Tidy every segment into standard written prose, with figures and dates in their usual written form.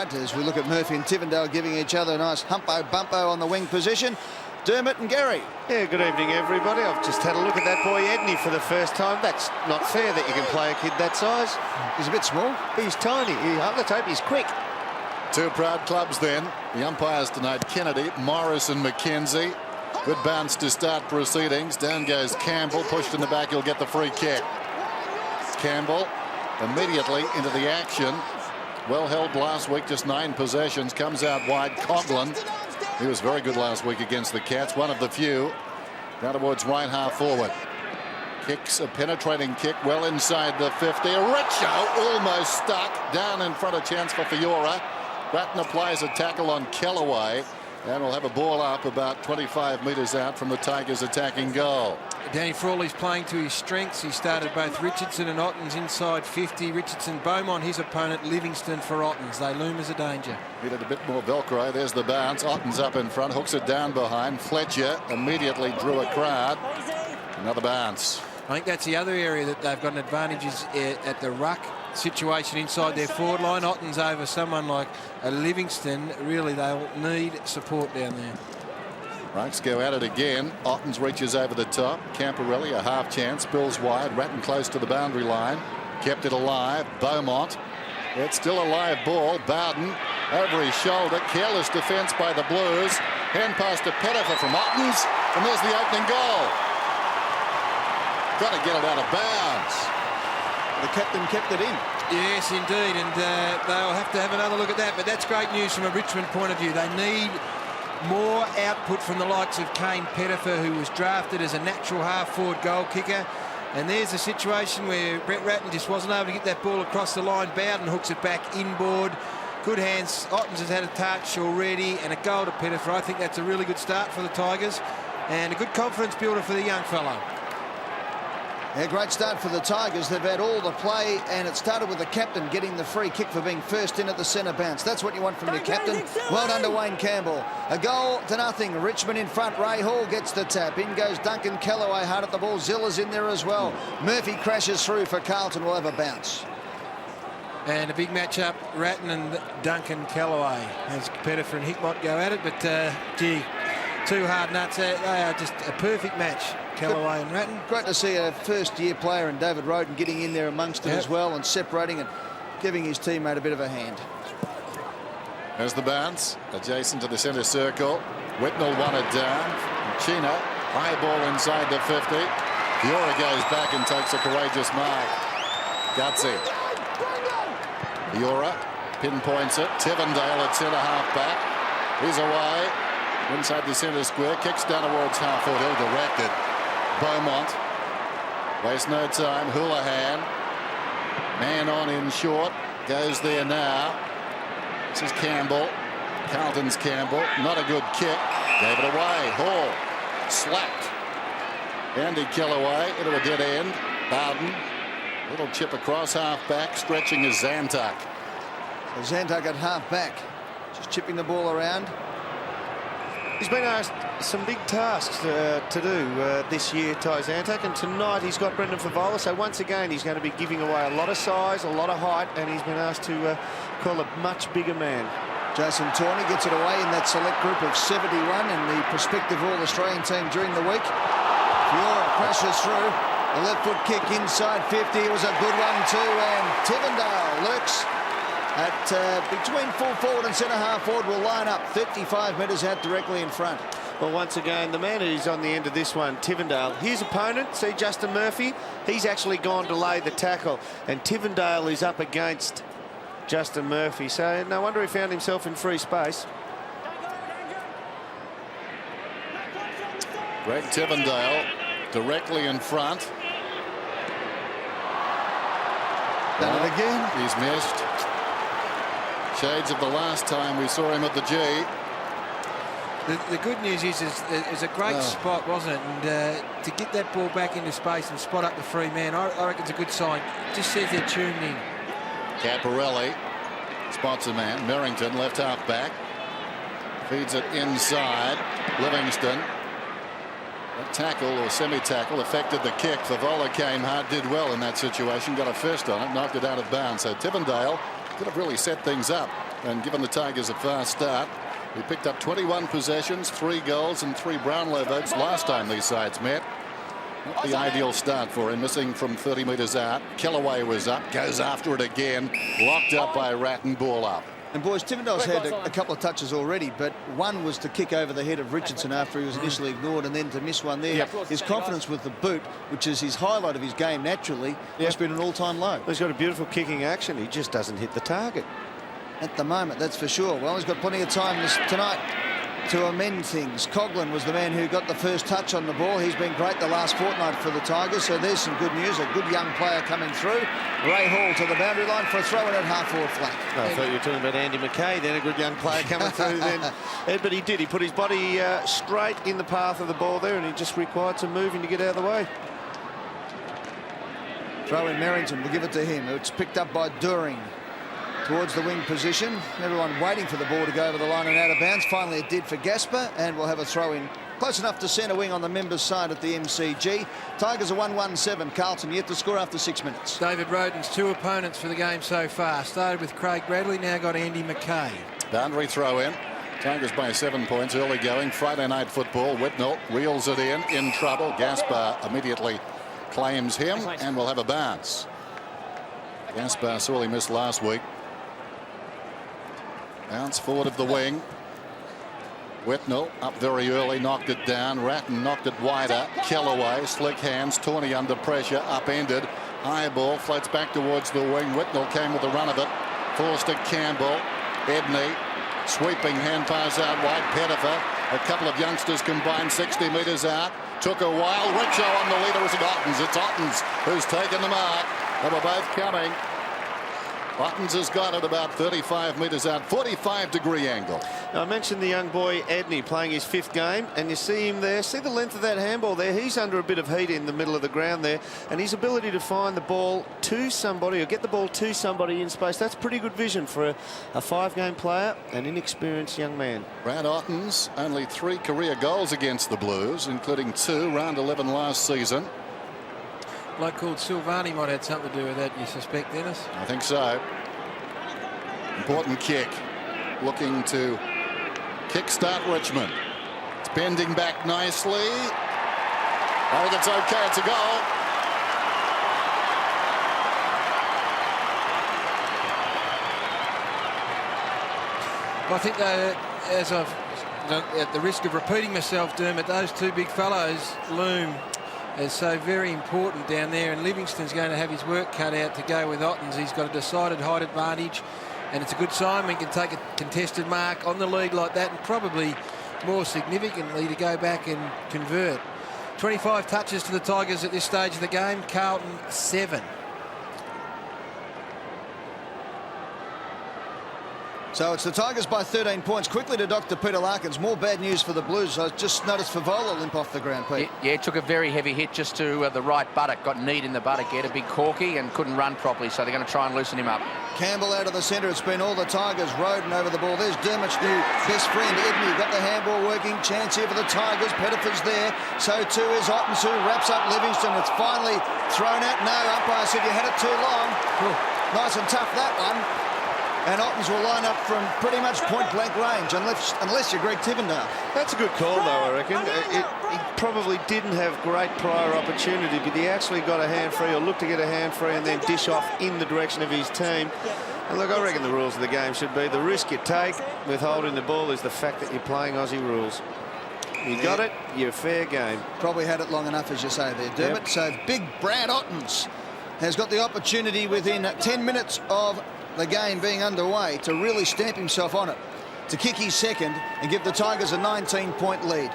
side as we look at Murphy and Tivendale giving each other a nice humpo-bumpo on the wing position. Dermot and Gary. Yeah, good evening, everybody. I've just had a look at that boy Edney for the first time. That's not fair that you can play a kid that size. He's a bit small. He's tiny. Let's hope he's quick. Two proud clubs then. The umpires tonight, Kennedy, Morris and McKenzie. Good bounce to start proceedings. Down goes Campbell, pushed in the back, he'll get the free kick. Campbell immediately into the action. Well held last week, just 9 possessions, comes out wide. Coughlin, he was very good last week against the Cats, one of the few. Down towards right half forward. Kicks a penetrating kick well inside the 50. Richo almost stuck down in front of chance for Fiora. Bratton applies a tackle on Kellaway. And we'll have a ball up about 25 metres out from the Tigers' attacking goal. Danny Frawley's playing to his strengths. He started both Richardson and Ottens inside 50. Richardson, Beaumont, his opponent, Livingston for Ottens. They loom as a danger. Needed a bit more Velcro. There's the bounce. Ottens up in front, hooks it down behind. Fletcher immediately drew a crowd. Another bounce. I think that's the other area that they've got an advantage is at the ruck situation inside their forward line. Ottens over someone like a Livingston. Really, they'll need support down there. Rucks go at it again. Ottens reaches over the top. Camporelli a half chance. Spills wide. Ratton close to the boundary line. Kept it alive. Beaumont. It's still a live ball. Bowden over his shoulder. Careless defence by the Blues. Hand pass to Pettifer from Ottens. And there's the opening goal. Got to get it out of bounds. The captain kept it in. Yes, indeed, and they'll have to have another look at that. But that's great news from a Richmond point of view. They need more output from the likes of Kane Pettifer, who was drafted as a natural half-forward goal kicker. And there's a situation where Brett Ratton just wasn't able to get that ball across the line. Bowden hooks it back inboard. Good hands. Ottens has had a touch already, and a goal to Pettifer. I think that's a really good start for the Tigers, and a good confidence builder for the young fellow. Yeah, great start for the Tigers. They've had all the play, and it started with the captain getting the free kick for being first in at the centre bounce. That's what you want from your captain. Well done to Wayne Campbell. A goal to nothing. Richmond in front. Ray Hall gets the tap. In goes Duncan Kellaway hard at the ball. Zilla's in there as well. Murphy crashes through for Carlton. Will have a bounce. And a big match-up, Ratton and Duncan Kellaway. As Pettifer and Hickmott go at it, but gee, two hard nuts. They are just a perfect match. Kellaway and Ratton. Great to see a first-year player and David Roden getting in there amongst it as well and separating and giving his teammate a bit of a hand. There's the bounce, adjacent to the centre circle. Whitnell won it down. Chino, high ball inside the 50. Fiora goes back and takes a courageous mark. Gutsy. Fiora pinpoints it. Tivendale at centre half back. He's away. Inside the centre square. Kicks down towards half forward. Ill directed. Beaumont. Waste no time. Houlihan. Man on in short. Goes there now. This is Campbell. Carlton's Campbell. Not a good kick. Gave it away. Hall. Slapped. Andy Kellaway into a dead end. Bowden. Little chip across half back. Stretching is Zantuck. Zantuck at half back. Just chipping the ball around. He's been asked some big tasks to do this year, Ty Zantuck, and tonight he's got Brendan Favola, so once again he's going to be giving away a lot of size, a lot of height, and he's been asked to call a much bigger man. Jason Tawney gets it away in that select group of 71 and the prospective All-Australian team during the week. Fiora crashes through. The left foot kick inside 50. It was a good one too, and Tivendale lurks at between full forward and centre half forward. Will line up 35 metres out directly in front. Well, once again, the man who's on the end of this one, Tivendale. His opponent, see Justin Murphy, he's actually gone to lay the tackle, and Tivendale is up against Justin Murphy, so no wonder he found himself in free space. Greg Tivendale directly in front. Done it again. He's missed. Shades of the last time we saw him at the G. The good news is it's a great spot, wasn't it? And to get that ball back into space and spot up the free man, I reckon it's a good sign. It just says they're tuned in. Camporelli spots a man. Merrington, left half back. Feeds it inside. Livingston. A tackle or semi-tackle affected the kick. Favola came hard, did well in that situation. Got a first on it, knocked it out of bounds. So Tivendale could have really set things up. and given the Tigers a fast start. He picked up 21 possessions, 3 goals and 3 Brownlow votes last time these sides met. Not the ideal start for him, missing from 30 metres out. Kellaway was up, goes after it again, locked up by Ratton, ball up. And boys, Tivendale's had a couple of touches already, but one was to kick over the head of Richardson after he was initially ignored, and then to miss one there. His confidence with the boot, which is his highlight of his game naturally, has been an all-time low. He's got a beautiful kicking action. He just doesn't hit the target. At the moment, that's for sure. Well, he's got plenty of time tonight to amend things. Coughlin was the man who got the first touch on the ball. He's been great the last fortnight for the Tigers, so there's some good news. A good young player coming through. Ray Hall to the boundary line for a throw in at half-forward flank. I thought you were talking about Andy McKay, then a good young player coming through then. But he did. He put his body straight in the path of the ball there, and he just required some moving to get out of the way. Throw in Merrington, we'll give it to him. It's picked up by During towards the wing position. Everyone waiting for the ball to go over the line and out of bounds. Finally it did for Gasper, and we'll have a throw in close enough to centre wing on the members' side at the MCG. Tigers are 1-1-7. Carlton yet to score after 6 minutes. David Roden's 2 opponents for the game so far. Started with Craig Bradley, now got Andy McKay. Boundary throw in. Tigers by 7 points early going. Friday night football. Whitnell wheels it in trouble. Gaspar immediately claims him, and we'll have a bounce. Gaspar sorely missed last week. Bounce forward of the wing. Whitnell up very early, knocked it down. Ratton knocked it wider. Kellaway, slick hands. Tawney under pressure, upended. High ball floats back towards the wing. Whitnell came with the run of it. Forced to Campbell. Edney, sweeping hand pass out wide. Pettifer. A couple of youngsters combined 60 metres out. Took a while. Richo on the leader. Is it Ottens? It's Ottens who's taken the mark. They were both coming. Ottens has got it about 35 metres out, 45-degree angle. Now, I mentioned the young boy Edney playing his 5th game, and you see him there. See the length of that handball there. He's under a bit of heat in the middle of the ground there, and his ability to find the ball to somebody or get the ball to somebody in space, that's pretty good vision for a 5-game player, an inexperienced young man. Brad Ottens, only 3 career goals against the Blues, including 2 round 11 last season. A bloke called Silvani might have something to do with that, you suspect, Dennis? I think so. Important kick. Looking to kickstart Richmond. It's bending back nicely. I think it's okay. It's a goal. Well, I think that as I've, at the risk of repeating myself, Dermot, those 2 big fellows loom as so very important down there, and Livingston's going to have his work cut out to go with Ottens. He's got a decided height advantage, and it's a good sign when he can take a contested mark on the lead like that, and probably more significantly to go back and convert. 25 touches to the Tigers at this stage of the game. Carlton 7. So it's the Tigers by 13 points. Quickly to Dr. Peter Larkins. More bad news for the Blues. I just noticed Favola limp off the ground, Pete. Yeah, took a very heavy hit just to the right buttock. Got kneed in the buttock. He had a big corky and couldn't run properly, so they're going to try and loosen him up. Campbell out of the centre. It's been all the Tigers. Roden over the ball. There's Dermot's new best friend, Edney. Got the handball working. Chance here for the Tigers. Pettifer's there. So too is Ottens, who wraps up Livingston. It's finally thrown out. No, umpire said you had it too long. Nice and tough, that one. And Ottens will line up from pretty much point-blank range, unless you're Greg Tivendale. That's a good call, though, I reckon. He probably didn't have great prior opportunity, but he actually got a hand free or looked to get a hand free and then dish off in the direction of his team. And look, I reckon the rules of the game should be the risk you take with holding the ball is the fact that you're playing Aussie rules. You got it, you're fair game. Probably had it long enough, as you say there, Dermot. Yep. So big Brad Ottens has got the opportunity within 10 minutes of the game being underway to really stamp himself on it, to kick his second and give the Tigers a 19-point lead.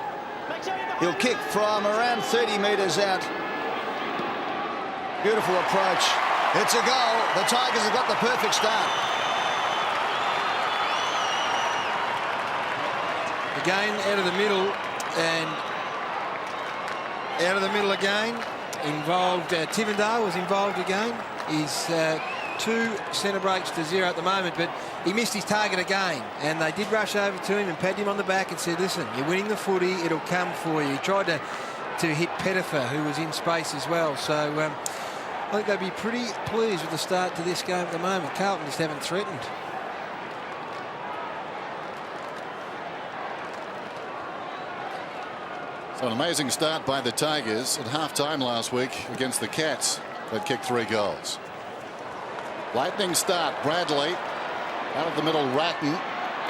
He'll kick from around 30 metres out. Beautiful approach. It's a goal. The Tigers have got the perfect start. Again, out of the middle, and out of the middle again. Involved, Tivendale was involved again. He's 2 centre breaks to 0 at the moment, but he missed his target again, and they did rush over to him and pat him on the back and said, listen, you're winning the footy, it'll come for you. He tried to hit Pettifer, who was in space as well, so I think they'd be pretty pleased with the start to this game at the moment. Carlton just haven't threatened. So an amazing start by the Tigers at half-time last week against the Cats. They'd kicked 3 goals. Lightning start. Bradley out of the middle. Ratton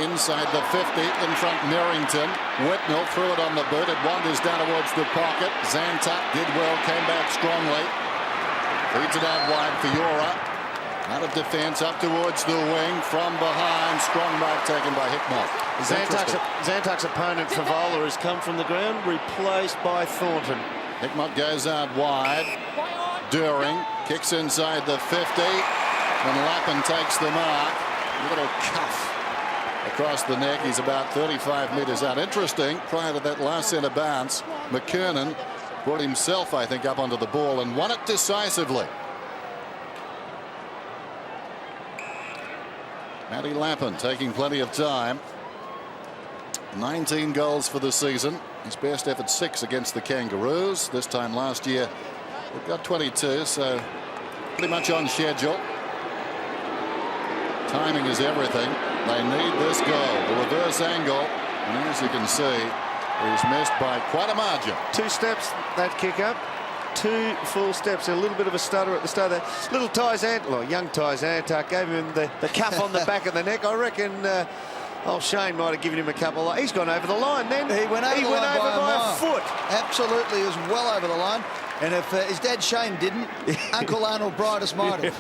inside the 50. In front Merrington. Whitnell threw it on the boot. It wanders down towards the pocket. Zantuck did well. Came back strongly. Feeds it out wide for Yora. Out of defence up towards the wing from behind. Strong mark taken by Hickmott. Zantuck's opponent Favola has come from the ground, replaced by Thornton. Hickmott goes out wide. During kicks inside the 50. And Lappin takes the mark. A little cuff across the neck. He's about 35 metres out. Interesting, prior to that last centre bounce, McKernan brought himself, I think, up onto the ball and won it decisively. Matty Lappin taking plenty of time. 19 goals for the season. His best effort 6 against the Kangaroos. This time last year we've got 22, so pretty much on schedule. Timing is everything. They need this goal. The reverse angle, and as you can see, he's missed by quite a margin. 2 steps that kick up. 2 full steps. A little bit of a stutter at the start there. Little young Ty Zantuck gave him the cuff on the back of the neck. I reckon Shane might have given him a couple. He's gone over the line then. He went over the line by a foot. Absolutely, he was well over the line. And if his dad Shane didn't, Uncle Arnold Bridus might have.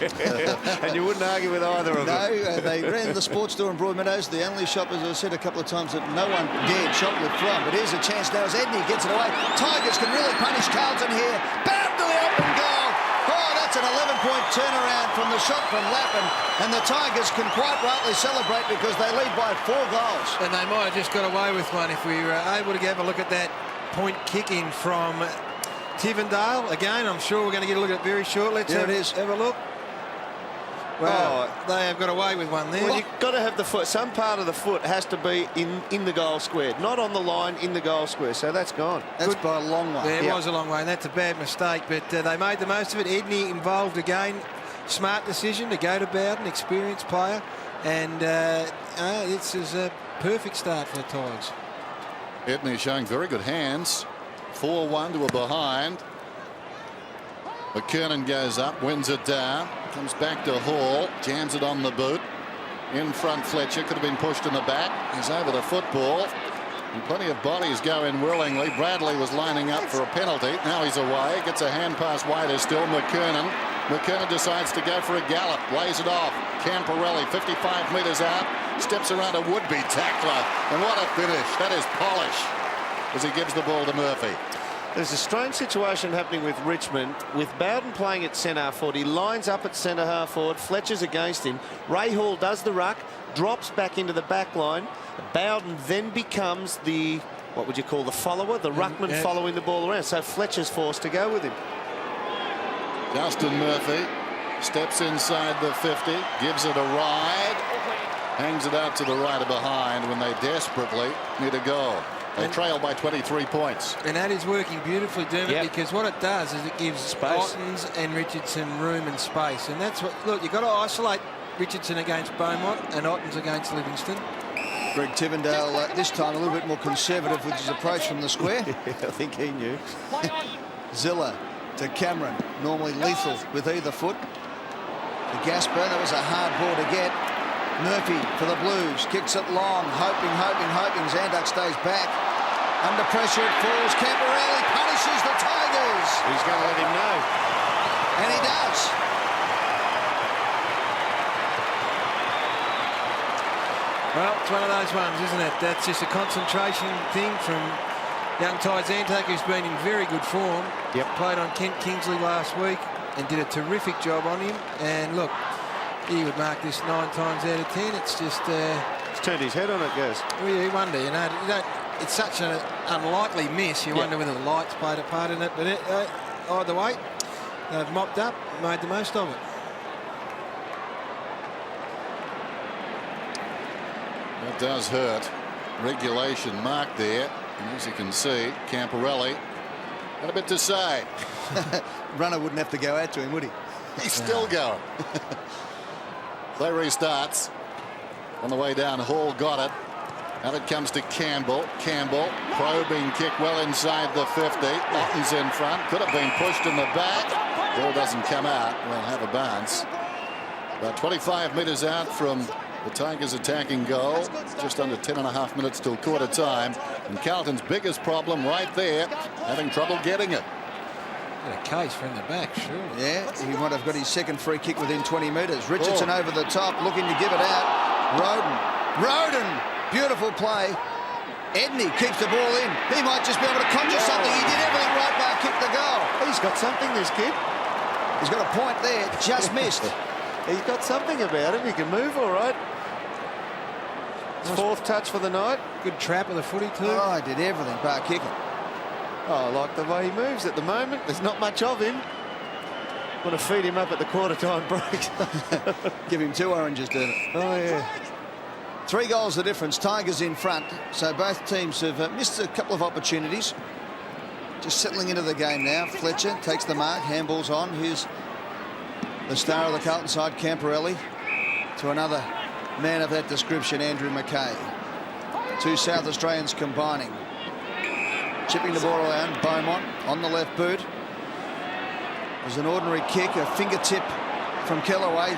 And you wouldn't argue with either of them. No, they ran the sports store in Broadmeadows. The only shop, as I said a couple of times, that no one dared shoplift from. But here's a chance now as Edney gets it away. Tigers can really punish Carlton here. Bam to the open goal. Oh, that's an 11-point turnaround from the shot from Lappin. And the Tigers can quite rightly celebrate because they lead by 4 goals. And they might have just got away with one if we were able to have a look at that point kicking from Tivendale. Again, I'm sure we're going to get a look at it very shortly. Let's have a look. Well, they have got away with one there. Well, you've got to have the foot. Some part of the foot has to be in the goal square, not on the line, in the goal square. So that's gone. That's by a long way. There was a long way, and that's a bad mistake. But they made the most of it. Edney involved again. Smart decision to go to Bowden, experienced player. And this is a perfect start for the Tigers. Edney showing very good hands. 4-1 to a behind. McKernan goes up, wins it down, comes back to Hall, jams it on the boot. In front, Fletcher could have been pushed in the back. He's over the football. And plenty of bodies go in willingly. Bradley was lining up for a penalty. Now he's away. Gets a hand pass wider still. McKernan. McKernan decides to go for a gallop. Lays it off. Camporelli 55 metres out. Steps around a would-be tackler. And what a finish. That is polish as he gives the ball to Murphy. There's a strange situation happening with Richmond, with Bowden playing at centre half forward. He lines up at centre half forward. Fletcher's against him. Ray Hall does the ruck, drops back into the back line. Bowden then becomes the, what would you call, the follower, the ruckman following the ball around. So Fletcher's forced to go with him. Justin Murphy steps inside the 50, gives it a ride, hangs it out to the right of behind when they desperately need a goal. They trail by 23 points. And that is working beautifully, Dermot, because what it does is it gives Ottens and Richardson room and space. And that's what, look, you've got to isolate Richardson against Beaumont and Ottens against Livingston. Greg Tivendale, this time a little bit more conservative with his approach from the square. I think he knew. Zilla to Cameron, normally lethal with either foot. To Gasper, that was a hard ball to get. Murphy for the Blues, kicks it long, hoping. Zantuck stays back. Under pressure it falls. Camporelli punishes the Tigers. He's going to let him know. And he does. Well, it's one of those ones, isn't it? That's just a concentration thing from young Ty Zantuck, who's been in very good form. Played on Kent Kingsley last week and did a terrific job on him. And look, he would mark this 9 times out of 10. It's just... He's turned his head on it, guys. Well, you wonder, you know, it's such an unlikely miss. You wonder whether the lights played a part in it. But either way, they've mopped up, made the most of it. That does hurt. Regulation mark there. And as you can see, Camporelli had a bit to say. Runner wouldn't have to go out to him, would he? He's still going. Play restarts. On the way down, Hall got it. Now it comes to Campbell. Campbell, probing kick well inside the 50. Otten's in front. Could have been pushed in the back. Ball doesn't come out. We'll have a bounce. About 25 metres out from the Tigers' attacking goal. Just under 10.5 minutes till quarter time. And Carlton's biggest problem right there, having trouble getting it. Got a case from the back, sure. Yeah, he might have got his second free kick within 20 metres. Richardson over the top, looking to give it out. Roden, beautiful play. Edney keeps the ball in. He might just be able to conjure something. He did everything right, bar kick the goal. He's got something, this kid. He's got a point there, just missed. He's got something about him. He can move all right. His fourth touch for the night. Good trap of the footy too. Oh, he did everything, bar kicking. Oh, I like the way he moves at the moment. There's not much of him. Want to feed him up at the quarter-time break. Give him 2 oranges, didn't it? Oh, yeah. 3 goals the difference. Tigers in front. So both teams have missed a couple of opportunities. Just settling into the game now. Fletcher takes the mark. Handball's on. Here's the star of the Carlton side, Camporelli, to another man of that description, Andrew McKay. 2 South Australians combining. Chipping the ball around. Beaumont on the left boot. There's an ordinary kick, a fingertip from Kellaway.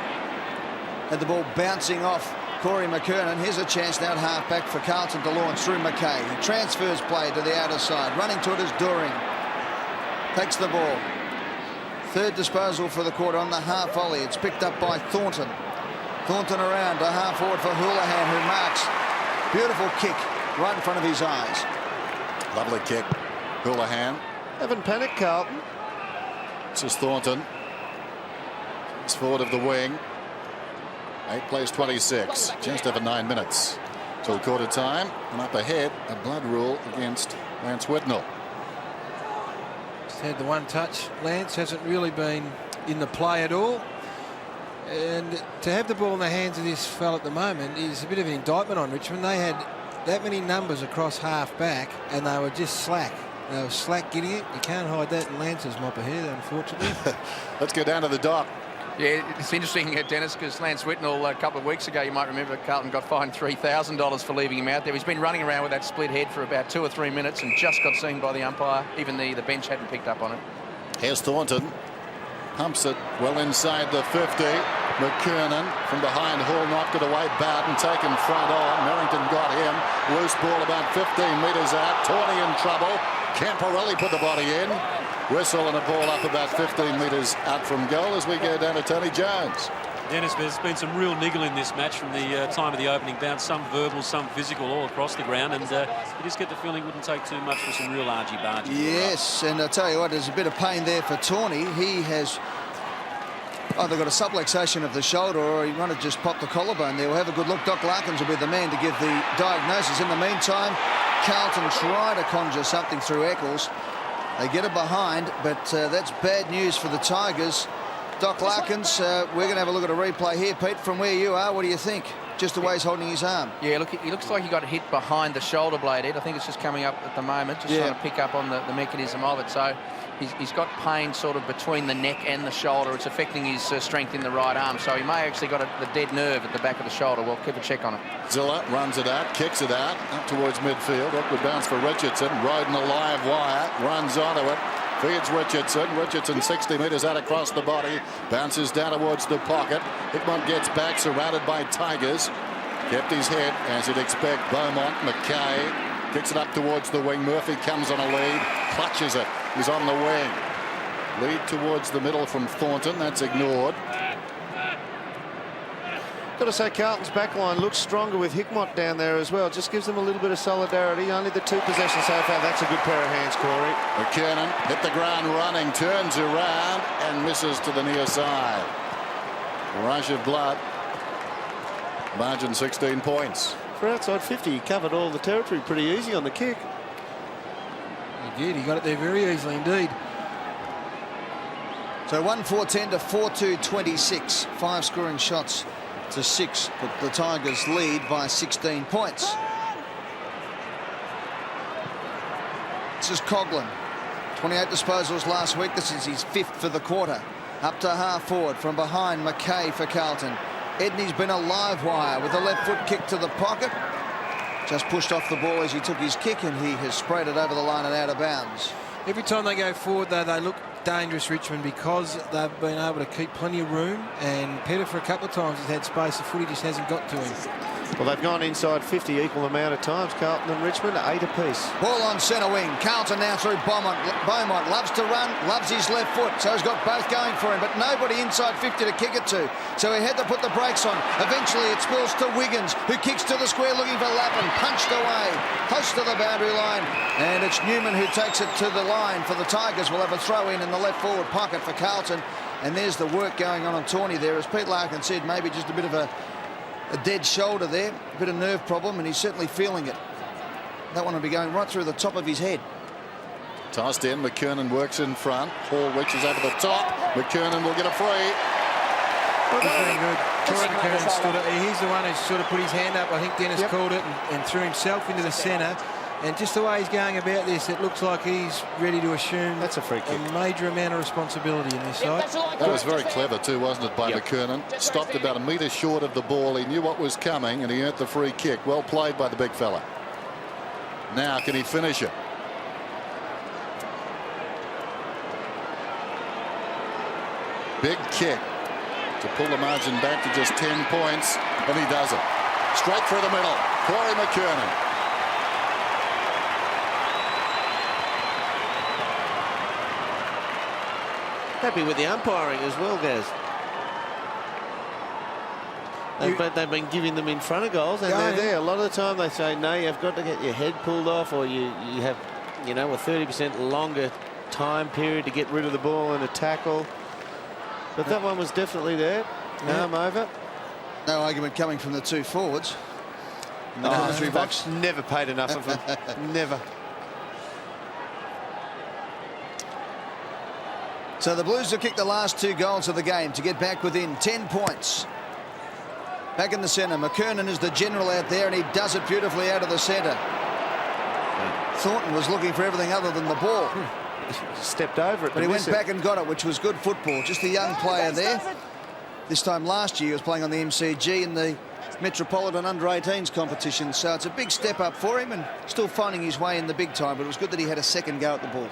Had the ball bouncing off Corey McKernan. Here's a chance now at half-back for Carlton to launch through McKay. He transfers play to the outer side. Running to it is Doering. Takes the ball. Third disposal for the quarter on the half volley. It's picked up by Thornton. Thornton around to half forward for Houlihan, who marks. Beautiful kick right in front of his eyes. Lovely kick. Houlihan. Haven't panicked, Carlton. This is Thornton. It's forward of the wing. 8 plays 26. Just over 9 minutes till quarter time. And up ahead, a blood rule against Lance Whitnell. Just had the one touch. Lance hasn't really been in the play at all. And to have the ball in the hands of this fella at the moment is a bit of an indictment on Richmond. They had that many numbers across half back and they were just slack. They were slack getting it. You can't hide that in Lance's mop ahead, unfortunately. Let's go down to the dock. Yeah, it's interesting, Dennis, because Lance Whitnell, a couple of weeks ago, you might remember, Carlton got fined $3,000 for leaving him out there. He's been running around with that split head for about 2 or 3 minutes and just got seen by the umpire. Even the bench hadn't picked up on it. Here's Thornton. Pumps it well inside the 50. McKernan from behind. Hall knocked it away. Bowden taken front on. Merrington got him. Loose ball about 15 metres out. Tawney in trouble. Camporelli put the body in. Whistle and a ball up about 15 metres out from goal as we go down to Tony Jones. Dennis, there's been some real niggle in this match from the time of the opening bounce. Some verbal, some physical, all across the ground. And you just get the feeling it wouldn't take too much for some real argy-bargy. Yes, and I'll tell you what, there's a bit of pain there for Tawney. He has either got a subluxation of the shoulder or he might have just popped the collarbone there. We'll have a good look. Doc Larkins will be the man to give the diagnosis. In the meantime, Carlton try to conjure something through Eccles. They get it behind, but that's bad news for the Tigers. Doc Larkins, we're going to have a look at a replay here. Pete, from where you are, what do you think? Just the way he's holding his arm. Yeah, look, he looks like he got hit behind the shoulder blade, Ed. I think it's just coming up at the moment, just trying to pick up on the mechanism of it. So he's got pain sort of between the neck and the shoulder. It's affecting his strength in the right arm. So he may actually got the dead nerve at the back of the shoulder. We'll keep a check on it. Zilla runs it out, kicks it out, up towards midfield. Awkward bounce for Richardson. Roden a live wire, runs onto it. Feeds Richardson. Richardson 60 metres out across the body. Bounces down towards the pocket. Hickmont gets back, surrounded by Tigers. Kept his head, as you'd expect. Beaumont, McKay. Kicks it up towards the wing. Murphy comes on a lead. Clutches it. He's on the wing. Lead towards the middle from Thornton. That's ignored. Got to say, Carlton's backline looks stronger with Hickmott down there as well. Just gives them a little bit of solidarity. Only the 2 possessions so far. That's a good pair of hands, Corey. McKernan hit the ground running, turns around and misses to the near side. Rush of blood. Margin 16 points. For outside 50, he covered all the territory pretty easy on the kick. He did. He got it there very easily indeed. So 1-4-10 to 4-2-26. 5 scoring shots to 6, but the Tigers lead by 16 points. This is Coughlin. 28 disposals last week. This is his 5th for the quarter. Up to half forward from behind McKay for Carlton. Edney's been a live wire with a left foot kick to the pocket. Just pushed off the ball as he took his kick, and he has sprayed it over the line and out of bounds. Every time they go forward, though, they look dangerous, Richmond, because they've been able to keep plenty of room, and Pettifer a couple of times has had space. The footy just hasn't got to him. Well, they've gone inside 50 equal amount of times, Carlton and Richmond, 8 apiece. Ball on centre wing. Carlton now through Beaumont. Beaumont loves to run, loves his left foot, so he's got both going for him, but nobody inside 50 to kick it to. So he had to put the brakes on. Eventually it spills to Wiggins, who kicks to the square looking for Lappin. Punched away, close to the boundary line. And it's Newman who takes it to the line for the Tigers. Will have a throw in the left forward pocket for Carlton. And there's the work going on Tawney there. As Pete Larkin said, maybe just a bit of a dead shoulder there, a bit of nerve problem, and he's certainly feeling it. That one will be going right through the top of his head. Tossed in, McKernan works in front. Ball reaches over the top. McKernan will get a free. He's very good. Troy McKernan stood up. He's the one who sort of put his hand up. I think Dennis called it, and threw himself into the centre. And just the way he's going about this, it looks like he's ready to assume that's a free kick. A major amount of responsibility in this side. That was very clever too, wasn't it, by McKernan? Stopped about a metre short of the ball. He knew what was coming, and he earned the free kick. Well played by the big fella. Now, can he finish it? Big kick to pull the margin back to just 10 points, and he does it. Straight through the middle. Corey McKernan. Happy with the umpiring as well, Gaz. They've been giving them in front of goals, and they're there. A lot of the time they say, no, you've got to get your head pulled off, or you have, you know, a 30% longer time period to get rid of the ball and a tackle. But that one was definitely there. Arm over. No argument coming from the two forwards. In the commentary box. I've never paid enough of them. Never. So the Blues have kicked the last 2 goals of the game to get back within 10 points. Back in the centre, McKernan is the general out there, and he does it beautifully out of the centre. Thornton was looking for everything other than the ball. Stepped over it. But he went back and got it, which was good football. Just a young player there. This time last year he was playing on the MCG in the Metropolitan Under-18s competition. So it's a big step up for him, and still finding his way in the big time. But it was good that he had a second go at the ball.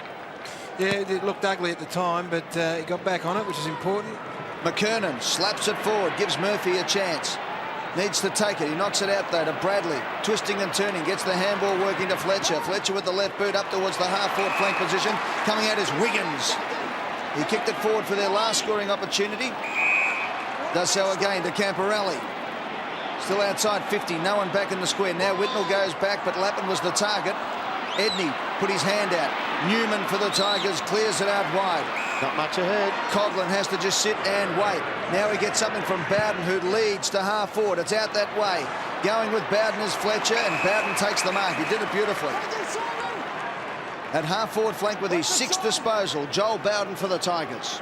Yeah, it looked ugly at the time, but he got back on it, which is important. McKernan slaps it forward, gives Murphy a chance. Needs to take it. He knocks it out, though, to Bradley. Twisting and turning. Gets the handball working to Fletcher. Fletcher with the left boot up towards the half-forward flank position. Coming out is Wiggins. He kicked it forward for their last scoring opportunity. Does so again to Camporelli. Still outside 50. No one back in the square. Now Whitnell goes back, but Lappin was the target. Edney put his hand out. Newman for the Tigers clears it out wide. Not much ahead. Coghlan has to just sit and wait. Now he gets something from Bowden, who leads to half forward. It's out that way. Going with Bowden is Fletcher, and Bowden takes the mark. He did it beautifully. At half forward flank with his 6th disposal, Joel Bowden for the Tigers.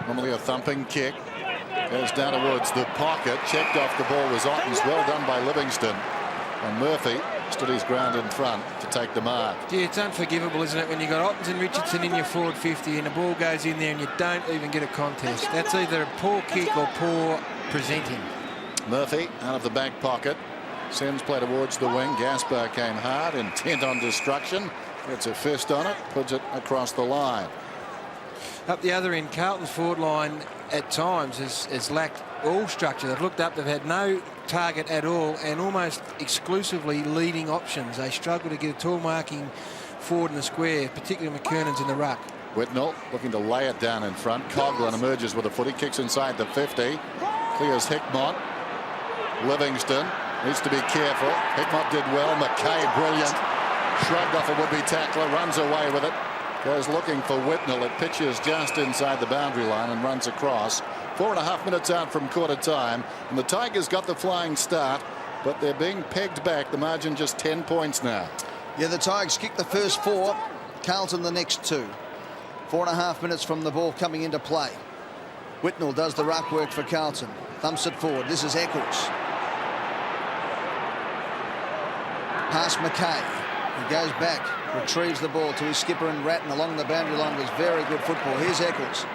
Normally a thumping kick. Goes down towards the pocket. Checked off the ball was Otten's. Well done by Livingston. And Murphy stood his ground in front to take the mark. Yeah, it's unforgivable, isn't it, when you've got Ottens and Richardson in your forward 50 and the ball goes in there and you don't even get a contest. That's either a poor kick or poor presenting. Murphy out of the back pocket. Sends play towards the wing. Gaspar came hard, intent on destruction. Gets a fist on it, puts it across the line. Up the other end, Carlton's forward line at times has lacked all structure. They've looked up, they've had no target at all, and almost exclusively leading options. They struggle to get a tall marking forward in the square, particularly McKernan's in the ruck. Whitnell looking to lay it down in front. Coghlan emerges with a footy, kicks inside the 50. Clears Hickmott. Livingston needs to be careful. Hickmott did well. McKay brilliant. Shrugged off a would-be tackler, runs away with it. Goes looking for Whitnell. It pitches just inside the boundary line and runs across. 4.5 minutes out from quarter time, and the Tigers got the flying start, but they're being pegged back. The margin just 10 points now. Yeah, the Tigers kicked the first 4, Carlton the next 2. 4.5 minutes from the ball coming into play. Whitnell does the ruck work for Carlton. Thumps it forward. This is Eccles. Past McKay. He goes back, retrieves the ball to his skipper and Ratton along the boundary line. Was very good football. Here's Eccles.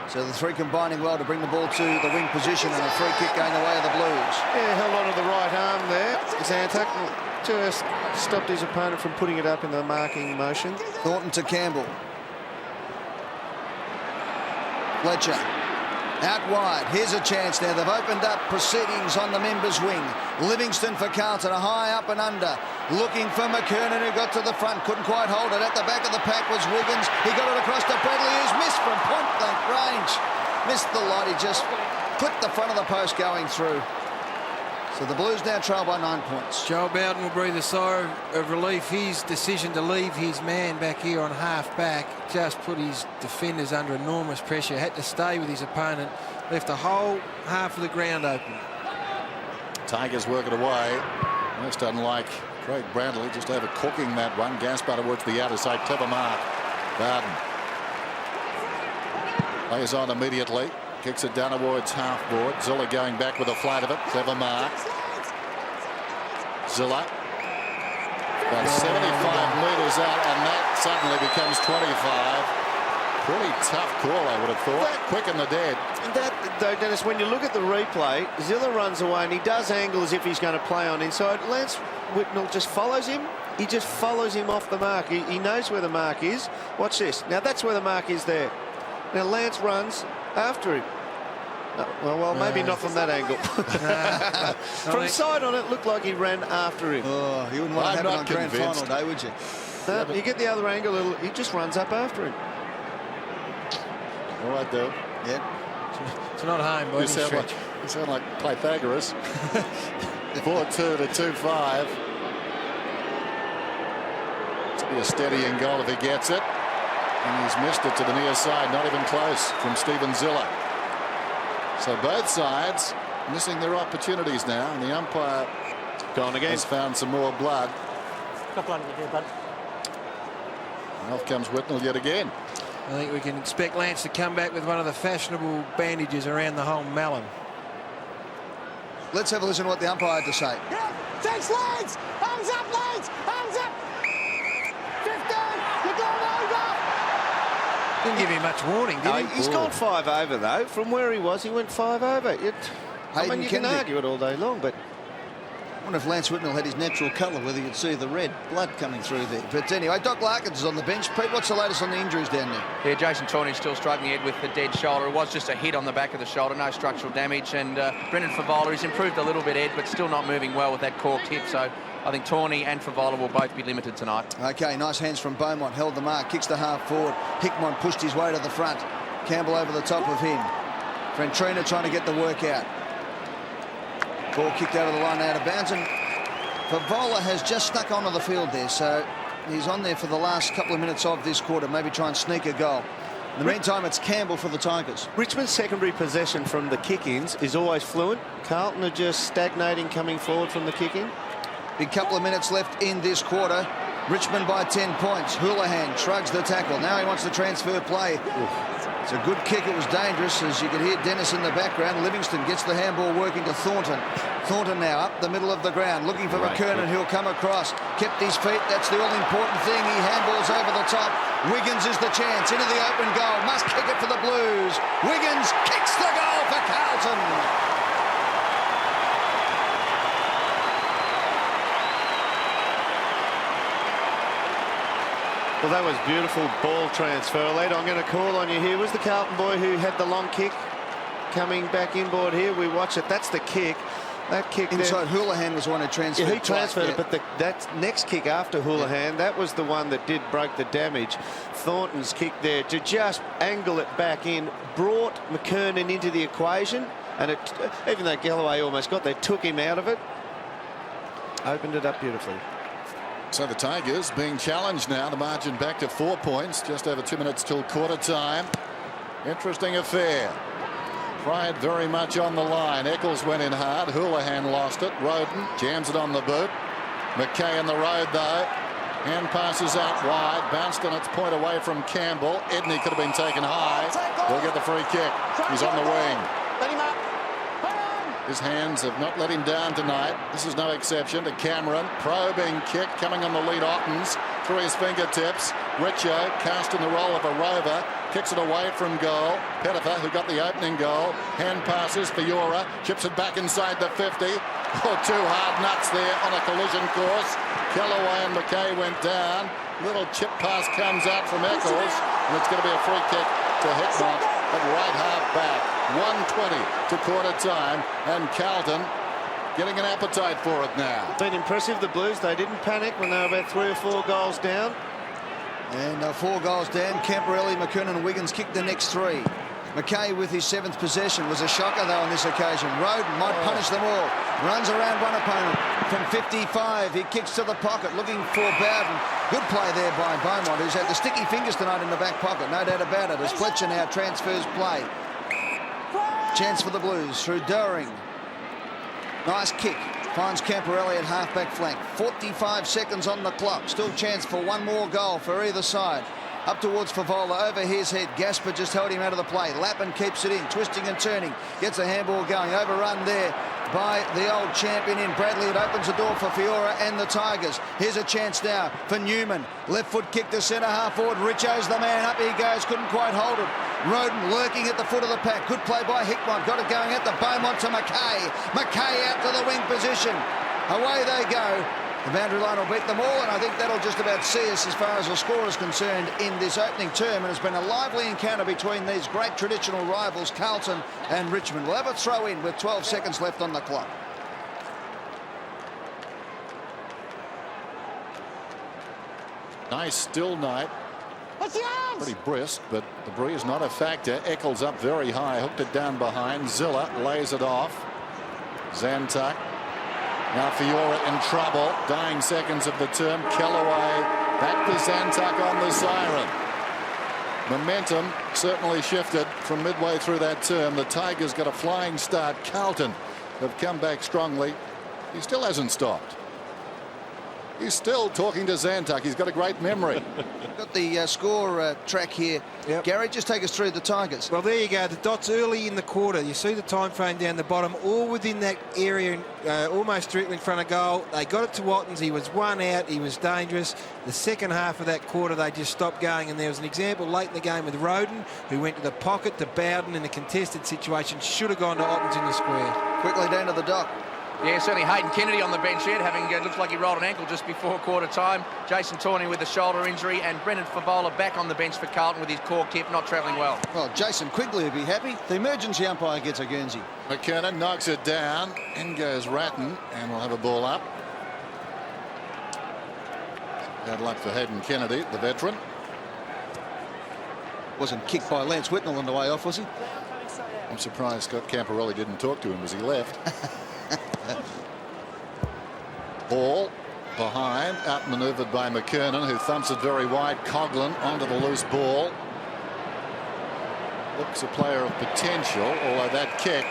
So the 3 combining well to bring the ball to the wing position, and a free kick going away of the Blues. Yeah, held on to the right arm there. Zantac just stopped his opponent from putting it up in the marking motion. Thornton to Campbell. Fletcher. Out wide. Here's a chance now. They've opened up proceedings on the members' wing. Livingston for Carlton. A high up and under. Looking for McKernan, who got to the front. Couldn't quite hold it. At the back of the pack was Wiggins. He got it across to Bradley, who's missed from point-blank range. Missed the lot. He just clipped the front of the post going through. So the Blues now trail by 9 points. Joel Bowden will breathe a sigh of relief. His decision to leave his man back here on half-back just put his defenders under enormous pressure. Had to stay with his opponent. Left the whole half of the ground open. Tigers work it away. Most unlike Craig Bradley, just overcooking that one. Gaspar towards the outer side. Clever mark. Bowden plays on immediately. Kicks it down towards half-board. Zilla going back with a flight of it. Clever mark. Zilla. About 75 metres out, and that suddenly becomes 25. Pretty tough call, I would have thought. Quick in the dead. That, though, Dennis, when you look at the replay, Zilla runs away and he does angle as if he's going to play on inside. Lance Whitnell just follows him. He just follows him off the mark. He knows where the mark is. Watch this. Now, that's where the mark is there. Now, Lance runs after him. Well, maybe not from that angle. From side on, it looked like he ran after him. Oh, you wouldn't want to have it on grand final day, would you? No, you get the other angle, he just runs up after him. All right, though. Yeah. It's not home, boy. You sound like Pythagoras. 4-2 to 2-5. It's be a steadying goal if he gets it. And he's missed it to the near side. Not even close from Stephen Zilla. So both sides missing their opportunities now. And the umpire gone again. Has found some more blood. Got blood in the bud. And off comes Whitnell yet again. I think we can expect Lance to come back with one of the fashionable bandages around the whole melon. Let's have a listen to what the umpire had to say. Yeah, thanks, Lance. Hands up, Lance. Hands up. 15. You're going over. Didn't give him much warning, did he? He's gone 5 over, though. From where he was, he went 5 over. I mean, you can argue it all day long, but... I wonder if Lance Whitnell had his natural colour, whether you'd see the red blood coming through there. But anyway, Doc Larkins is on the bench. Pete, what's the latest on the injuries down there? Yeah, Jason Tawney's still struggling Ed with the dead shoulder. It was just a hit on the back of the shoulder, no structural damage. And Brendan Favola, he's improved a little bit, Ed, but still not moving well with that corked hip. So I think Tawney and Favola will both be limited tonight. OK, nice hands from Beaumont. Held the mark, kicks the half forward. Hickmont pushed his way to the front. Campbell over the top of him. Frentrina trying to get the work out. Ball kicked out of the line, out of bounds. And Favola has just stuck onto the field there, so he's on there for the last couple of minutes of this quarter, maybe try and sneak a goal. In the meantime, it's Campbell for the Tigers. Richmond's secondary possession from the kick-ins is always fluent. Carlton are just stagnating coming forward from the kick-in. Big couple of minutes left in this quarter. Richmond by 10 points. Houlihan shrugs the tackle. Now he wants to transfer play. It's a good kick. It was dangerous, as you could hear Dennis in the background. Livingston gets the handball working to Thornton. Thornton now up the middle of the ground, looking for McKernan, who'll come across. Kept his feet. That's the all-important thing. He handballs over the top. Wiggins is the chance. Into the open goal. Must kick it for the Blues. Wiggins kicks the goal for Carlton. Well, that was beautiful ball transfer, lad. I'm going to call on you here. Was the Carlton boy who had the long kick coming back inboard here? We watch it. That's the kick. That kick inside there. Houlihan was one who transferred. Yeah, he transferred it, but that next kick after Houlihan, that was the one that did break the damage. Thornton's kick there to just angle it back in, brought McKernan into the equation, and it, even though Galloway almost got there, took him out of it. Opened it up beautifully. So the Tigers being challenged now. The margin back to 4 points. Just over 2 minutes till quarter time. Interesting affair. Pride very much on the line. Eccles went in hard. Houlihan lost it. Roden jams it on the boot. McKay in the road though. Hand passes out wide. Bounced on its point away from Campbell. Edney could have been taken high. He'll get the free kick. He's on the wing. His hands have not let him down tonight. This is no exception to Cameron. Probing kick coming on the lead. Ottens through his fingertips. Richo cast in the role of a rover. Kicks it away from goal. Pettifer, who got the opening goal. Hand passes for Fiora. Chips it back inside the 50. Oh, two hard nuts there on a collision course. Kellaway and Mackay went down. Little chip pass comes out from Eccles, and it's going to be a free kick to Hickmott at right half back. 1:20 to quarter time, and Carlton getting an appetite for it now. Been impressive, the Blues. They didn't panic when they were about 3 or 4 goals down. And 4 goals down. Camperelli, McKernan and Wiggins kicked the next 3. Mackay with his 7th possession was a shocker though on this occasion. Roden might punish them all. Runs around one opponent from 55. He kicks to the pocket looking for Bowden. Good play there by Beaumont, who's had the sticky fingers tonight in the back pocket. No doubt about it as Fletcher now transfers play. Chance for the Blues through Doering. Nice kick. Finds Camperelli at half-back flank. 45 seconds on the clock. Still chance for one more goal for either side. Up towards Favola, over his head. Gasper just held him out of the play. Lappin keeps it in, twisting and turning. Gets a handball going. Overrun there by the old champion in Bradley. It opens the door for Fiora and the Tigers. Here's a chance now for Newman. Left foot kick to centre half forward. Richo's the man. Up he goes. Couldn't quite hold it. Roden lurking at the foot of the pack. Good play by Hickmott. Got it going at the Beaumont to Mackay. Mackay out to the wing position. Away they go. The boundary line will beat them all, and I think that'll just about see us as far as the score is concerned in this opening term. And it's been a lively encounter between these great traditional rivals, Carlton and Richmond. We'll have a throw in with 12 seconds left on the clock. Nice still night. Pretty brisk, but the breeze not a factor. Eccles up very high, hooked it down behind. Zilla lays it off. Zantuck. Now Fiora in trouble. Dying seconds of the term. Kellaway back to Zantuck on the siren. Momentum certainly shifted from midway through that term. The Tigers got a flying start. Carlton have come back strongly. He still hasn't stopped. He's still talking to Zantuck. He's got a great memory. Got the score track here. Yep. Gary, just take us through the Tigers. Well, there you go. The dots early in the quarter. You see the time frame down the bottom, all within that area, almost directly in front of goal. They got it to Wattens. He was one out. He was dangerous. The second half of that quarter, they just stopped going. And there was an example late in the game with Roden, who went to the pocket to Bowden in a contested situation. Should have gone to Ottens in the square. Quickly down to the dock. Yeah, certainly Hayden Kennedy on the bench yet, having looks like he rolled an ankle just before quarter time. Jason Tawney with a shoulder injury, and Brendan Favola back on the bench for Carlton with his cork hip, not travelling well. Well, Jason Quigley would be happy. The emergency umpire gets a Guernsey. McKernan knocks it down. In goes Ratton, and we'll have a ball up. Bad luck for Hayden Kennedy, the veteran. Wasn't kicked by Lance Whitnell on the way off, was he? I'm surprised Scott Camperelli didn't talk to him as he left. Ball behind, outmanoeuvred by McKernan, who thumps it very wide. Coughlin onto the loose ball. Looks a player of potential, although that kick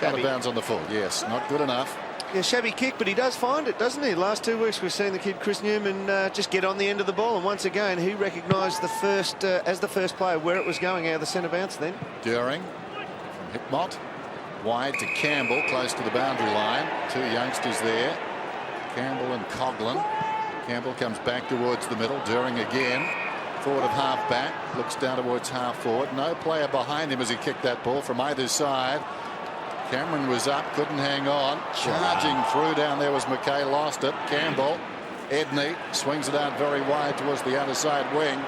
out of bounds on the full. Yes, not good enough. Yeah, shabby kick, but he does find it, doesn't he? Last 2 weeks we've seen the kid Chris Newman just get on the end of the ball, and once again he recognised the first as the first player where it was going out of the centre bounce. Then Doering from Hickmott. Wide to Campbell, close to the boundary line. 2 youngsters there, Campbell and Coughlin. Campbell comes back towards the middle. Doering again, forward of half back, looks down towards half forward. No player behind him as he kicked that ball from either side. Cameron was up, couldn't hang on. Charging through down there was Mackay, lost it. Campbell, Edney swings it out very wide towards the outer side wing.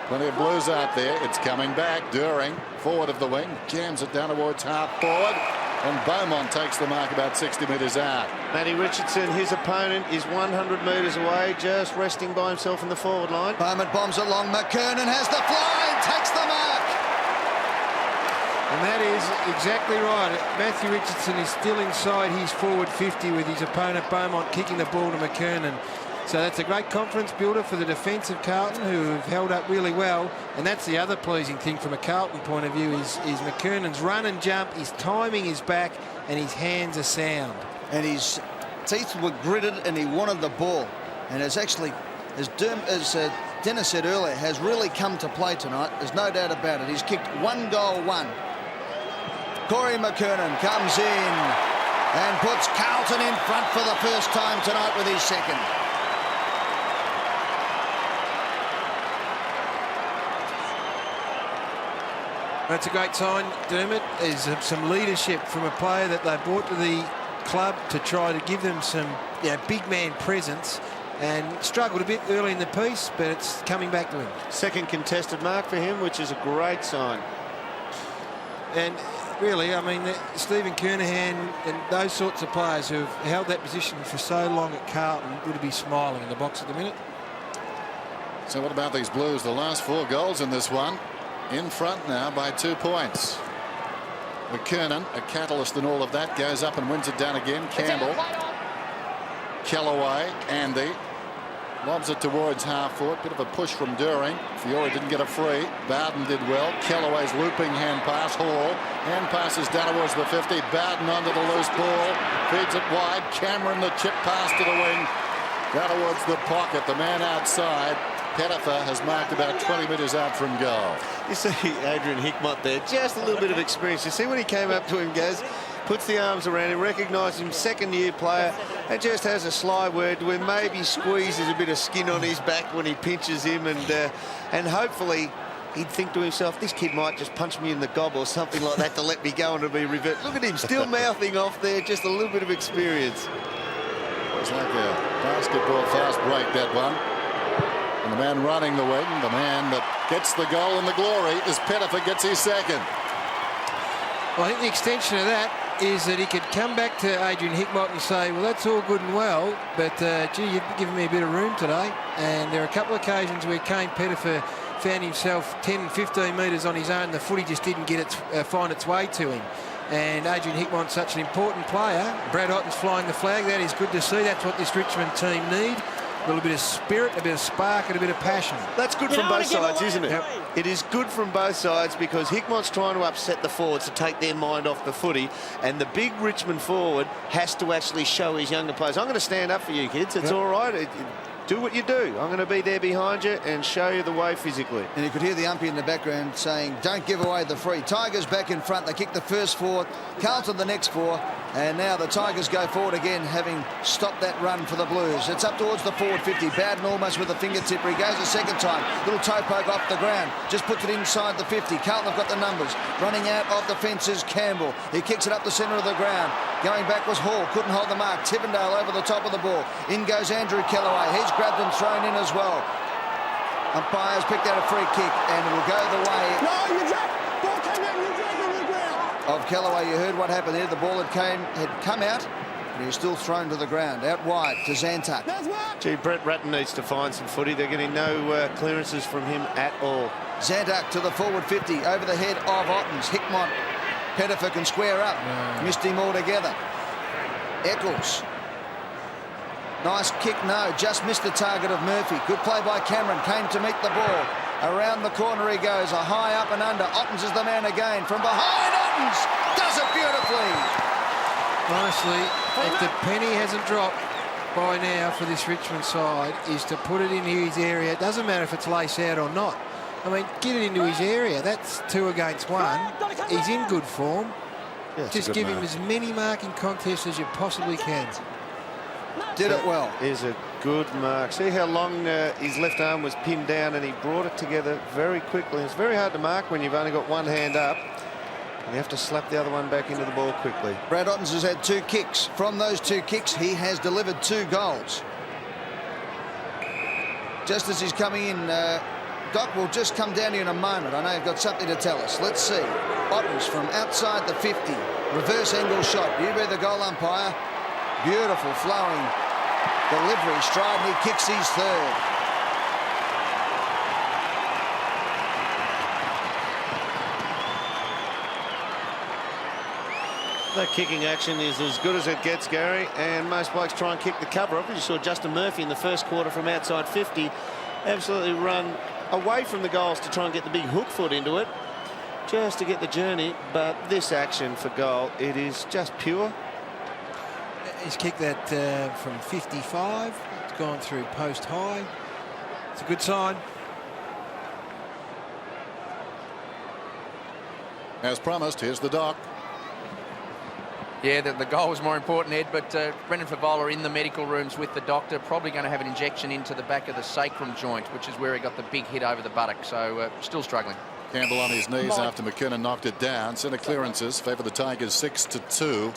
Plenty of Blues out there. It's coming back. Doering, forward of the wing, jams it down towards half forward. And Beaumont takes the mark about 60 metres out. Matty Richardson, his opponent, is 100 metres away, just resting by himself in the forward line. Beaumont bombs it long. McKernan has the fly and takes the mark. And that is exactly right. Matthew Richardson is still inside his forward 50 with his opponent Beaumont kicking the ball to McKernan. So that's a great confidence builder for the defence of Carlton, who have held up really well. And that's the other pleasing thing from a Carlton point of view is McKernan's run and jump, his timing is back, and his hands are sound. And his teeth were gritted, and he wanted the ball. And it's actually, as Dennis said earlier, has really come to play tonight. There's no doubt about it. He's kicked 1 goal, 1. Corey McKernan comes in and puts Carlton in front for the first time tonight with his second. That's a great sign, Dermot. There's some leadership from a player that they brought to the club to try to give them some big man presence, and struggled a bit early in the piece, but it's coming back to him. Second contested mark for him, which is a great sign. And really, I mean, Stephen Kernahan and those sorts of players who have held that position for so long at Carlton would be smiling in the box at the minute. So what about these Blues? The last 4 goals in this one. In front now by 2 points. McKernan, a catalyst in all of that, goes up and wins it down again. Campbell. Kellaway. Andy. Lobs it towards half-foot. Bit of a push from During. Fiore didn't get a free. Bowden did well. Kellaway's looping hand pass. Hall. Hand passes down towards the 50. Bowden onto the loose ball. Feeds it wide. Cameron the chip pass to the wing. Down towards the pocket. The man outside. Pettifer has marked about 20 metres out from goal. You see Adrian Hickmott there, just a little bit of experience. You see when he came up to him, Gaz, puts the arms around him, recognises him, second-year player, and just has a sly word where maybe squeezes a bit of skin on his back when he pinches him, and hopefully he'd think to himself, this kid might just punch me in the gob or something like that to let me go and it'll be revert. Look at him, still mouthing off there, just a little bit of experience. It's like a basketball fast break, that one. And the man running the wing, the man that gets the goal and the glory, is Pettifer, gets his second. Well, I think the extension of that is that he could come back to Adrian Hickmott and say, well, that's all good and well, but gee, you've given me a bit of room today. And there are a couple of occasions where Kane Pettifer found himself 10, 15 metres on his own. The footy just didn't get find its way to him. And Adrian Hickmott's such an important player. Brad Otten's flying the flag. That is good to see. That's what this Richmond team need. A little bit of spirit, a bit of spark, and a bit of passion. That's good from both sides, isn't it? Yep. It is good from both sides because Hickmott's trying to upset the forwards to take their mind off the footy, and the big Richmond forward has to actually show his younger players, I'm going to stand up for you kids, it's all right. Do what you do. I'm going to be there behind you and show you the way physically. And you could hear the umpire in the background saying, don't give away the free. Tigers back in front. They kick the first 4. Carlton the next 4. And now the Tigers go forward again, having stopped that run for the Blues. It's up towards the forward 50. Bowden almost with a fingertip. He goes a second time. Little toe poke off the ground. Just puts it inside the 50. Carlton have got the numbers. Running out of the fences, Campbell. He kicks it up the centre of the ground. Going back was Hall. Couldn't hold the mark. Tippendale over the top of the ball. In goes Andrew Kellaway. He's grabbed and thrown in as well. Umpires picked out a free kick and it will go the way of Kellaway. You heard what happened there. The ball had come out, but he was still thrown to the ground. Out wide to Zantuck. Gee, Brett Ratton needs to find some footy. They're getting no clearances from him at all. Zantuck to the forward 50 over the head of Ottens. Hickmott. Pettifer can square up. Missed him altogether. Eccles. Nice kick, no. Just missed the target of Murphy. Good play by Cameron. Came to meet the ball. Around the corner he goes. A high up and under. Ottens is the man again. From behind, Ottens does it beautifully. Honestly, if the penny hasn't dropped by now for this Richmond side, is to put it in his area. It doesn't matter if it's lace out or not. I mean, get it into his area. That's 2 against 1. He's in good form. Yeah, just give him as many marking contests as you possibly can. Did it well. Is a good mark. See how long his left arm was pinned down, and he brought it together very quickly. It's very hard to mark when you've only got one hand up. And you have to slap the other one back into the ball quickly. Brad Ottens has had 2 kicks. From those 2 kicks, he has delivered 2 goals. Just as he's coming in, Doc will just come down here in a moment. I know you've got something to tell us. Let's see. Ottens from outside the 50. Reverse angle shot. You be the goal umpire. Beautiful flowing delivery stride, and he kicks his 3rd. That kicking action is as good as it gets, Gary, and most blokes try and kick the cover up. You saw Justin Murphy in the first quarter from outside 50 absolutely run away from the goals to try and get the big hook foot into it just to get the journey, but this action for goal, it is just pure. He's kicked that from 55. It's gone through post high. It's a good sign. As promised, here's the Doc. Yeah, the goal was more important, Ed, but Brendan Favola in the medical rooms with the doctor, probably going to have an injection into the back of the sacrum joint, which is where he got the big hit over the buttock, so still struggling. Campbell on his knees after McKernan knocked it down. Centre clearances favour the Tigers 6-2.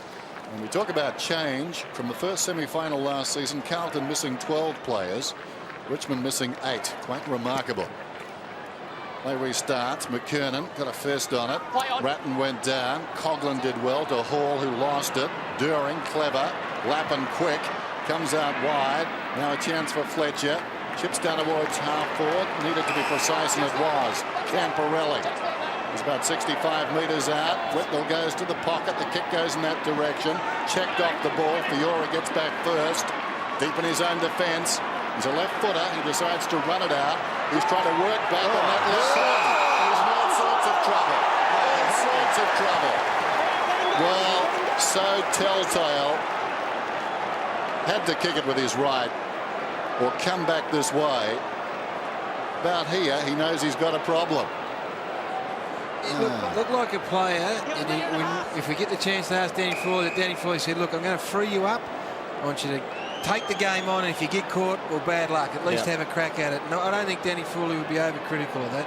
When we talk about change from the first semi-final last season, Carlton missing 12 players, Richmond missing 8. Quite remarkable. Play restarts. McKernan got a first on it. Ratton went down. Coughlin did well to Hall, who lost it. During, clever. Lappin quick. Comes out wide. Now a chance for Fletcher. Chips down towards half forward. Needed to be precise, and it was. Camporelli. He's about 65 metres out. Whitnell goes to the pocket. The kick goes in that direction. Checked off the ball. Fiora gets back first. Deep in his own defence. He's a left footer. He decides to run it out. He's trying to work back on that left foot. He's in all sorts of trouble. All sorts of trouble. Well, so telltale. Had to kick it with his right or come back this way. About here, he knows he's got a problem. Look like a player, and if we get the chance to ask Danny Foley said, look, I'm going to free you up. I want you to take the game on, and if you get caught, well, bad luck. At least have a crack at it. No, I don't think Danny Foley would be overcritical of that.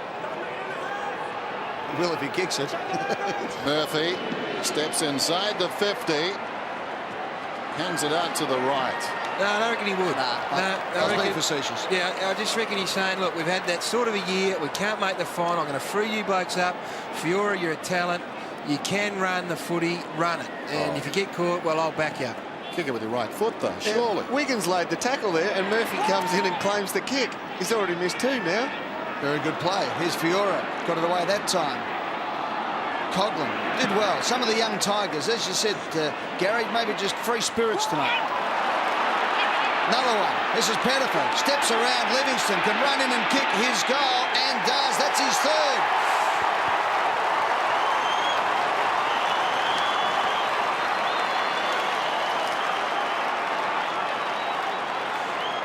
He will if he kicks it. Murphy steps inside the 50. Hands it out to the right. No, I don't reckon he would. I was being facetious. Yeah, I just reckon he's saying, look, we've had that sort of a year. We can't make the final. I'm going to free you blokes up. Fiora, you're a talent. You can run the footy. Run it. And if you get caught, well, I'll back you up. Kick it with your right foot, though, surely. Wiggins laid the tackle there, and Murphy comes in and claims the kick. He's already missed 2 now. Very good play. Here's Fiora. Got it away that time. Coughlin did well. Some of the young Tigers, as you said, Gary, maybe just free spirits tonight. Another one. This is Pettifer. Steps around. Livingston can run in and kick his goal, and does. That's his 3rd.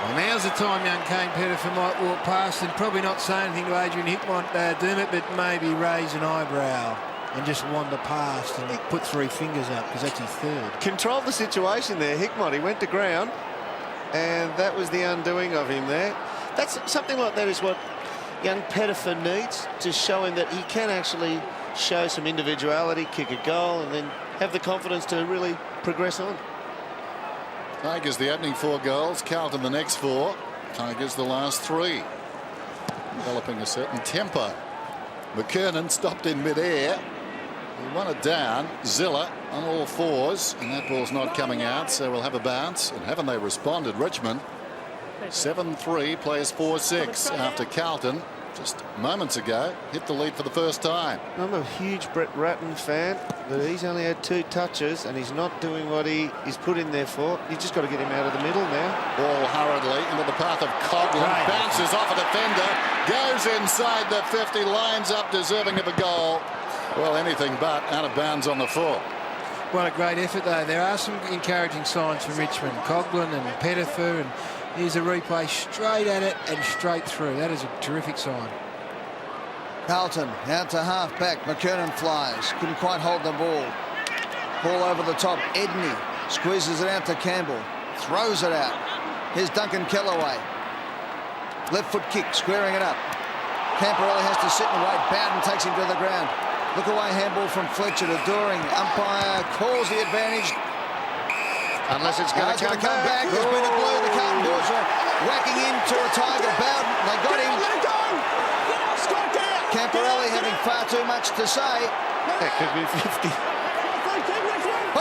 Well, now's the time young Kane Pettifer might walk past and probably not say anything to Adrian Hickmott, Dermot, but maybe raise an eyebrow and just wander past and put 3 fingers up, because that's his 3rd. Controlled the situation there, Hickmott. He went to ground, and that was the undoing of him there. That's something like that is what young Pettifer needs, to show him that he can actually show some individuality, kick a goal, and then have the confidence to really progress on. Tigers the opening 4 goals. Carlton the next 4. Tigers the last 3. Developing a certain tempo. McKernan stopped in mid-air. He won it down. Zilla on all 4s, and that ball's not coming out, so we'll have a bounce. And haven't they responded, Richmond? 7-3, players 4-6 after Carlton just moments ago hit the lead for the first time. I'm a huge Brett Ratton fan, but he's only had 2 touches, and he's not doing what he's put in there for. You just got to get him out of the middle now. Ball hurriedly into the path of Coughlin. Right. Bounces off a defender. Goes inside the 50. Lines up, deserving of a goal. Well, anything but out of bounds on the full. What a great effort, though. There are some encouraging signs from Richmond. Coughlin and Pettifer, and here's a replay straight at it and straight through. That is a terrific sign. Carlton out to half-back. McKernan flies. Couldn't quite hold the ball. Ball over the top. Edney squeezes it out to Campbell. Throws it out. Here's Duncan Kellaway. Left foot kick, squaring it up. Camporelli has to sit and wait. Bowden takes him to the ground. Look away handball from Fletcher to Doring. Umpire calls the advantage. Unless it's going to come back. There's been a blue. The Carlton boys are whacking into a Tiger. Bowden, they got him. Let it go! Camporelli having far too much to say. That could be 50.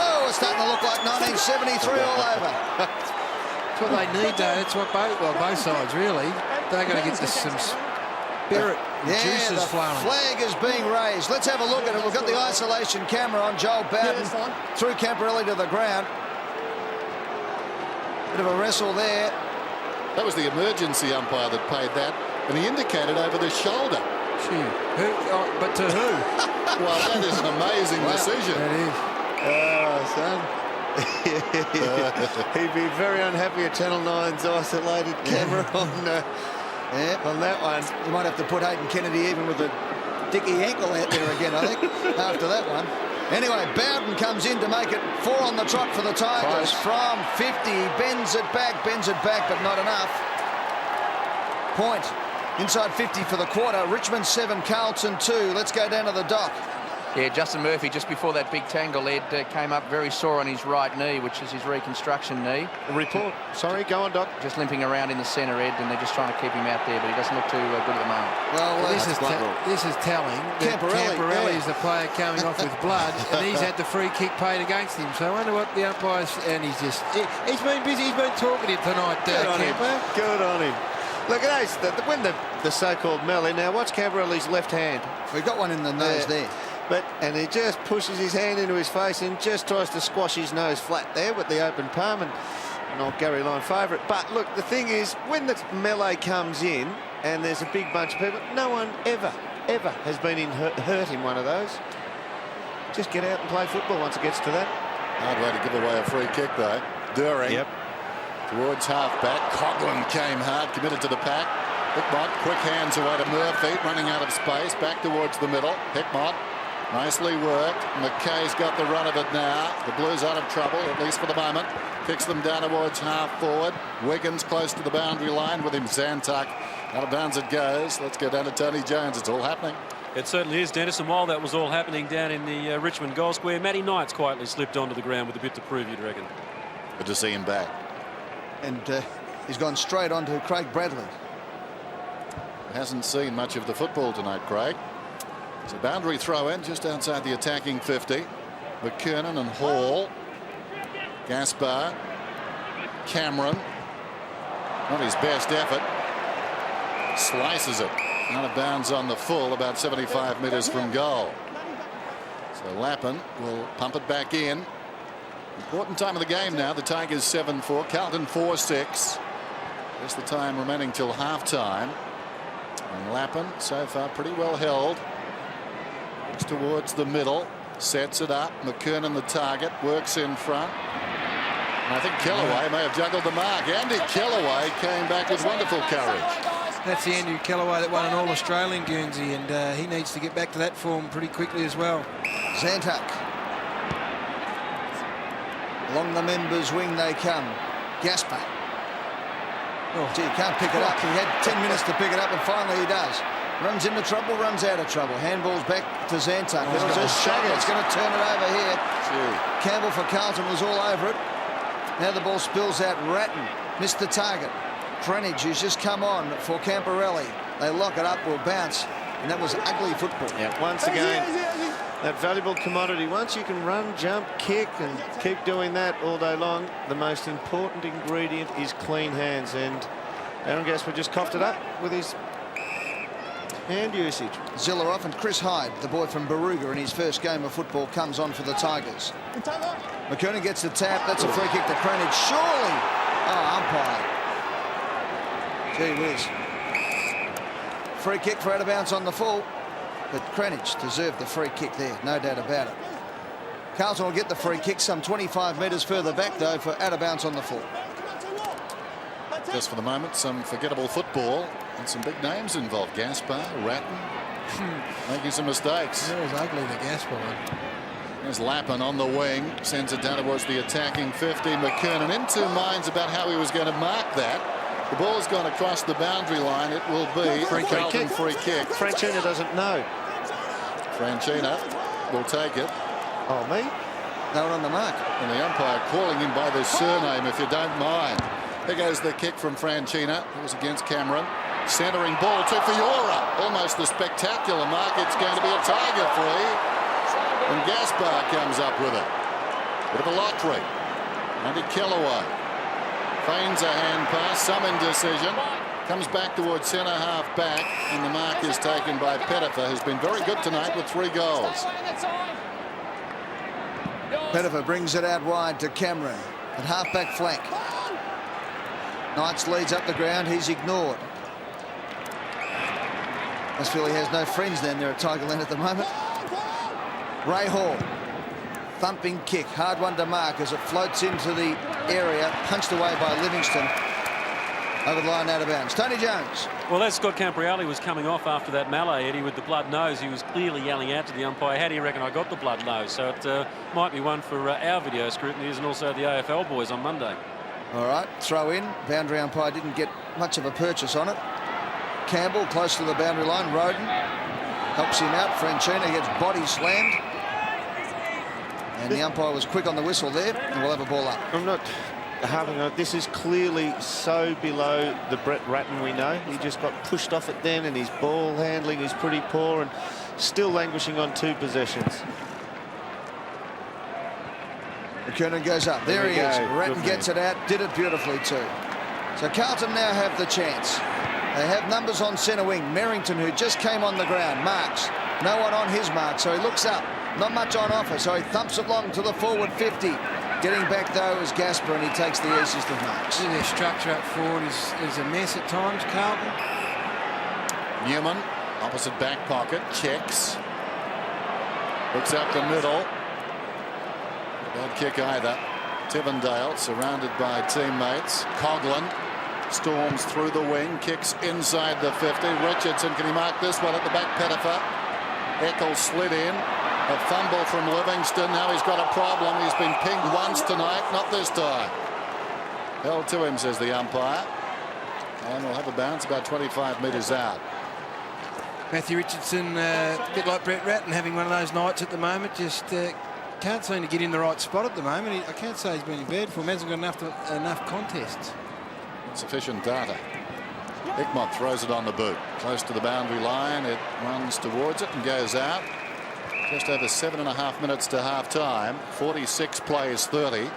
Oh, it's starting to look like 1973 all over. That's what they need, though. That's what both sides, really. They're going to get some spirit juices flowing. Flag is being raised. Let's have a look at it. We've got the isolation camera on Joel Bowden through Camporelli to the ground. Bit of a wrestle there. That was the emergency umpire that paid that, and he indicated over the shoulder. Gee, but to who? Well, that is an amazing decision. That is. Oh, son. He'd be very unhappy at Channel 9's isolated camera on that one. You might have to put Hayden Kennedy even with a dicky ankle out there again, I think, after that one. Anyway, Bowden comes in to make it 4 on the trot for the Tigers. From 50, bends it back, but not enough. Point. Inside 50 for the quarter. Richmond 7, Carlton 2. Let's go down to the dock. Yeah, Justin Murphy, just before that big tangle, Ed, came up very sore on his right knee, which is his reconstruction knee. A report. Sorry, go on, Doc. Just limping around in the centre, Ed, and they're just trying to keep him out there, but he doesn't look too good at the moment. Well, this is telling. Camporelli is the player coming off with blood, and he's had the free kick paid against him. So I wonder what the umpires... And he's been busy. He's been talkative tonight, Camper. Good on him. Look at those. When the so-called melee. Now, watch Camporelli's left hand. We got one in the nose there. And he just pushes his hand into his face and just tries to squash his nose flat there with the open palm, and an old Gary Lyon favourite. But look, the thing is, when the melee comes in and there's a big bunch of people, no one ever has been hurt in one of those. Just get out and play football once it gets to that. Hard way to give away a free kick, though. During towards half-back. Coughlin came hard, committed to the pack. Hickmott, quick hands away to Murphy, running out of space, back towards the middle. Hickmott. Nicely worked. McKay's got the run of it now. The Blues out of trouble, at least for the moment. Kicks them down towards half forward. Wiggins close to the boundary line with him. Zantuck. Out of bounds it goes. Let's go down to Tony Jones. It's all happening. It certainly is, Dennis. And while that was all happening down in the Richmond goal square, Matty Knight's quietly slipped onto the ground with a bit to prove, you'd reckon. Good to see him back. And he's gone straight on to Craig Bradley. Hasn't seen much of the football tonight, Craig. It's a boundary throw in just outside the attacking 50. McKernan and Hall. Gaspar. Cameron. Not his best effort. Slices it. Out of bounds on the full, about 75 metres from goal. So Lappin will pump it back in. Important time of the game now. The Tigers 7-4. Carlton 4-6. Just the time remaining till half-time. And Lappin so far pretty well held. Looks towards the middle, sets it up. McKernan the target, works in front. And I think Kellaway may have juggled the mark. Andy Kellaway came back with wonderful courage. That's the Andrew Kellaway that won an All-Australian, Guernsey, and he needs to get back to that form pretty quickly as well. Zantuck. Along the members' wing they come. Gaspar. Oh, gee, he can't pick it up. He had 10 minutes to pick it up, and finally he does. Runs into trouble, runs out of trouble. Handball's back to Zantuck. There was a shot that's going to turn it over here. Campbell for Carlton was all over it. Now the ball spills out. Ratton missed the target. Greenwich, who's just come on for Camporelli. They lock it up, will bounce. And that was ugly football. Yeah, once again, that valuable commodity. Once you can run, jump, kick, and keep doing that all day long, the most important ingredient is clean hands. And Aaron Gaspar just coughed it up with his hand usage. Zilla off, and Chris Hyde, the boy from Baruga, in his first game of football, comes on for the Tigers. McKernan gets the tap. That's a free kick to Greenwich. Surely. Oh, umpire. Gee whiz. Free kick for out of bounds on the full. But Greenwich deserved the free kick there, no doubt about it. Carlton will get the free kick some 25 metres further back, though, for out of bounds on the full. Just for the moment, some forgettable football and some big names involved. Gaspar, Ratton, making some mistakes. That was ugly, the Gaspar one. There's Lappin on the wing, sends it down towards the attacking 50. McKernan in two minds about how he was going to mark that. The ball's gone across the boundary line. It will be a Carlton free kick. Franchina doesn't know. Franchina will take it. Oh, me? They were on the mark. And the umpire calling him by the surname, if you don't mind. There goes the kick from Franchina. It was against Cameron. Centering ball to Fiora. Almost the spectacular mark. It's going to be a Tiger free. And Gaspar comes up with it. Bit of a lottery. Andy Kellaway feigns a hand pass, some indecision. Comes back towards centre half back, and the mark is taken by Pettifer, who's been very good tonight with 3 goals. Pettifer brings it out wide to Cameron at half-back flank. Knights leads up the ground. He's ignored. Must feel he has no friends down there at Tigerland at the moment. Ray Hall. Thumping kick. Hard one to mark as it floats into the area. Punched away by Livingston. Over the line, out of bounds. Tony Jones. Well, as Scott Camporelli was coming off after that melee, Eddie, with the blood nose, he was clearly yelling out to the umpire, how do you reckon I got the blood nose? So it might be one for our video scrutinies and also the AFL boys on Monday. All right, throw in. Boundary umpire didn't get much of a purchase on it. Campbell close to the boundary line. Roden helps him out. Franchina gets body slammed. And the umpire was quick on the whistle there, and we'll have a ball up. I'm not harping on it. This is clearly so below the Brett Ratton we know. He just got pushed off it then, and his ball handling is pretty poor and still languishing on 2 possessions. McKernan goes up. There he is. Ratton gets it out. Did it beautifully too. So Carlton now have the chance. They have numbers on centre wing. Merrington, who just came on the ground, marks. No one on his mark, so he looks up. Not much on offer, so he thumps it long to the forward 50. Getting back, though, is Gasper, and he takes the easiest of marks. Their structure up forward is a mess at times, Carlton. Newman, opposite back pocket, checks. Looks up the middle. Bad kick either. Tivendale surrounded by teammates. Coughlin storms through the wing, kicks inside the 50. Richardson, can he mark this one at the back? Pettifer. Eccles slid in. A fumble from Livingston. Now he's got a problem. He's been pinged once tonight, not this time. Held to him, says the umpire. And we'll have a bounce about 25 metres out. Matthew Richardson, a bit like Brett Ratton, having one of those nights at the moment. Just can't seem to get in the right spot at the moment. I can't say he's been in bad form. Hasn't got enough contests. Sufficient data. Hickmott throws it on the boot. Close to the boundary line. It runs towards it and goes out. Just over 7.5 minutes to half time. 46 plays 30.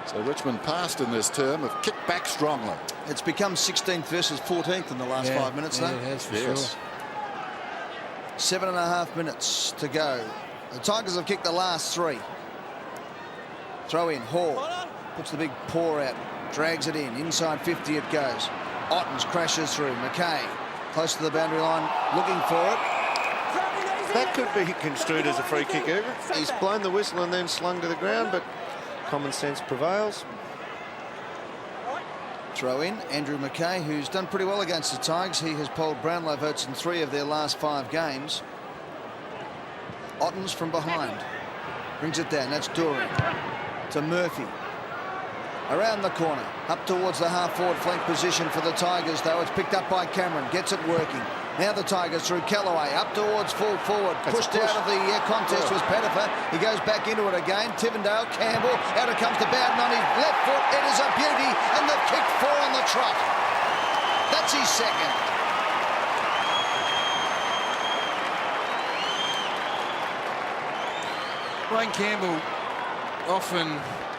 So Richmond passed in this term, have kicked back strongly. It's become 16th versus 14th in the last 5 minutes, though. Yeah, it has for sure. 7.5 minutes to go. The Tigers have kicked the last 3. Throw in. Hall puts the big paw out, drags it in. Inside 50 it goes. Ottens crashes through. McKay close to the boundary line, looking for it. That could be construed as a free kick. He's blown the whistle and then slung to the ground, but common sense prevails. Throw in. Andrew McKay, who's done pretty well against the Tigers. He has polled Brownlow votes in 3 of their last 5 games. Ottens from behind. Brings it down. That's During. To Murphy. Around the corner. Up towards the half-forward flank position for the Tigers, though. It's picked up by Cameron. Gets it working. Now the Tigers through Callaway. Up towards full forward. Pushed out of the contest was Pettifer. He goes back into it again. Tivendale, Campbell. Out it comes to Bowden on his left foot. It is a beauty. And they've kicked 4 on the trot. That's his second. Wayne Campbell often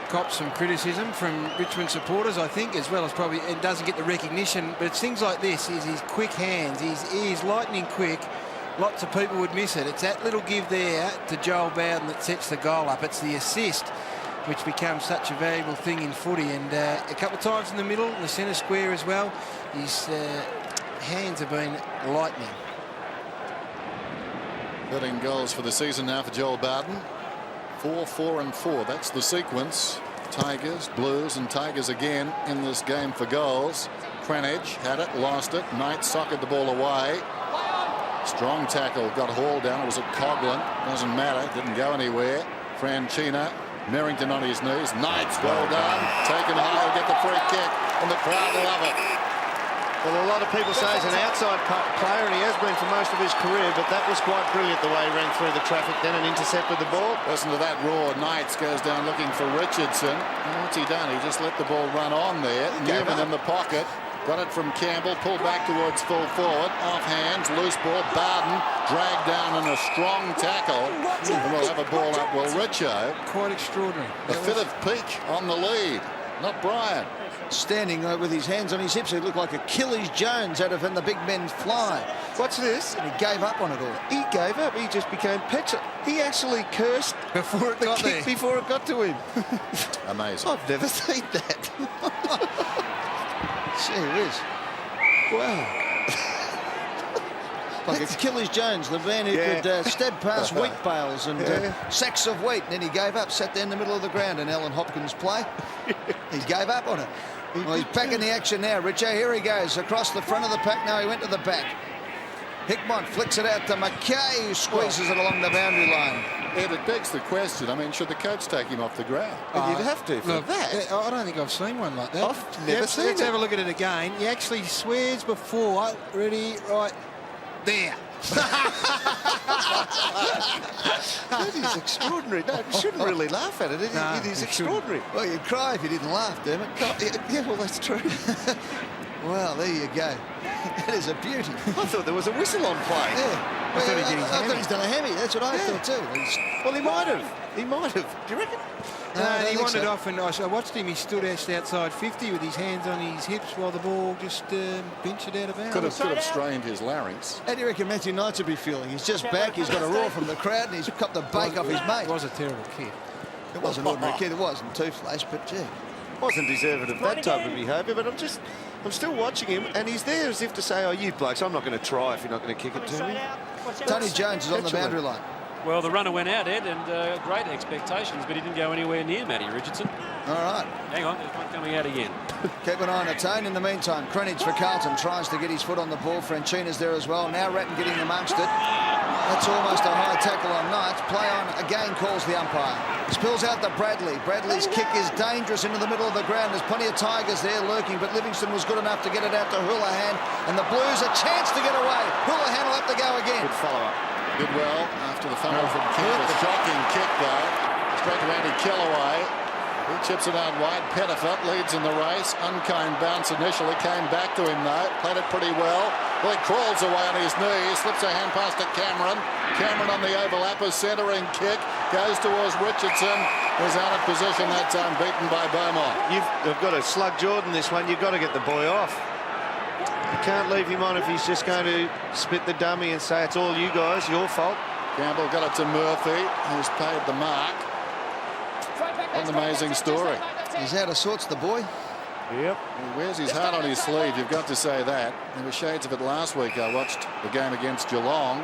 cops some criticism from Richmond supporters, I think, as well as probably, and doesn't get the recognition. But it's things like this, is his quick hands. He's lightning quick. Lots of people would miss it. It's that little give there to Joel Bowden that sets the goal up. It's the assist which becomes such a valuable thing in footy. And a couple of times in the middle, in the centre square as well, his hands have been lightning. 13 goals for the season now for Joel Bowden. 4, 4 and 4. That's the sequence. Tigers, Blues and Tigers again in this game for goals. Cranage had it, lost it. Knight socked the ball away. Strong tackle, got hauled down. It was at Coughlin. Doesn't matter, didn't go anywhere. Franchina, Merrington on his knees. Knight's well done. Taken high, will get the free kick, and the crowd love it. Well, a lot of people say he's an outside player, and he has been for most of his career, but that was quite brilliant the way he ran through the traffic then and intercepted the ball. Listen to that roar. Knights goes down looking for Richardson. And what's he done? He just let the ball run on there. Newman in the pocket. Got it from Campbell. Pulled back towards full forward. Off hands. Loose ball. Bowden dragged down in a strong tackle. And we'll have a ball up. Well, Richo. Quite extraordinary. A fit of pique on the lead. Not Brian. Standing with his hands on his hips, he looked like Achilles Jones out of In the Big Men Fly. What's this? And he gave up on it all. He gave up. He just became petulant. He actually cursed Before it got there. before it got to him. Amazing. I've never seen that. Gee whiz. Wow. Like Achilles Jones, the man who could stab past wheat bales and sacks of wheat. And then he gave up, sat there in the middle of the ground in Alan Hopkins' play. He gave up on it. Well, he's back in the action now. Richo, here he goes. Across the front of the pack now. He went to the back. Hickmott flicks it out to McKay, who squeezes it along the boundary line. Ed, it begs the question. I mean, should the coach take him off the ground? You'd have to for Look, that. I don't think I've seen one like that. I've never seen Let's it. have a look at it again. He actually swears before. Ready, right, there. That is extraordinary. No, you shouldn't really laugh at it. It is extraordinary. Well, you'd cry if you didn't laugh, damn it. Yeah, well, that's true. Well, there you go. That is a beauty. I thought there was a whistle on play. Yeah. I thought he's done a hammy. That's what I thought too. Well, he might have. He might have. Do you reckon? No, I don't he think wandered so. off, and I watched him. He stood just outside 50 with his hands on his hips while the ball just pinched it out of bounds. Could have strained his larynx. How do you reckon Matthew Knights would be feeling? He's just back. He's got a roar from the crowd, and he's copped the bake off his mate. It was a terrible kick. It wasn't an ordinary kid. It wasn't two-flash, but gee. Wasn't deserving of that type of behaviour, but I'm still watching him, and he's there as if to say, oh, you blokes, I'm not going to try if you're not going to kick it to me. Tony Jones is on the boundary line. Well, the runner went out, Ed, and great expectations, but he didn't go anywhere near Matty Richardson. All right. Hang on, there's one coming out again. Keep an eye on it, Tone. In the meantime, Greenwich for Carlton tries to get his foot on the ball. Franchina's there as well. Now Ratton getting amongst it. That's almost a high tackle on Knights. Play on again, calls the umpire. Spills out to Bradley. Bradley's kick is dangerous into the middle of the ground. There's plenty of Tigers there lurking, but Livingston was good enough to get it out to Houlihan. And the Blues a chance to get away. Houlihan will have to go again. Good follow-up. Did well after the fumble from Kidd. A shocking kick, though. Straight to Andy Kellaway. He chips it out wide. Pettifer leads in the race. Unkind bounce initially. Came back to him, though. Played it pretty well. Well, he crawls away on his knees. Slips a hand pass to Cameron. Cameron on the overlapper. Centering kick. Goes towards Richardson. Was out of position that time. Beaten by Beaumont. You've got to slug Jordan this one. You've got to get the boy off. You can't leave him on if he's just going to spit the dummy and say it's all you guys, your fault. Campbell got it to Murphy, who's paid the mark. What an amazing story. He's out of sorts, the boy. Yep. He wears his heart on his sleeve, you've got to say that. There were shades of it last week. I watched the game against Geelong.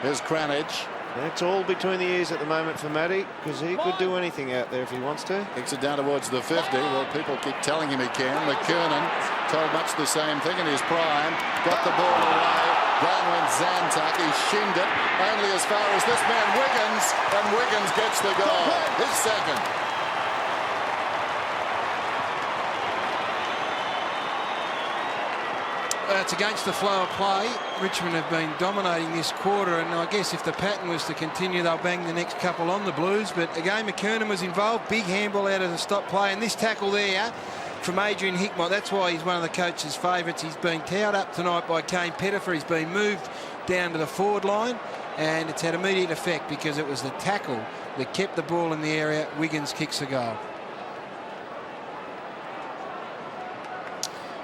There's Cranage. That's all between the ears at the moment for Matty, because he could do anything out there if he wants to. Kicks it down towards the 50. Well, people keep telling him he can. McKernan told much the same thing in his prime. Got the ball away. Down went Zantuck. He shinned it only as far as this man Wiggins, and Wiggins gets the goal. His second. It's against the flow of play. Richmond have been dominating this quarter, and I guess if the pattern was to continue, they'll bang the next couple on the Blues. But again, McKernan was involved. Big handball out of the stop play, and this tackle there from Adrian Hickmott, that's why he's one of the coach's favourites. He's been towed up tonight by Kane Pettifer. He's been moved down to the forward line, and it's had immediate effect because it was the tackle that kept the ball in the area. Wiggins kicks the goal.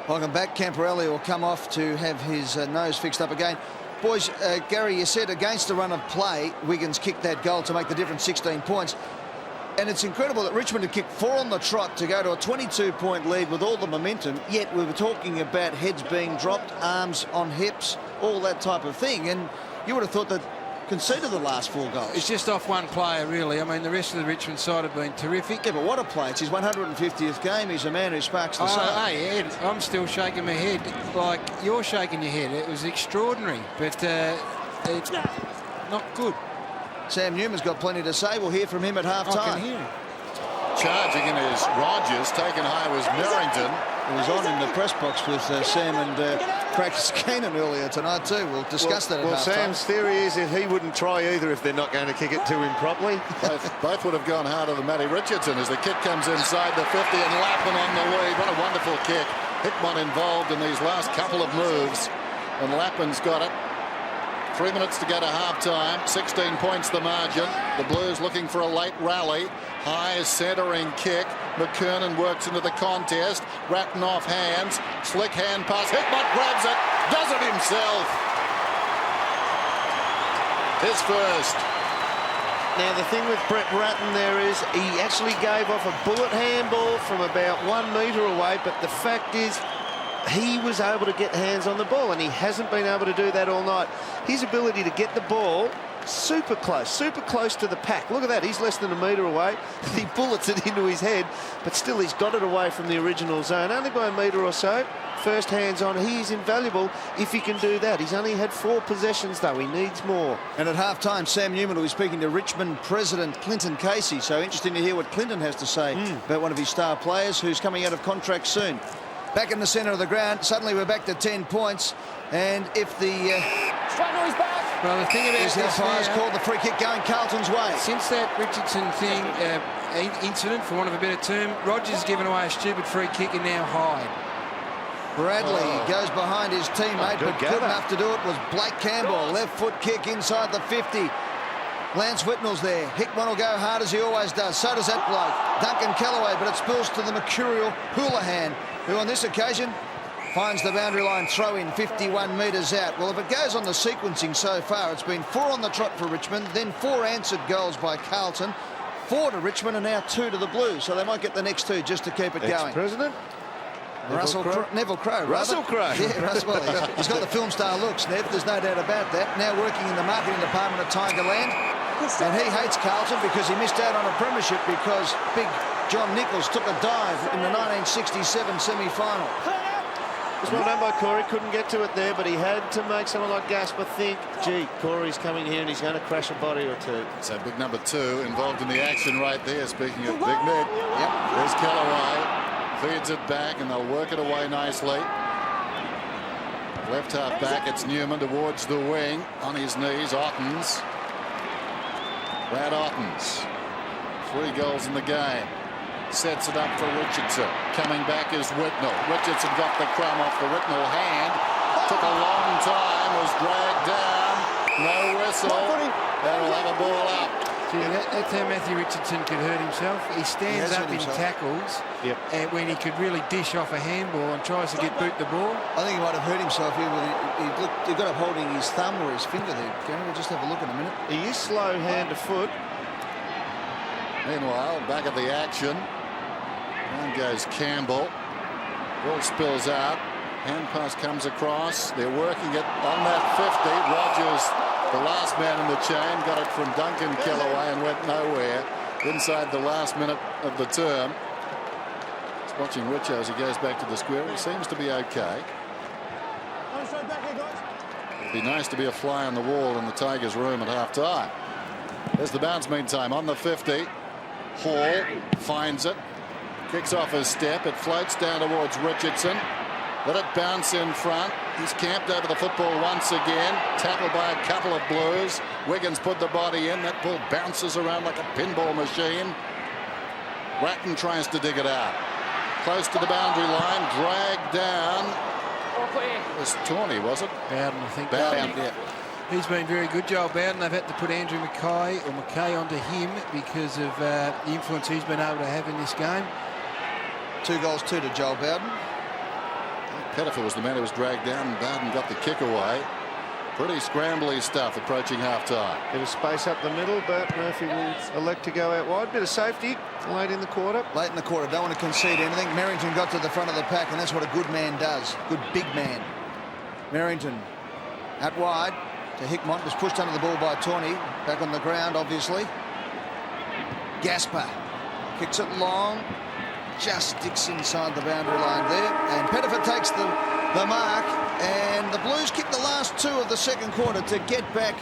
Welcome back. Camporelli will come off to have his nose fixed up again. Boys, Gary, you said against the run of play, Wiggins kicked that goal to make the difference 16 points. And it's incredible that Richmond had kicked 4 on the trot to go to a 22-point lead with all the momentum, yet we were talking about heads being dropped, arms on hips, all that type of thing. And you would have thought that conceded the last 4 goals. It's just off one player, really. I mean, the rest of the Richmond side have been terrific. Yeah, but what a play. It's his 150th game. He's a man who sparks the sun. Hey, Ed, I'm still shaking my head like you're shaking your head. It was extraordinary, but it's not good. Sam Newman's got plenty to say. We'll hear from him at half-time. I can hear him. Charging in is Rogers. Taken high was Merrington. He was on in the press box with Sam and Crackers Keenan earlier tonight too. We'll discuss that at half-time. Sam's theory is that he wouldn't try either if they're not going to kick it to him properly. Both would have gone harder than Matty Richardson as the kick comes inside the 50 and Lappin on the lead. What a wonderful kick. Hickmott involved in these last couple of moves, and Lappin's got it. 3 minutes to go to half-time. 16 points the margin. The Blues looking for a late rally. High centering kick. McKernan works into the contest. Ratton off hands. Slick hand pass. Hickmott grabs it. Does it himself. His first. Now, the thing with Brett Ratton there is he actually gave off a bullet handball from about 1 metre away, but the fact is he was able to get hands on the ball, and he hasn't been able to do that all night. His ability to get the ball super close to the pack. Look at that. He's less than a metre away. He bullets it into his head, but still he's got it away from the original zone. Only by a metre or so. First hands on. He is invaluable if he can do that. He's only had 4 possessions, though. He needs more. And at half-time, Sam Newman will be speaking to Richmond President Clinton Casey. So interesting to hear what Clinton has to say about one of his star players who's coming out of contract soon. Back in the centre of the ground. Suddenly we're back to 10 points. And if the... Straight on his back. Well, the thing about As the this umpires now, called the free kick going Carlton's way. since that Richardson thing, incident, for want of a better term, Rogers has given away a stupid free kick and now Hyde. Bradley goes behind his teammate, but good gather. enough to do it was Blake Campbell. Left foot kick inside the 50. Lance Whitnell's there. Hickman will go hard as he always does. So does that bloke. Duncan Callaway, but it spills to the mercurial Houlihan, who on this occasion finds the boundary line throw in 51 metres out. Well, if it goes on the sequencing so far, it's been 4 on the trot for Richmond, then 4 answered goals by Carlton, 4 to Richmond and now 2 to the Blues. So they might get the next 2 just to keep it going. Ex-president? Neville Crowe. Russell Crowe. Yeah, Russell. Well, he's got the film star looks, Nev. There's no doubt about that. Now working in the marketing department at Tigerland. And he hates Carlton because he missed out on a premiership because big John Nichols took a dive in the 1967 semi-final. Was well done by Corey. Couldn't get to it there, but he had to make someone like Gasper think, gee, Corey's coming here and he's going to crash a body or two. So big number 2 involved in the action right there. Speaking of big mid, there's Callaway. Feeds it back and they'll work it away nicely. Left half back, it's Newman towards the wing. On his knees, Ottens. Brad Ottens. 3 goals in the game. Sets it up for Richardson. Coming back is Whitnell. Richardson got the crumb off the Whitnell hand. Took a long time, was dragged down. No whistle. That'll have a ball up. See, that's how Matthew Richardson could hurt himself. He stands up in tackles, and when he could really dish off a handball and tries to get boot the ball. I think he might have hurt himself here. He got up holding his thumb or his finger there. Gary, we'll just have a look in a minute. He is slow hand to foot. Meanwhile, back at the action. Down goes Campbell. Ball spills out. Hand pass comes across. They're working it on that 50. Rogers, the last man in the chain, got it from Duncan Callaway and went nowhere inside the last minute of the term. Just watching Richo as he goes back to the square. He seems to be okay. It'd be nice to be a fly on the wall in the Tigers' room at half time. There's the bounce meantime on the 50. Hall finds it. Kicks off his step. It floats down towards Richardson. Let it bounce in front. He's camped over the football once again. Tackled by a couple of Blues. Wiggins put the body in. That ball bounces around like a pinball machine. Ratton tries to dig it out. Close to the boundary line. Dragged down. It was Tawney, was it? Bowden, I think. Bowden, yeah. He's been very good, Joel Bowden. They've had to put Andrew McKay onto him because of the influence he's been able to have in this game. 2 goals, 2 to Joel Bowden. Pettifer was the man who was dragged down, and Bowden got the kick away. Pretty scrambly stuff approaching half-time. Bit of space up the middle, but Murphy will elect to go out wide. Bit of safety late in the quarter. Late in the quarter, don't want to concede anything. Merrington got to the front of the pack, and that's what a good man does. Good big man. Merrington out wide to Hickmott, was pushed under the ball by Tawney. Back on the ground, obviously. Gasper kicks it long. Just sticks inside the boundary line there, and Pettifer takes the mark, and the Blues kick the last 2 of the second quarter to get back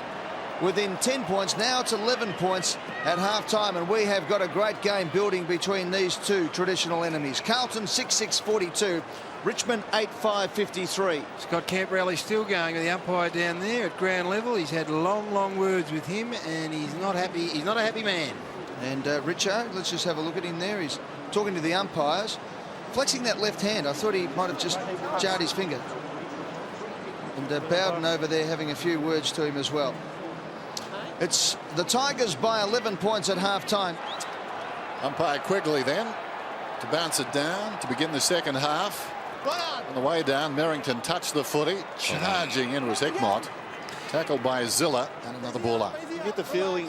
within 10 points. Now it's 11 points at half-time, and we have got a great game building between these 2 traditional enemies. Carlton 6-6-42, Richmond 8-5-53. Scott Camporelli still going with the umpire down there at ground level. He's had long words with him, and he's not happy. He's not a happy man. And Richo, let's just have a look at him there. He's talking to the umpires, flexing that left hand. I thought he might have just jarred his finger. And Bowden over there having a few words to him as well. It's the Tigers by 11 points at half-time. Umpire Quigley then to bounce it down to begin the second half. On the way down, Merrington touched the footy. Charging in was Hickmott. Tackled by Zilla, and another ball up. You get the feeling,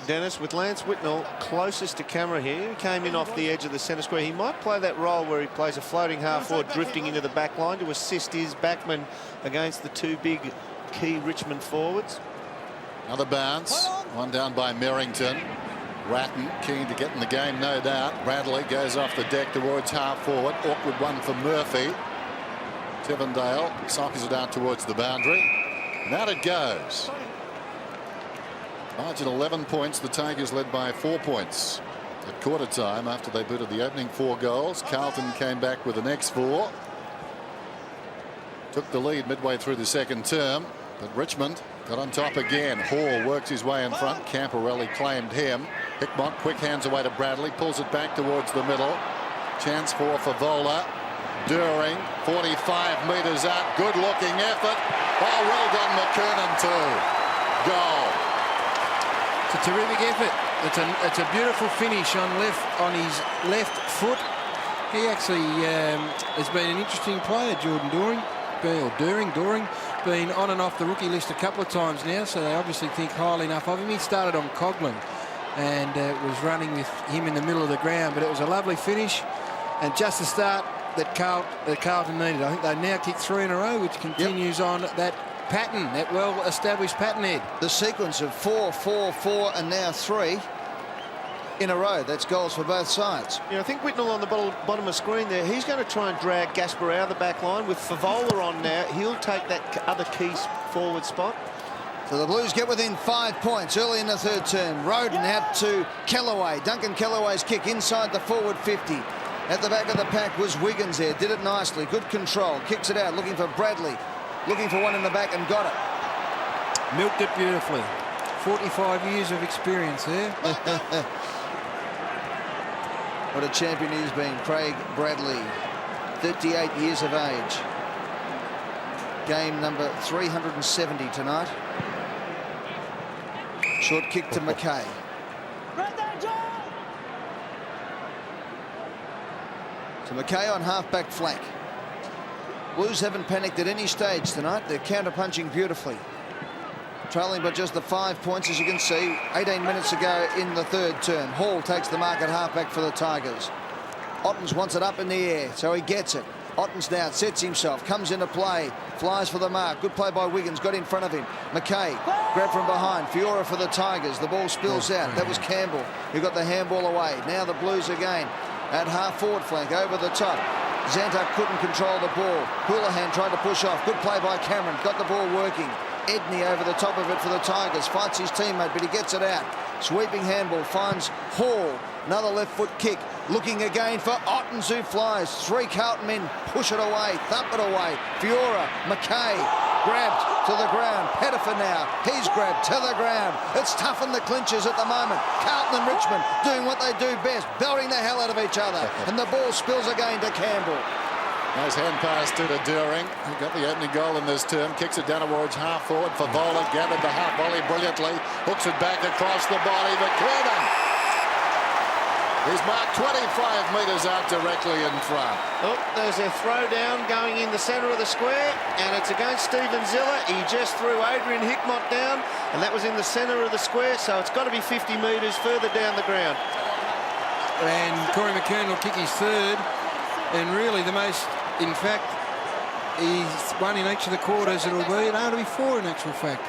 Dennis, with Lance Whitnell closest to camera here. He came in off the edge of the centre square. He might play that role where he plays a floating half forward, drifting into the back line to assist his backman against the 2 big key Richmond forwards. Another bounce. One down by Merrington. Ratton keen to get in the game, no doubt. Bradley goes off the deck towards half forward. Awkward one for Murphy. Tivendale sockers it out towards the boundary. And out it goes. Margin 11 points. The Tigers led by 4 points at quarter time after they booted the opening 4 goals. Carlton came back with the next 4. Took the lead midway through the second term, but Richmond Got on top again. Hall works his way in front. Camporelli claimed him. Hickmott quick hands away to Bradley. Pulls it back towards the middle. Chance for Favola. During 45 metres out. Good looking effort. Oh, well done McKernan too. Goal. It's a terrific effort. It's a beautiful finish on his left foot. He actually has been an interesting player, Jordan Doring. Been on and off the rookie list a couple of times now, so they obviously think highly enough of him. He started on Coghlan and was running with him in the middle of the ground, but it was a lovely finish and just the start that Carlton needed. I think they now kicked 3 in a row, which continues on that pattern, that well-established pattern, Ed. The sequence of 4, 4, 4 and now 3 in a row. That's goals for both sides. Yeah, I think Whitnell on the bottom of screen there, he's going to try and drag Gasper out of the back line. With Favola on now, he'll take that other key forward spot. So the Blues get within 5 points early in the third term. Roden out to Kellaway. Duncan Kellaway's kick inside the forward 50. At the back of the pack was Wiggins there. Did it nicely. Good control. Kicks it out. Looking for Bradley. Looking for one in the back and got it. Milked it beautifully. 45 years of experience there. What a champion he's been. Craig Bradley, 38 years of age. Game number 370 tonight. Short kick to McKay. So McKay on half-back flank. Blues haven't panicked at any stage tonight. They're counter-punching beautifully. Trailing by just the 5 points, as you can see, 18 minutes ago in the third term. Hall takes the mark at halfback for the Tigers. Ottens wants it up in the air, so he gets it. Ottens now sets himself, comes into play, flies for the mark. Good play by Wiggins, got in front of him. McKay grabbed from behind. Fiora for the Tigers. The ball spills out. That was Campbell who got the handball away. Now the Blues again at half-forward flank over the top. Zantuck couldn't control the ball. Houlihan tried to push off. Good play by Cameron. Got the ball working. Edney over the top of it for the Tigers. Fights his teammate, but he gets it out. Sweeping handball finds Hall. Another left foot kick. Looking again for Ottens, who flies. 3 Carlton men push it away, thump it away. Fiora, McKay, grabbed to the ground. Pettifer now, he's grabbed to the ground. It's tough in the clinches at the moment. Carlton and Richmond doing what they do best, belting the hell out of each other. And the ball spills again to Campbell. Nice hand pass to During. He got the opening goal in this term. Kicks it down towards half forward. Favola gathered the half volley brilliantly. Hooks it back across the body. McKernan. He's marked 25 metres out directly in front. Oh, there's a throw down going in the centre of the square, and it's against Stephen Ziller. He just threw Adrian Hickmott down, and that was in the centre of the square, so it's got to be 50 metres further down the ground. And Corey McKernan will kick his third, and really the most, in fact, he's one in each of the quarters it'll be, and it'll be 4 in actual fact.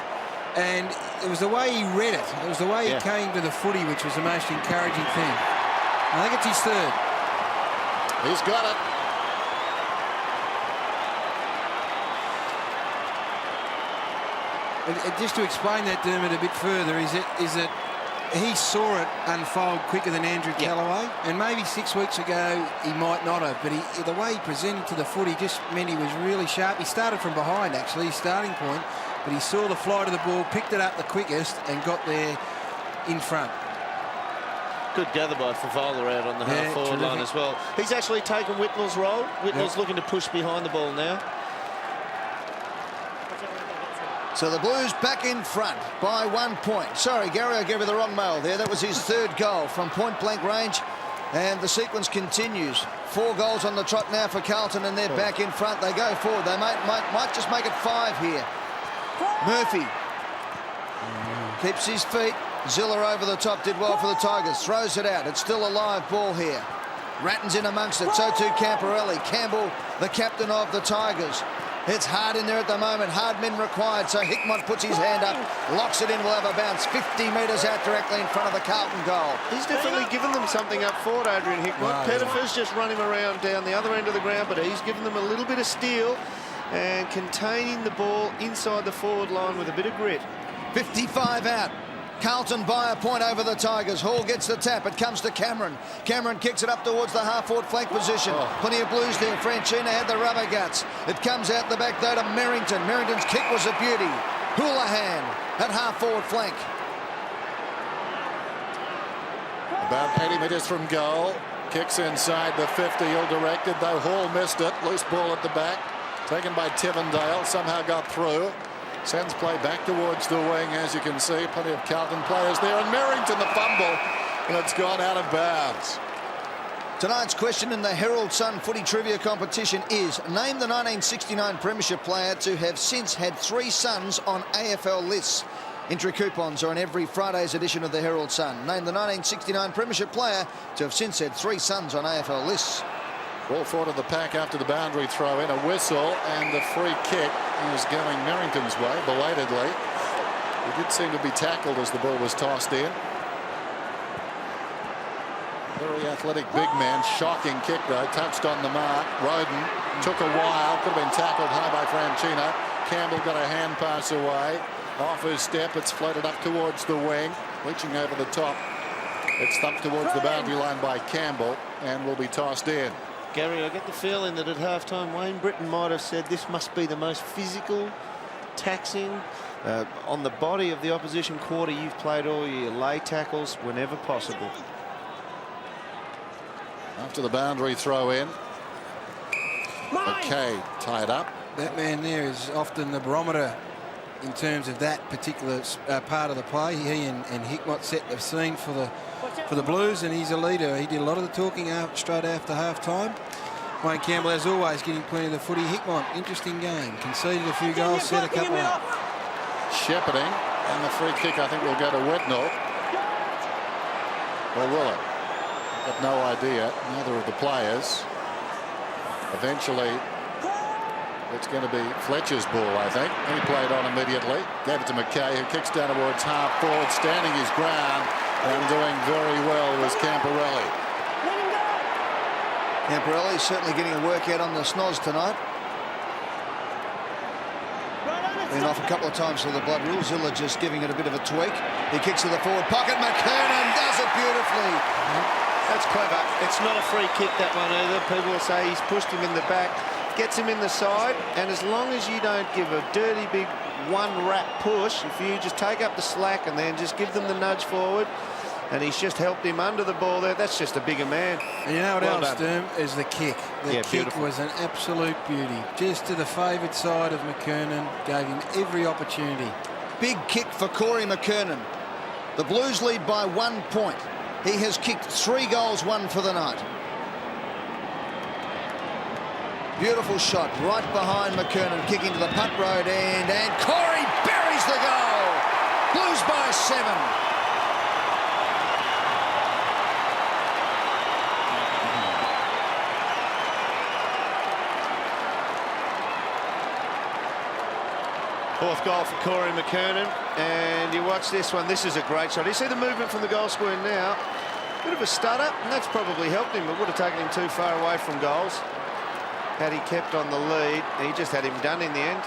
And it was the way he read it. It was the way he came to the footy, which was the most encouraging thing. I think it's his third. He's got it. And just to explain that, Dermot, a bit further, is that he saw it unfold quicker than Andrew Callaway, and maybe 6 weeks ago he might not have, but the way he presented to the footy just meant he was really sharp. He started from behind, actually, his starting point, but he saw the flight of the ball, picked it up the quickest, and got there in front. Good gather by Favola out on the half-forward line as well. He's actually taken Whitnell's role. Whitnell's looking to push behind the ball now. So the Blues back in front by 1 point. Sorry, Gary, I gave you the wrong mail there. That was his third goal from point-blank range. And the sequence continues. 4 goals on the trot now for Carlton, and they're back in front. They go forward. They might just make it 5 here. Murphy keeps his feet. Ziller over the top, did well for the Tigers. Throws it out. It's still a live ball here. Ratton's in amongst it. So too Camporelli. Campbell, the captain of the Tigers. It's hard in there at the moment. Hard men required. So Hickmott puts his hand up, locks it in. Will have a bounce 50 metres out directly in front of the Carlton goal. He's definitely given them something up forward, Adrian Hickmott. Pettifer's just running around down the other end of the ground, but he's given them a little bit of steel and containing the ball inside the forward line with a bit of grit. 55 out. Carlton by a point over the Tigers. Hall gets the tap. It comes to Cameron. Cameron kicks it up towards the half-forward flank position. Plenty of Blues there. Franchina had the rubber guts. It comes out the back, though, to Merrington. Merrington's kick was a beauty. Houlihan at half-forward flank. About 80 metres from goal. Kicks inside the 50. Ill-directed, though Hall missed it. Loose ball at the back. Taken by Tivendale. Somehow got through. Sends play back towards the wing, as you can see. Plenty of Carlton players there. And Merrington, the fumble. And it's gone out of bounds. Tonight's question in the Herald Sun footy trivia competition is, name the 1969 Premiership player to have since had 3 sons on AFL lists. Entry coupons are on every Friday's edition of the Herald Sun. Name the 1969 Premiership player to have since had 3 sons on AFL lists. Ball forward of the pack after the boundary throw in. A whistle and the free kick is going Merrington's way, belatedly. He did seem to be tackled as the ball was tossed in. Very athletic big man, shocking kick though, touched on the mark. Roden took a while, could have been tackled high by Franchino. Campbell got a hand pass away. Off his step, it's floated up towards the wing, reaching over the top. It's thumped towards the boundary line by Campbell and will be tossed in. Gary, I get the feeling that at halftime Wayne Britton might have said this must be the most physical, taxing on the body of the opposition quarter you've played all year. Lay tackles whenever possible. After the boundary throw in, McKay tied up. That man there is often the barometer in terms of that particular part of the play. He and Hickmott set the scene for the Blues, and he's a leader. He did a lot of the talking straight after half-time. Wayne Campbell, as always, getting plenty of the footy. Hickmott, interesting game. Conceded a few goals, set a couple up. Shepherding, and the free kick I think will go to Whitnell. Or will it? I've got no idea. Neither of the players. Eventually, it's going to be Fletcher's ball, I think. He played on immediately. Gave it to McKay, who kicks down towards half forward, standing his ground and doing very well was Camporelli. Camporelli certainly getting a workout on the snoz tonight. Been off a couple of times for the blood rule. Zilla just giving it a bit of a tweak. He kicks to the forward pocket. McKernan does it beautifully. That's clever. It's not a free kick, that one either. People will say he's pushed him in the back, gets him in the side, and as long as you don't give a dirty big one-rap push, if you just take up the slack and then just give them the nudge forward, and he's just helped him under the ball there, that's just a bigger man. And you know what else, Sturm, is the kick. The kick beautiful. was an absolute beauty. Just to the favoured side of McKernan, gave him every opportunity. Big kick for Corey McKernan. The Blues lead by 1 point. He has kicked 3 goals, 1 for the night. Beautiful shot right behind McKernan, kicking to the punt road end, and Corey buries the goal. Blues by 7. Fourth goal for Corey McKernan, and you watch this one. This is a great shot. You see the movement from the goal square now. Bit of a stutter, and that's probably helped him. It would have taken him too far away from goals had he kept on the lead. He just had him done in the end.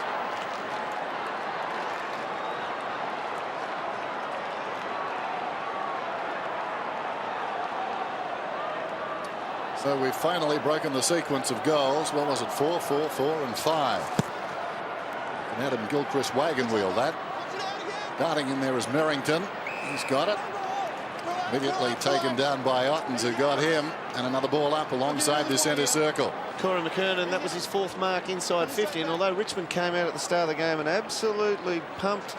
So we've finally broken the sequence of goals. What was it? 4, 4, 4 and 5. And Adam Gilchrist wagon wheel that. Darting in there is Merrington. He's got it. Immediately taken down by Ottens, who got him, and another ball up alongside the centre circle. Corey McKernan, that was his 4th mark inside 50, and although Richmond came out at the start of the game and absolutely pumped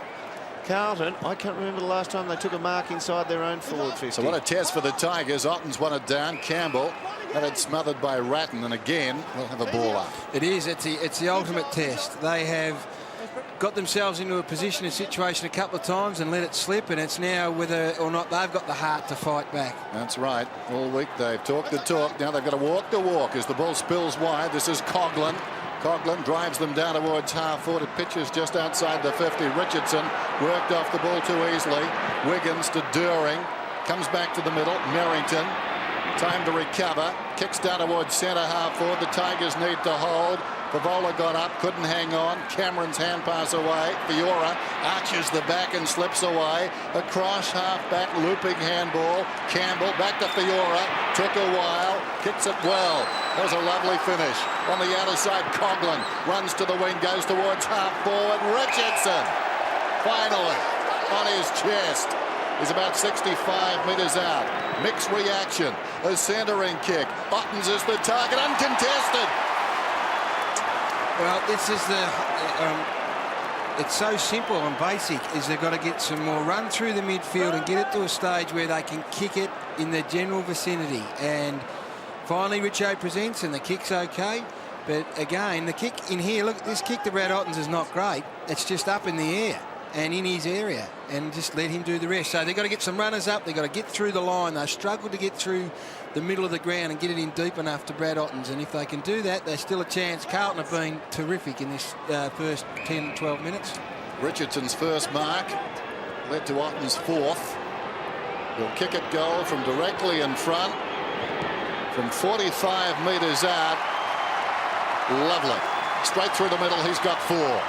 Carlton, I can't remember the last time they took a mark inside their own forward 50. So what a test for the Tigers. Ottens won it down. Campbell had it smothered by Ratton, and again we'll have a ball up. It is. It's the ultimate test. They have got themselves into a position, a situation a couple of times and let it slip, and it's now whether or not they've got the heart to fight back. That's right. All week they've talked the talk. Now they've got to walk the walk as the ball spills wide. This is Coughlin. Coughlin drives them down towards half forward. It pitches just outside the 50. Richardson worked off the ball too easily. Wiggins to During. Comes back to the middle. Merrington. Time to recover. Kicks down towards centre half forward. The Tigers need to hold. Favola got up, couldn't hang on. Cameron's hand pass away. Fiora arches the back and slips away. Across half-back, looping handball. Campbell back to Fiora. Took a while. Kicks it well. That was a lovely finish. On the outer side, Coughlin runs to the wing, goes towards half-forward. Richardson finally, on his chest. He's about 65 metres out. Mixed reaction. A centering kick. Ottens is the target. Uncontested. Well, this is it's so simple and basic, is they've got to get some more run through the midfield and get it to a stage where they can kick it in the general vicinity. And finally, Richo presents, and the kick's okay. But again, the kick in here, look, this kick to Brad Ottens is not great. It's just up in the air and in his area, and just let him do the rest. So they've got to get some runners up. They've got to get through the line. They struggled to get through the middle of the ground and get it in deep enough to Brad Ottens. And if they can do that, there's still a chance. Carlton have been terrific in this first 10, 12 minutes. Richardson's first mark led to Otten's fourth. He'll kick it goal from directly in front, from 45 metres out. Lovely. Straight through the middle. He's got 4.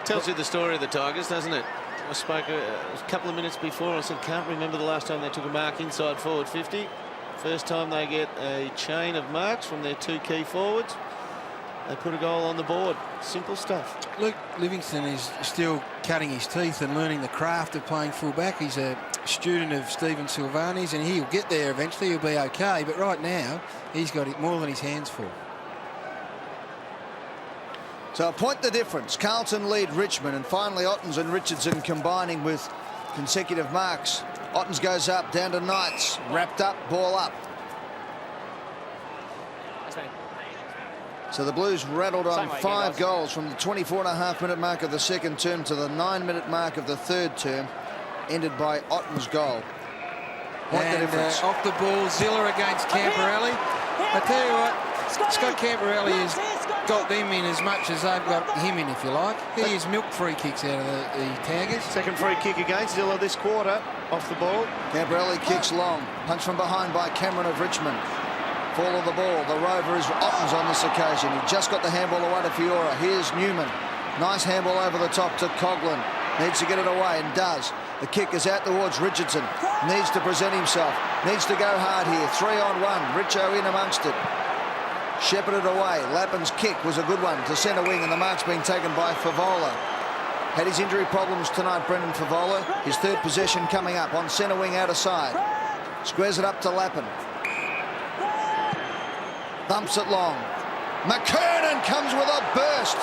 Tells you the story of the Tigers, doesn't it? I spoke a couple of minutes before. I said, can't remember the last time they took a mark inside forward 50. First time they get a chain of marks from their 2 key forwards. They put a goal on the board. Simple stuff. Luke Livingston is still cutting his teeth and learning the craft of playing fullback. He's a student of Stephen Silvani's, and he'll get there eventually. He'll be okay. But right now, he's got it more than his hands full. So a point the difference. Carlton lead Richmond, and finally Ottens and Richardson combining with consecutive marks. Ottens goes up, down to Knights, wrapped up, ball up. So the Blues rattled on 5 goals from the 24.5-minute mark of the second term to the 9-minute mark of the third term, ended by Otten's goal. Point the difference. Off the ball, Zilla against Camperelli. I tell you what, Scott Camperelli has got them in as much as they've got him in, if you like. He has milked free kicks out of the Tigers. Second free kick against Zilla this quarter, off the ball. Camperelli kicks long, punch from behind by Cameron of Richmond. Fall of the ball. The rover is Ottens on this occasion. He just got the handball away to Fiora. Here's Newman. Nice handball over the top to Coughlin. Needs to get it away and does. The kick is out towards Richardson. Needs to present himself. Needs to go hard here. 3-on-1. Richo in amongst it. Shepherded away. Lappin's kick was a good one to centre wing, and the mark's being taken by Favola. Had his injury problems tonight, Brendan Favola. His third possession coming up on centre wing outer side. Squares it up to Lappin. Thumps it long. McKernan comes with a burst.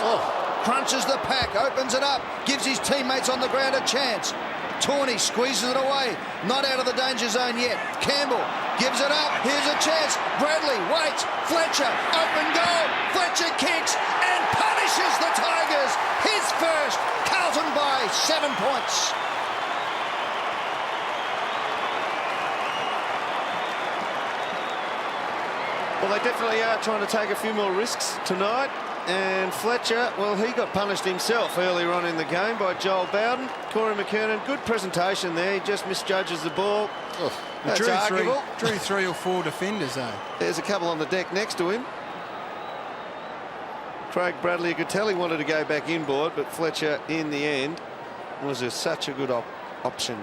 Crunches the pack, opens it up, gives his teammates on the ground a chance. Tawney squeezes it away. Not out of the danger zone yet. Campbell gives it up. Here's a chance. Bradley waits. Fletcher, open goal. Fletcher kicks and punishes the Tigers. His first. Carlton by 7 points. Well, they definitely are trying to take a few more risks tonight. And Fletcher, well, he got punished himself earlier on in the game by Joel Bowden. Corey McKernan, good presentation there. He just misjudges the ball. That's arguable. Drew 3 or 4 defenders, though. There's a couple on the deck next to him. Craig Bradley, you could tell he wanted to go back inboard, but Fletcher, in the end, was such a good option.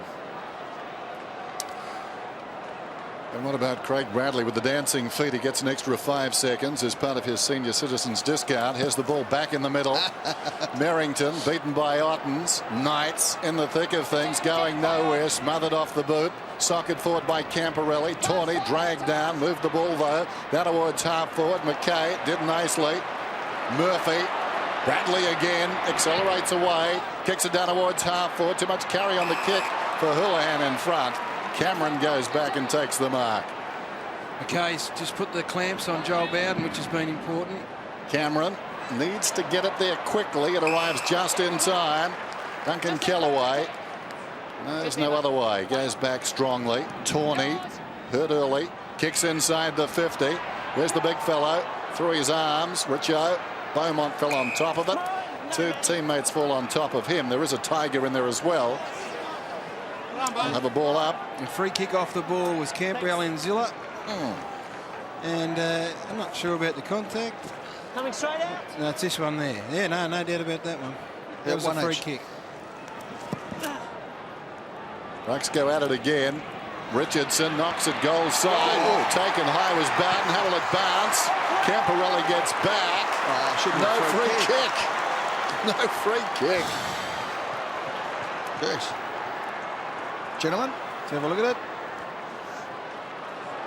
And what about Craig Bradley with the dancing feet? He gets an extra 5 seconds as part of his senior citizens discount. Here's the ball back in the middle. Merrington beaten by Ottens. Knights in the thick of things, going nowhere, smothered off the boot. Socket forward by Camperelli. Tawney dragged down, moved the ball though. Down towards half forward. McKay did nicely. Murphy. Bradley again accelerates away, kicks it down towards half forward. Too much carry on the kick for Houlihan in front. Cameron goes back and takes the mark. McKay's just put the clamps on Joel Bowden, which has been important. Cameron needs to get it there quickly. It arrives just in time. Duncan Kellaway. No, there's no other way. Goes back strongly. Tawney hurt early. Kicks inside the 50. Where's the big fellow? Through his arms. Richo. Beaumont fell on top of it. 2 teammates fall on top of him. There is a Tiger in there as well. We'll have a ball up. The free kick off the ball was Camperelli and Zilla. And I'm not sure about the contact. Coming straight out. No, it's this one there. Yeah, no doubt about that one. That was a free kick. Bucks go at it again. Richardson knocks it goal side. Taken high was Bowden. How will it bounce? Camporelli gets back. No free kick. No free kick. Yes. Gentlemen, Let's have a look at it.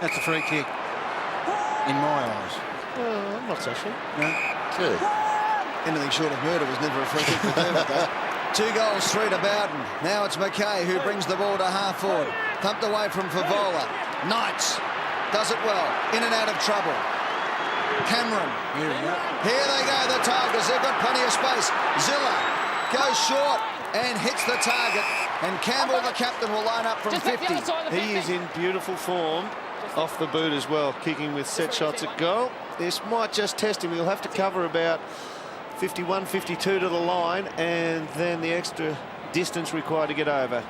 That's a free kick, in my eyes. I'm not so sure. No. Two. anything short of murder was never a free kick for Dermot, though. 2 goals, 3 to Bowden. Now it's McKay who brings the ball to half forward. Thumped away from Favola. Knights does it well. In and out of trouble. Cameron. Here we go. Here they go, the Tigers. They've got plenty of space. Zilla goes short and hits the target. And Campbell, the captain, will line up from 50. He is in beautiful form off the boot as well, kicking with set shots at goal. This might just test him. He'll have to cover about 51, 52 to the line, and then the extra distance required to get over.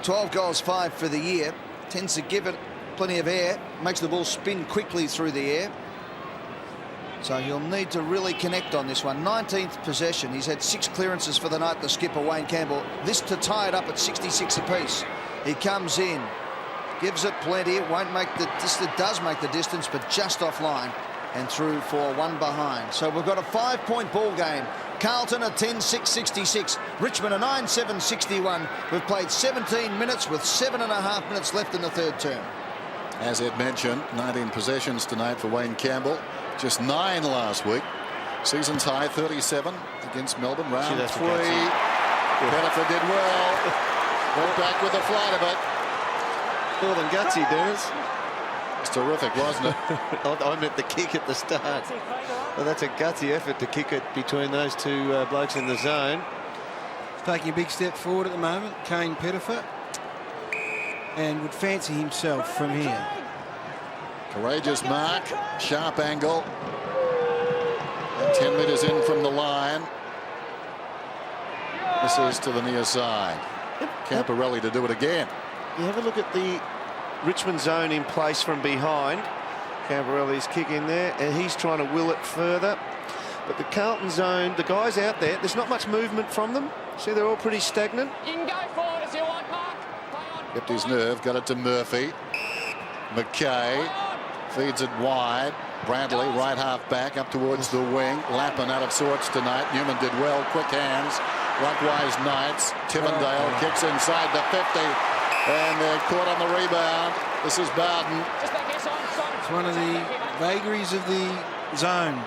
12 goals, 5 for the year. Tends to give it plenty of air. Makes the ball spin quickly through the air. So he'll need to really connect on this one. 19th possession. He's had 6 clearances for the night, the skipper, Wayne Campbell. This to tie it up at 66 apiece. He comes in, gives it plenty. It won't make the distance. It does make the distance, but just offline and through for 1 behind. So we've got a 5-point ball game. Carlton a 10-6-66. Richmond a 9-7-61. We've played 17 minutes with 7.5 minutes left in the third term. As Ed mentioned, 19 possessions tonight for Wayne Campbell. Just 9 last week. Season's high 37 against Melbourne. Round 3. Pettifer did well. Went back with the flight of it. More than gutsy, Dennis. It's terrific, wasn't it? I meant the kick at the start. Well, that's a gutsy effort to kick it between those two blokes in the zone. He's taking a big step forward at the moment, Kane Pettifer, and would fancy himself from here. Courageous mark, sharp angle. And 10 metres in from the line. This is to the near side. Camporelli to do it again. You have a look at the Richmond zone in place from behind. Camporelli's kick in there, and he's trying to will it further. But the Carlton zone, the guys out there, there's not much movement from them. See, they're all pretty stagnant. You can go forward if you want, Mark. Kept his nerve, got it to Murphy. McKay feeds it wide. Bradley, right half back, up towards the wing. Lappin out of sorts tonight. Newman did well, quick hands. Likewise, Knights. Timmondale kicks inside the 50. And they're caught on the rebound. This is Bowden. It's one of the vagaries of the zone.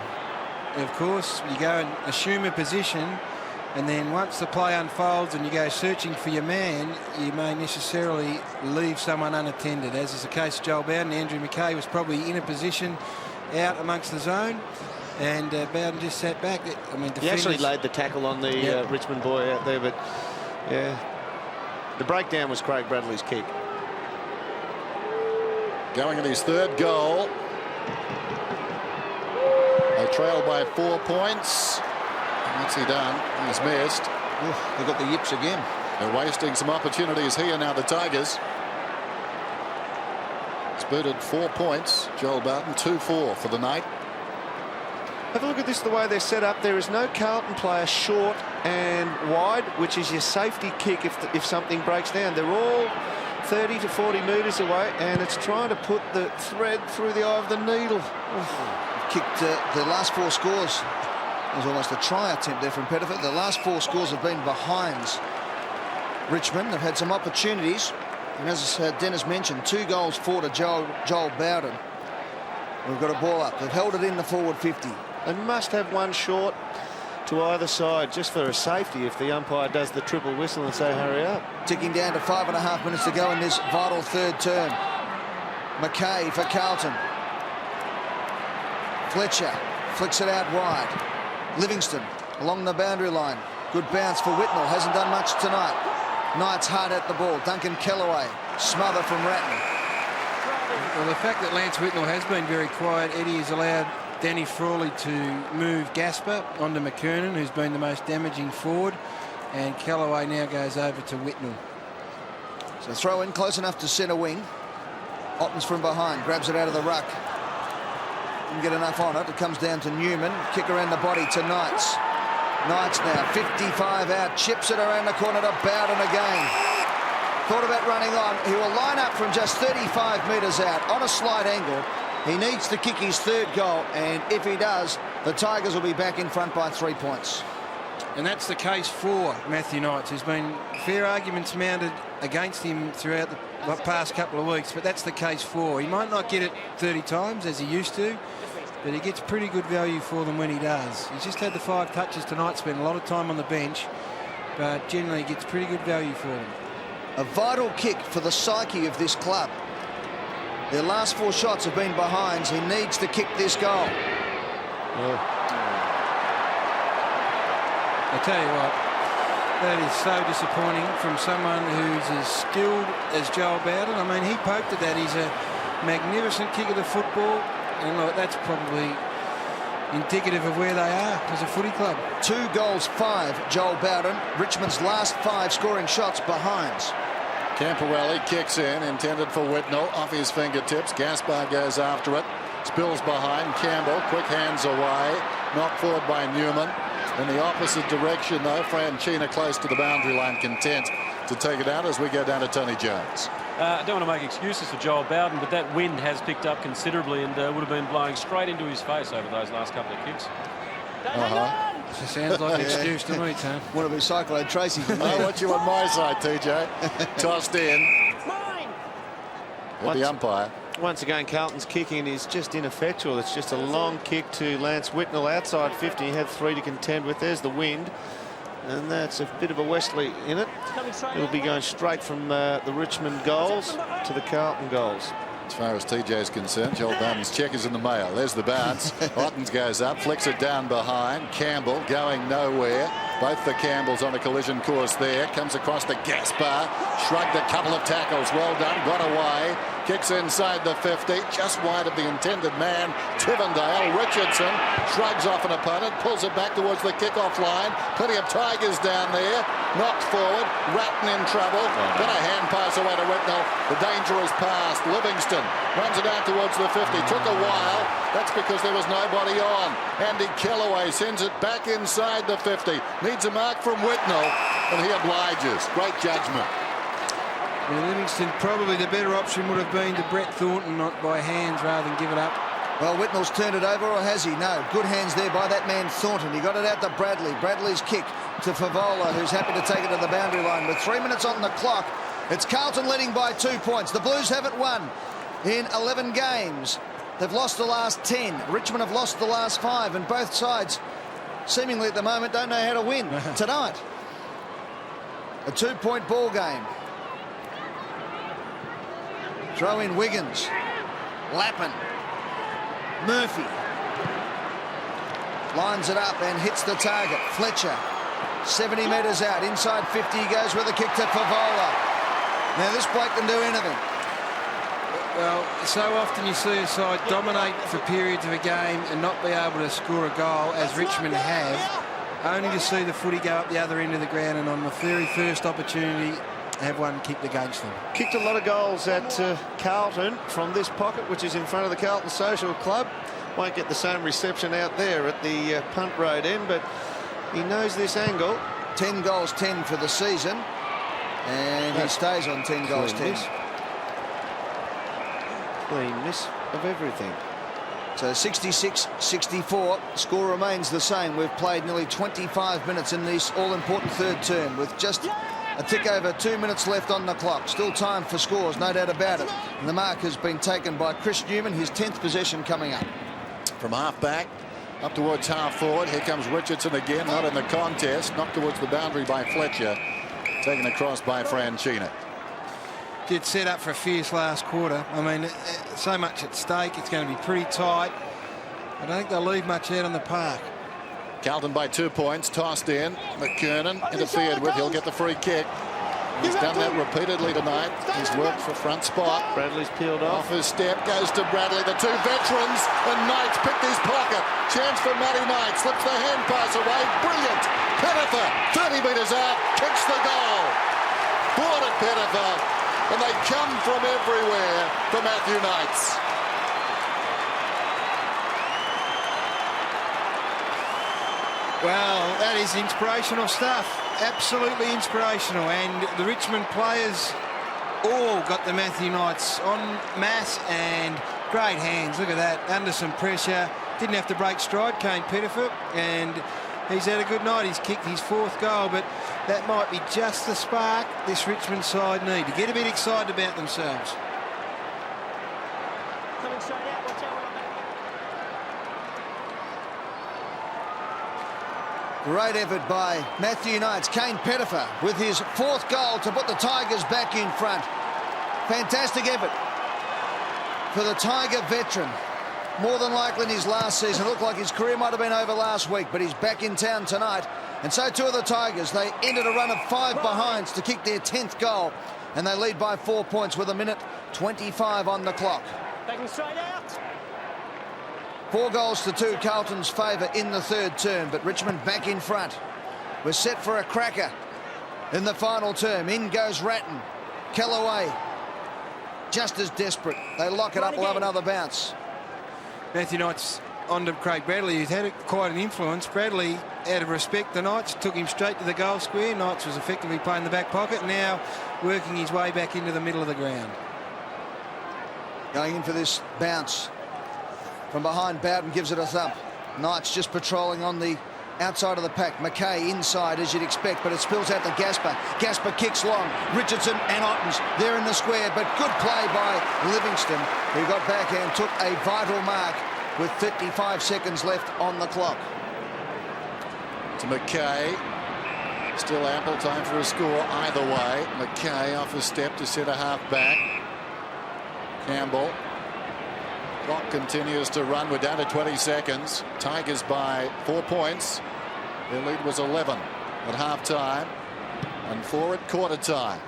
Of course, you go and assume a position, and then once the play unfolds and you go searching for your man, you may necessarily leave someone unattended, as is the case of Joel Bowden. Andrew McKay was probably in a position out amongst the zone, and Bowden just sat back. I mean, He actually laid the tackle on the Richmond boy out there, but yeah, the breakdown was Craig Bradley's kick. Going at his 3rd goal. They trail by 4 points. What's he done? He's missed. They've got the yips again. They're wasting some opportunities here now, the Tigers. It's booted 4 points. Joel Bowden, 2-4 for the night. Have a look at this, the way they're set up. There is no Carlton player short and wide, which is your safety kick if something breaks down. They're all 30 to 40 metres away, and it's trying to put the thread through the eye of the needle. Kicked the last 4 scores. There's almost a try attempt there from Pettifer. The last 4 scores have been behinds Richmond. They've had some opportunities. And as Dennis mentioned, 2 goals, 4 to Joel Bowden. We've got a ball up. They've held it in the forward 50. They must have one short to either side just for a safety if the umpire does the triple whistle and say hurry up. Ticking down to 5.5 minutes to go in this vital third term. McKay for Carlton. Fletcher flicks it out wide. Livingston along the boundary line. Good bounce for Whitnell. Hasn't done much tonight. Knights hard at the ball. Duncan Kellaway. Smother from Ratton. Well, the fact that Lance Whitnell has been very quiet, Eddie has allowed Danny Frawley to move Gasper onto McKernan, who's been the most damaging forward, and Kellaway now goes over to Whitnell. So throw in close enough to centre wing. Ottens from behind, grabs it out of the ruck. Didn't get enough on it. It comes down to Newman. Kick around the body to Knights. Knights now 55 out, chips it around the corner to Bowden again. Thought about running on. He will line up from just 35 metres out on a slight angle. He needs to kick his third goal, and if he does, the Tigers will be back in front by 3 points. And that's the case for Matthew Knights. There's been fair arguments mounted against him throughout the past couple of weeks, but that's the case for. He might not get it 30 times as he used to, but he gets pretty good value for them when he does. He's just had the 5 touches tonight, spent a lot of time on the bench, but generally gets pretty good value for them. A vital kick for the psyche of this club. Their last 4 shots have been behinds. He needs to kick this goal. I tell you what, that is so disappointing from someone who's as skilled as Joel Bowden. I mean, he poked at that. He's a magnificent kick of the football, and look, that's probably indicative of where they are as a footy club. 2 goals, 5, Joel Bowden. Richmond's last 5 scoring shots behinds. Camporelli kicks in, intended for Whitnell, off his fingertips. Gaspar goes after it, spills behind. Campbell, quick hands away, knocked forward by Newman. In the opposite direction, though, Franchina close to the boundary line, content to take it out as we go down to Tony Jones. I don't want to make excuses for Joel Bowden, but that wind has picked up considerably and would have been blowing straight into his face over those last couple of kicks. It sounds like an excuse to me, Tom. Want to be Cyclone Tracy. I want you on my side, TJ. Tossed in. With the umpire. Once again, Carlton's kicking is just ineffectual. It's just a long kick to Lance Whitnell outside 50. He had 3 to contend with. There's the wind. And that's a bit of a Wesley in it. It'll be going straight from the Richmond goals to the Carlton goals. As far as TJ's concerned, Joel Bowden's check is in the mail. There's the bounce. Ottens goes up, flicks it down behind. Campbell going nowhere. Both the Campbells on a collision course there. Comes across to Gaspar. Shrugged a couple of tackles. Well done. Got away. Kicks inside the 50. Just wide of the intended man. Tivendale. Richardson shrugs off an opponent. Pulls it back towards the kickoff line. Plenty of Tigers down there. Knocked forward. Ratton in trouble. Got a hand pass away to Whitnell. The danger is past. Livingston runs it out towards the 50. Took a while. That's because there was nobody on. Andy Kellaway sends it back inside the 50. Needs a mark from Whitnell, and he obliges. Great judgment. Yeah, Livingston, probably the better option would have been to Brett Thornton, not by hands rather than give it up. Well, Whitnell's turned it over, or has he? No. Good hands there by that man Thornton. He got it out to Bradley. Bradley's kick to Favola, who's happy to take it to the boundary line. With 3 minutes on the clock, it's Carlton leading by 2 points. The Blues haven't won in 11 games. They've lost the last 10. Richmond have lost the last 5, and both sides seemingly at the moment don't know how to win tonight. A 2-point ball game. Throw in Wiggins. Lappin. Murphy. Lines it up and hits the target. Fletcher. 70 metres out. Inside 50 he goes with a kick to Favola. Now this bloke can do anything. Well, so often you see a side dominate for periods of a game and not be able to score a goal, as Richmond have, only to see the footy go up the other end of the ground, and on the very first opportunity have one kicked against them. Kicked a lot of goals at Carlton from this pocket, which is in front of the Carlton Social Club. Won't get the same reception out there at the punt road end, but he knows this angle. 10 goals, 10 for the season, and he stays on 10 goals, 10. Clean miss of everything. So 66-64. Score remains the same. We've played nearly 25 minutes in this all-important third term with just a tick over 2 minutes left on the clock. Still time for scores, no doubt about it. And the mark has been taken by Chris Newman, his 10th possession coming up. From half-back up towards half-forward. Here comes Richardson again, not in the contest. Knocked towards the boundary by Fletcher. Taken across by Franchina. Did set up for a fierce last quarter. I mean, so much at stake. It's going to be pretty tight. I don't think they'll leave much out on the park. Carlton by 2 points. Tossed in. McKernan interfered with. He'll get the free kick. He's done that repeatedly tonight. He's worked for front spot. Bradley's peeled off. Off his step. Goes to Bradley. The 2 veterans. And Knights picked his pocket. Chance for Matty Knight. Slips the hand pass away. Brilliant. Pettifer. 30 metres out. Kicks the goal. Bought it, Pettifer. And they come from everywhere for Matthew Knights. Well, that is inspirational stuff. Absolutely inspirational. And the Richmond players all got the Matthew Knights en masse, and Great hands, look at that, under some pressure. Didn't have to break stride, Kane Pettifer, and he's had a good night. He's kicked his 4th goal, but that might be just the spark this Richmond side need to get a bit excited about themselves. Coming straight out, watch out. Great effort by Matthew Knights. Kane Pettifer with his 4th goal to put the Tigers back in front. Fantastic effort for the Tiger veteran. More than likely in his last season. It looked like his career might have been over last week, but he's back in town tonight. And so too are the Tigers. They ended a run of 5 behinds to kick their 10th goal. And they lead by 4 points with 1:25 on the clock. Backing straight out. 4 goals to 2, Carlton's favour in the 3rd term, but Richmond back in front. We're set for a cracker in the final term. In goes Ratton. Kellaway just as desperate. They lock it up. We'll have another bounce. Matthew Knights on to Craig Bradley, who's had quite an influence. Bradley, out of respect to Knights, took him straight to the goal square. Knights was effectively playing the back pocket, now working his way back into the middle of the ground. Going in for this bounce. From behind, Bowden gives it a thump. Knights just patrolling on the outside of the pack. McKay inside, as you'd expect, but it spills out to Gasper. Gasper kicks long. Richardson and Ottens, they're in the square, but good play by Livingston, who got back and took a vital mark with 55 seconds left on the clock. To McKay. Still ample time for a score either way. McKay off a step to centre half back. Campbell. Clock continues to run. We're down to 20 seconds. Tigers by 4 points. Their lead was 11 at half-time and 4 at quarter-time.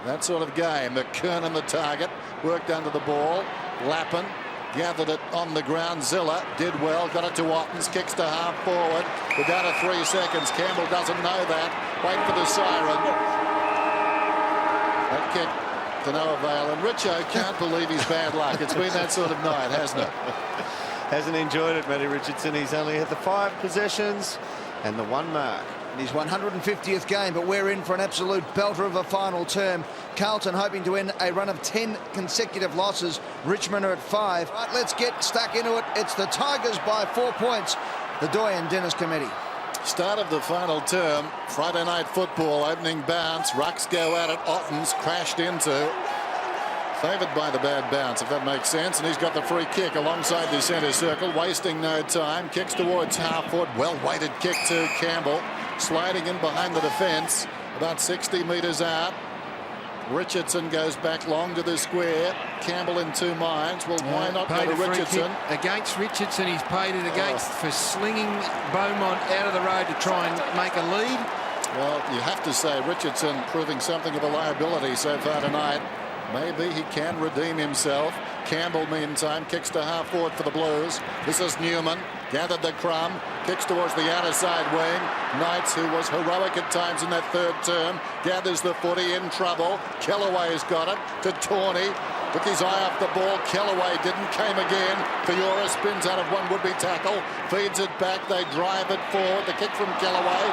That sort of game. McKernan the target. Worked under the ball. Lappin gathered it on the ground. Zilla did well. Got it to Watkins. Kicks to half forward. We're down to 3 seconds. Campbell doesn't know that. Wait for the siren. That kick to no avail, and Richo can't believe his bad luck. It's been that sort of night, hasn't it? Hasn't enjoyed it, Matty Richardson. He's only had the 5 possessions and the 1 mark. His 150th game, but we're in for an absolute belter of a final term. Carlton hoping to end a run of 10 consecutive losses. Richmond are at 5. Right, let's get stuck into it. It's the Tigers by 4 points. The Doyen Dennis Committee. Start of the final term. Friday night football, opening bounce. Rucks go at it. Ottens crashed into. Favoured by the bad bounce, if that makes sense. And he's got the free kick alongside the centre circle, wasting no time. Kicks towards half forward. Well-weighted kick to Campbell. Sliding in behind the defence. About 60 metres out. Richardson goes back long to the square. Campbell in 2 minds. Well, why not go to Richardson? Against Richardson, he's paid it against for slinging Beaumont out of the road to try and make a lead. Well, you have to say Richardson proving something of a liability so far tonight. Maybe he can redeem himself. Campbell, meantime, kicks to half forward for the Blues. This is Newman. Gathered the crumb. Kicks towards the outer side wing. Knights, who was heroic at times in that 3rd term, gathers the footy in trouble. Kellaway's got it to Tawney. Took his eye off the ball. Kellaway didn't. Came again. Fiora spins out of one would-be tackle. Feeds it back. They drive it forward. The kick from Kellaway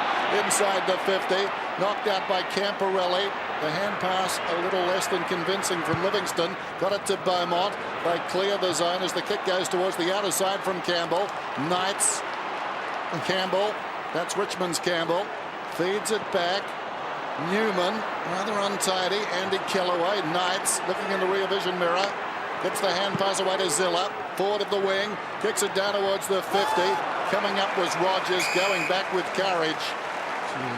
inside the 50. Knocked out by Camporelli. The hand pass a little less than convincing from Livingston. Got it to Beaumont. They clear the zone as the kick goes towards the outer side from Campbell. Knights. Campbell. That's Richmond's Campbell. Feeds it back. Newman, rather untidy. Andy Kellaway. Knights looking in the rear vision mirror. Gets the hand pass away to Zilla. Forward of the wing. Kicks it down towards the 50. Coming up was Rogers. Going back with courage.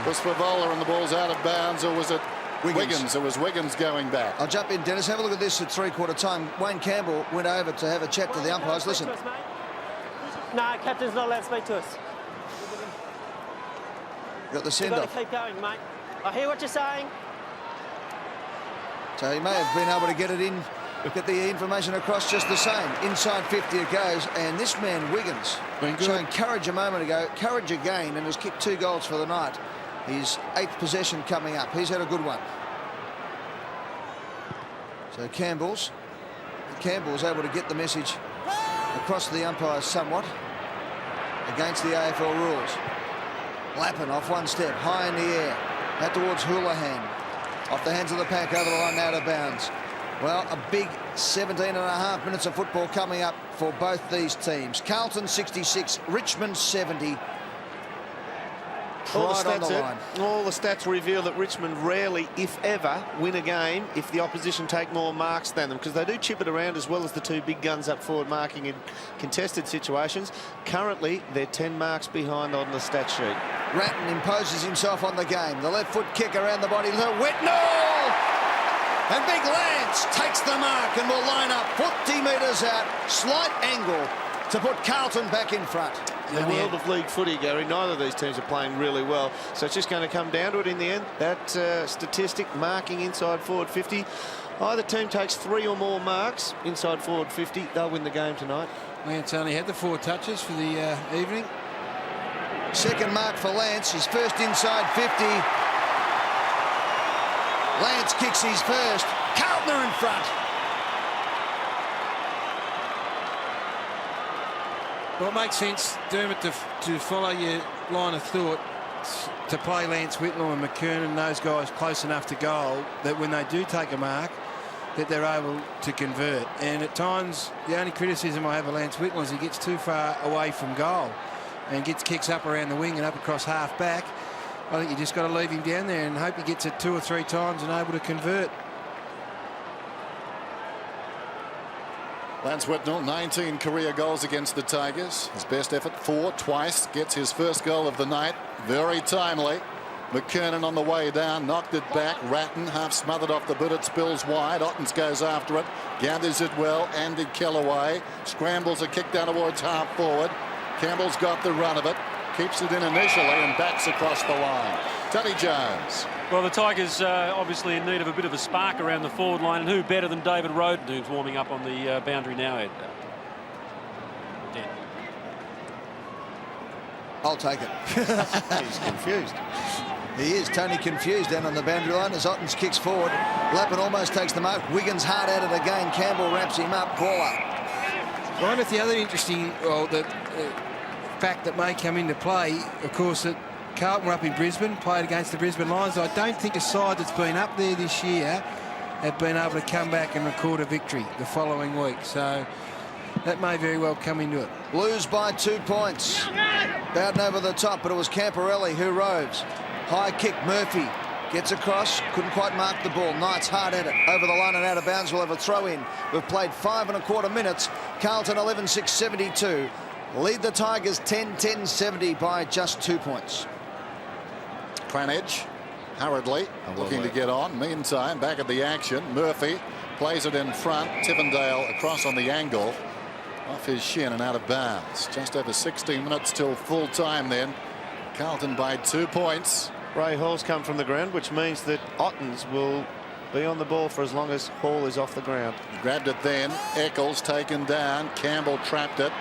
Was Favola and the ball's out of bounds, or was it Wiggins? It was Wiggins going back. I'll jump in, Dennis. Have a look at this at 3/4 time. Wayne Campbell went over to have a chat to the umpires. Listen. No, captain's not allowed to speak to us. Got the You've send-off. got to keep going, mate. I hear what you're saying. So he may have been able to get it in, get the information across just the same. Inside 50 it goes, and this man, Wiggins, showing courage a moment ago, courage again, and has kicked 2 goals for the night. His 8th possession coming up. He's had a good one. So Campbell's able to get the message across to the umpires somewhat against the AFL rules. Lappin off 1 step, high in the air, out towards Houlihan. Off the hands of the pack, over the line, out of bounds. Well, a big 17 and a half minutes of football coming up for both these teams. Carlton 66, Richmond 70. All Right on the line. all the stats reveal that Richmond rarely, if ever, win a game if the opposition take more marks than them, because they do chip it around as well as the two big guns up forward marking in contested situations. Currently, they're 10 marks behind on the stat sheet. Ratton imposes himself on the game. The left foot kick around the body. Whitnell! And Big Lance takes the mark and will line up 40 metres out. Slight angle to put Carlton back in front. In the world of league footy, Gary, neither of these teams are playing really well. So it's just going to come down to it in the end. That statistic marking inside forward 50. Either team takes 3 or more marks inside forward 50. They'll win the game tonight. Lance only had the 4 touches for the evening. Second mark for Lance. His first inside 50. Lance kicks his first. Carlton are in front. Well, it makes sense, Dermot, to follow your line of thought, to play Lance Whitnell and McKernan, those guys close enough to goal that when they do take a mark, that they're able to convert. And at times, the only criticism I have of Lance Whitnell is he gets too far away from goal and gets kicks up around the wing and up across half back. I think you just got to leave him down there and hope he gets it 2 or 3 times and able to convert. Lance Whitnell, 19 career goals against the Tigers. His best effort, 4 twice. Gets his first goal of the night. Very timely. McKernan on the way down, knocked it back. Ratton half smothered off the boot. It spills wide. Ottens goes after it. Gathers it well. Andy Kellaway scrambles a kick down towards half forward. Campbell's got the run of it. Keeps it in initially and backs across the line. Teddy Jones. Well, the Tigers obviously in need of a bit of a spark around the forward line, and who better than David Roden, who's warming up on the boundary now, Ed? I'll take it. He's confused. He is. Tony confused down on the boundary line as Ottens kicks forward. Lappin almost takes the mark. Wiggins hard at it again. Campbell wraps him up. Ball up. I wonder if the other interesting, well, the fact that may come into play, of course, that Carlton were up in Brisbane, played against the Brisbane Lions. I don't think a side that's been up there this year have been able to come back and record a victory the following week. So that may very well come into it. Lose by 2 points. Bowden over the top, but it was Camporelli who roves. High kick, Murphy gets across, couldn't quite mark the ball. Knight's hard at it, over the line and out of bounds. We'll have a throw in. We've played 5.25 minutes. Carlton 11-6-72. Lead the Tigers 10-10-70 by just 2 points. Cranage hurriedly looking to get on. Meantime, back at the action. Murphy plays it in front. Tivendale across on the angle. Off his shin and out of bounds. Just over 16 minutes till full time then. Carlton by 2 points. Ray Hall's come from the ground, which means that Ottens will be on the ball for as long as Hall is off the ground. Grabbed it then. Eccles taken down. Campbell trapped it.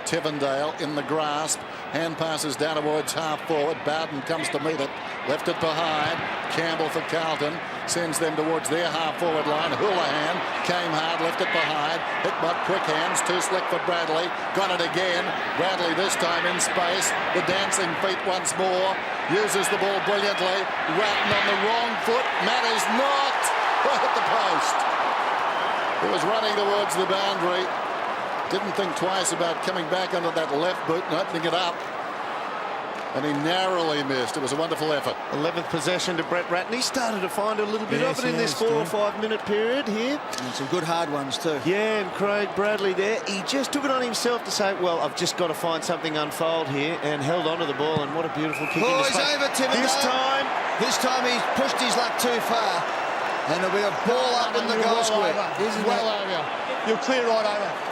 Tivendale in the grasp. Hand passes down towards half forward. Bowden comes to meet it. Left it behind. Campbell for Carlton. Sends them towards their half forward line. Houlihan came hard. Left it behind. Hickmott quick hands. Too slick for Bradley. Got it again. Bradley this time in space. The dancing feet once more. Uses the ball brilliantly. Ratton on the wrong foot. Matters not. Right at the post. He was running towards the boundary. Didn't think twice about coming back under that left boot and opening it up. And he narrowly missed. It was a wonderful effort. 11th possession to Brett Ratton. He started to find a little bit of it in this 4 or 5 minute period here. And some good hard ones too. Yeah, and Craig Bradley there. He just took it on himself to say, well, I've just got to find something unfold here, and held onto the ball. And what a beautiful kick into Boys space. over Tivendale. This time he's pushed his luck too far. And there'll be a ball up in the goal square. You're clear right over.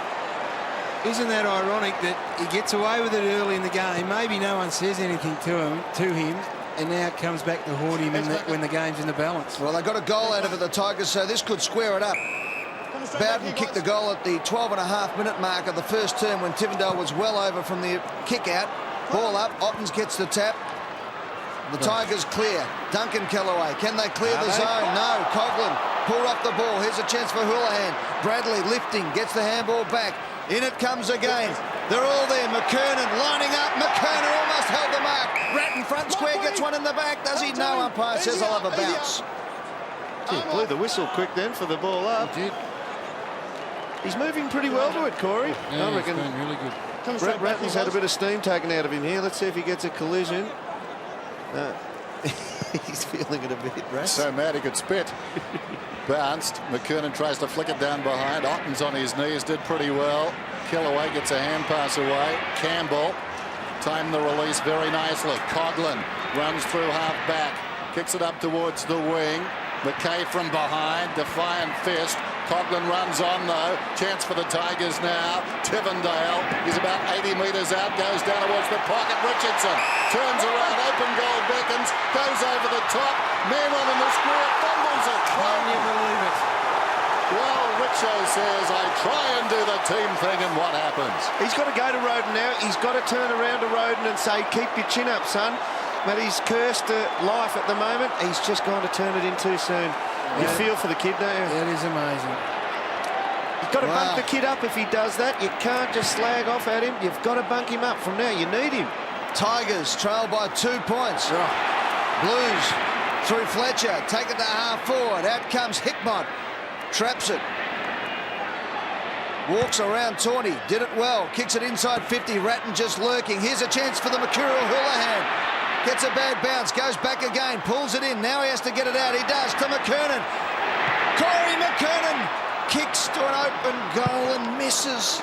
Isn't that ironic that he gets away with it early in the game? Maybe no one says anything to him, and now it comes back to haunt him when the game's in the balance. Well, they got a goal out of it, the Tigers, so this could square it up. Bowden kicked the goal at the 12.5-minute mark of the first term when Tivendale was well over from the kick out. Ball up, Ottens gets the tap. The Tigers clear. Duncan Kellaway, can they clear the zone? No, Coughlin pulled off the ball. Here's a chance for Houlihan. Bradley lifting, gets the handball back. In it comes again. They're all there. McKernan lining up. McKernan almost held the mark. Ratton front square gets one in the back. Does he? No, umpire says I'll have a bounce. He blew the whistle quick then for the ball up. He did. He's moving pretty well to it, Corey. Yeah, I reckon he's been really good. Brett Ratton's had a bit of steam taken out of him here. Let's see if he gets a collision. He's feeling it a bit, Rat. So mad he could spit. Bounced. McKernan tries to flick it down behind. Otten's on his knees, did pretty well. Kellaway gets a hand pass away. Campbell timed the release very nicely. Coughlin runs through half back, kicks it up towards the wing. McKay from behind, defiant fist. Coughlin runs on though. Chance for the Tigers now. Tivendale, he's about 80 metres out, goes down towards the pocket. Richardson turns around, open goal beckons, goes over the top. Man on in the square, fumbles it. Can you believe it? Well, Richo says, I try and do the team thing, and what happens? He's got to go to Roden now. He's got to turn around to Roden and say, keep your chin up, son. But he's cursed life at the moment. He's just gone to turn it in too soon. You feel for the kid, don't you? That is amazing. You've got to bunk the kid up if he does that. You can't just slag off at him. You've got to bunk him up from now. You need him. Tigers trail by 2 points. Blues through Fletcher. Take it to half forward. Out comes Hickmott. Traps it. Walks around Tawney. Did it well. Kicks it inside 50. Ratton just lurking. Here's a chance for the Mercurial Houlihan. Gets a bad bounce. Goes back again. Pulls it in. Now he has to get it out. He does to McKernan. Corey McKernan kicks to an open goal and misses.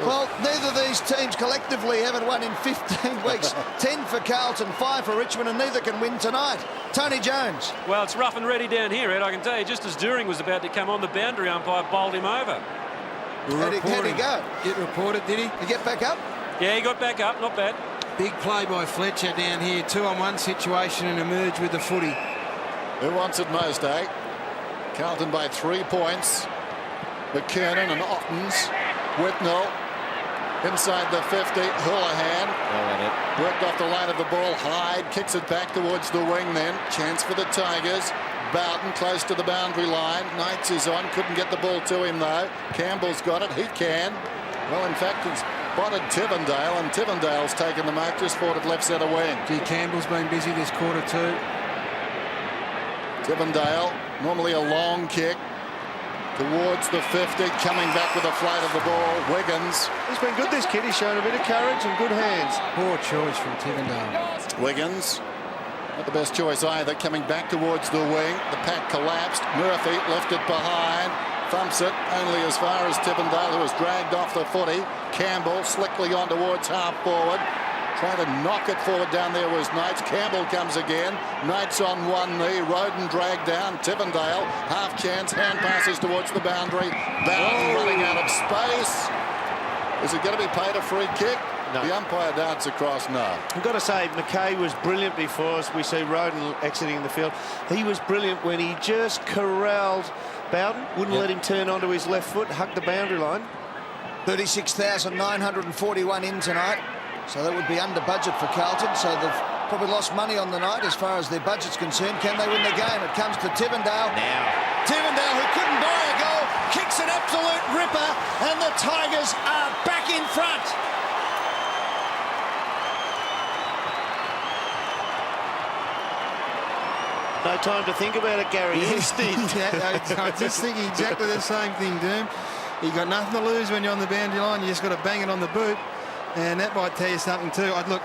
Well, neither of these teams collectively haven't won in 15 weeks. 10 for Carlton, 5 for Richmond, and neither can win tonight. Tony Jones. Well, it's rough and ready down here, Ed. I can tell you, just as During was about to come on, the boundary umpire bowled him over. How'd he go? Get reported, did he? He get back up? Yeah, he got back up. Not bad. Big play by Fletcher down here. 2-on-1 situation and emerged with the footy. Who wants it most, eh? Carlton by 3 points. McKernan and Ottens. Whitnell inside the 50. Houlihan worked off the line of the ball. Hyde kicks it back towards the wing then. Chance for the Tigers. Bowden close to the boundary line. Knights is on. Couldn't get the ball to him though. Campbell's got it. He can. Well, in fact, he's spotted Tivendale, and Tivendale's taken the mark just forward at left centre wing. Gee, Campbell's been busy this quarter too. Tivendale, normally a long kick towards the 50, coming back with a flight of the ball. Wiggins. He's been good, this kid. He's shown a bit of courage and good hands. Poor choice from Tivendale. Wiggins, not the best choice either, coming back towards the wing. The pack collapsed. Murphy left it behind. Thumps it only as far as Tivendale, who was dragged off the footy. Campbell slickly on towards half forward. Trying to knock it forward down there was Knights. Campbell comes again. Knights on one knee. Roden dragged down. Tivendale, half chance. Hand passes towards the boundary. Bowden running out of space. Is it going to be paid a free kick? No. The umpire darts across. No. I've got to say, McKay was brilliant before us. We see Roden exiting the field. He was brilliant when he just corralled Bowden, wouldn't let him turn onto his left foot, hugged the boundary line. 36,941 in tonight. So that would be under budget for Carlton. So they've probably lost money on the night as far as their budget's concerned. Can they win the game? It comes to Tivendale. Now. Tivendale, who couldn't buy a goal, kicks an absolute ripper, and the Tigers are back in front. No time to think about it, Gary. Instinct. I was just thinking exactly the same thing, Doom. You got nothing to lose when you're on the boundary line. You just got to bang it on the boot. And that might tell you something too. Look,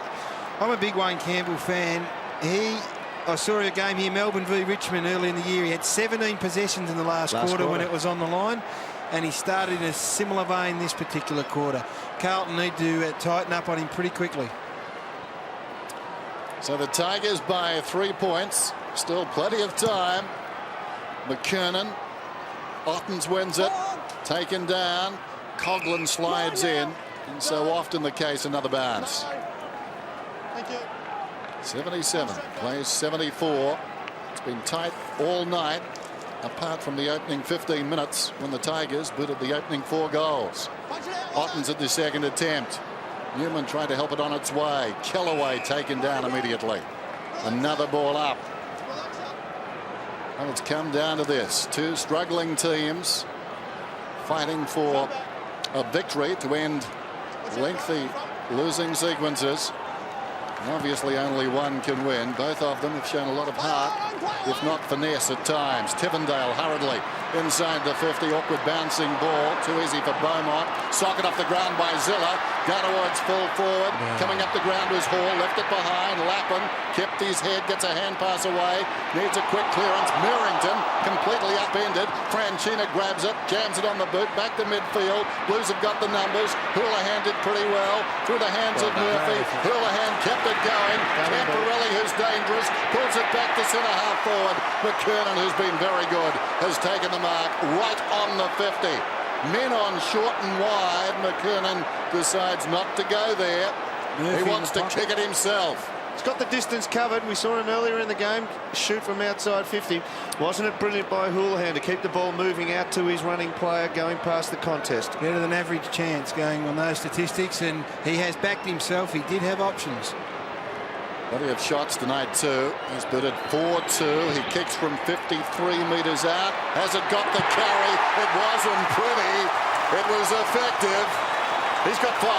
I'm a big Wayne Campbell fan. I saw a game here, Melbourne v Richmond, early in the year. He had 17 possessions in the last quarter when it was on the line. And he started in a similar vein this particular quarter. Carlton need to tighten up on him pretty quickly. So the Tigers by 3 points. Still plenty of time. McKernan. Ottens wins it. Taken down. Coughlin slides in. And so often the case, another bounce. 77 plays 74. It's been tight all night, apart from the opening 15 minutes when the Tigers booted the opening 4 goals. Ottens at the second attempt. Newman tried to help it on its way. Kellaway taken down immediately. Another ball up. And it's come down to this. 2 struggling teams fighting for a victory to end lengthy losing sequences. Obviously only one can win. Both of them have shown a lot of heart, if not finesse at times. Tivendale hurriedly inside the 50. Awkward bouncing ball. Too easy for Beaumont. Socket off the ground by Zilla. Down towards full forward. Coming up the ground was Hall. Left it behind. Lappin kept his head. Gets a hand pass away. Needs a quick clearance. Merrington completely upended. Franchina grabs it. Jams it on the boot. Back to midfield. Blues have got the numbers. Houlihan did pretty well. Through the hands of Murphy. Houlihan kept it going. Camporelli, who's dangerous, pulls it back to centre half forward. McKernan, who's been very good, has taken the mark right on the 50. Men on short and wide. McKernan decides not to go there. He wants to kick it himself. He's got the distance covered. We saw him earlier in the game shoot from outside 50. Wasn't it brilliant by Houlihan to keep the ball moving out to his running player going past the contest? Better than average chance going on those statistics, and he has backed himself. He did have options. Plenty of shots tonight too. He's batted 4-2. He kicks from 53 metres out. Has it got the carry? It wasn't pretty. It was effective. He's got 5.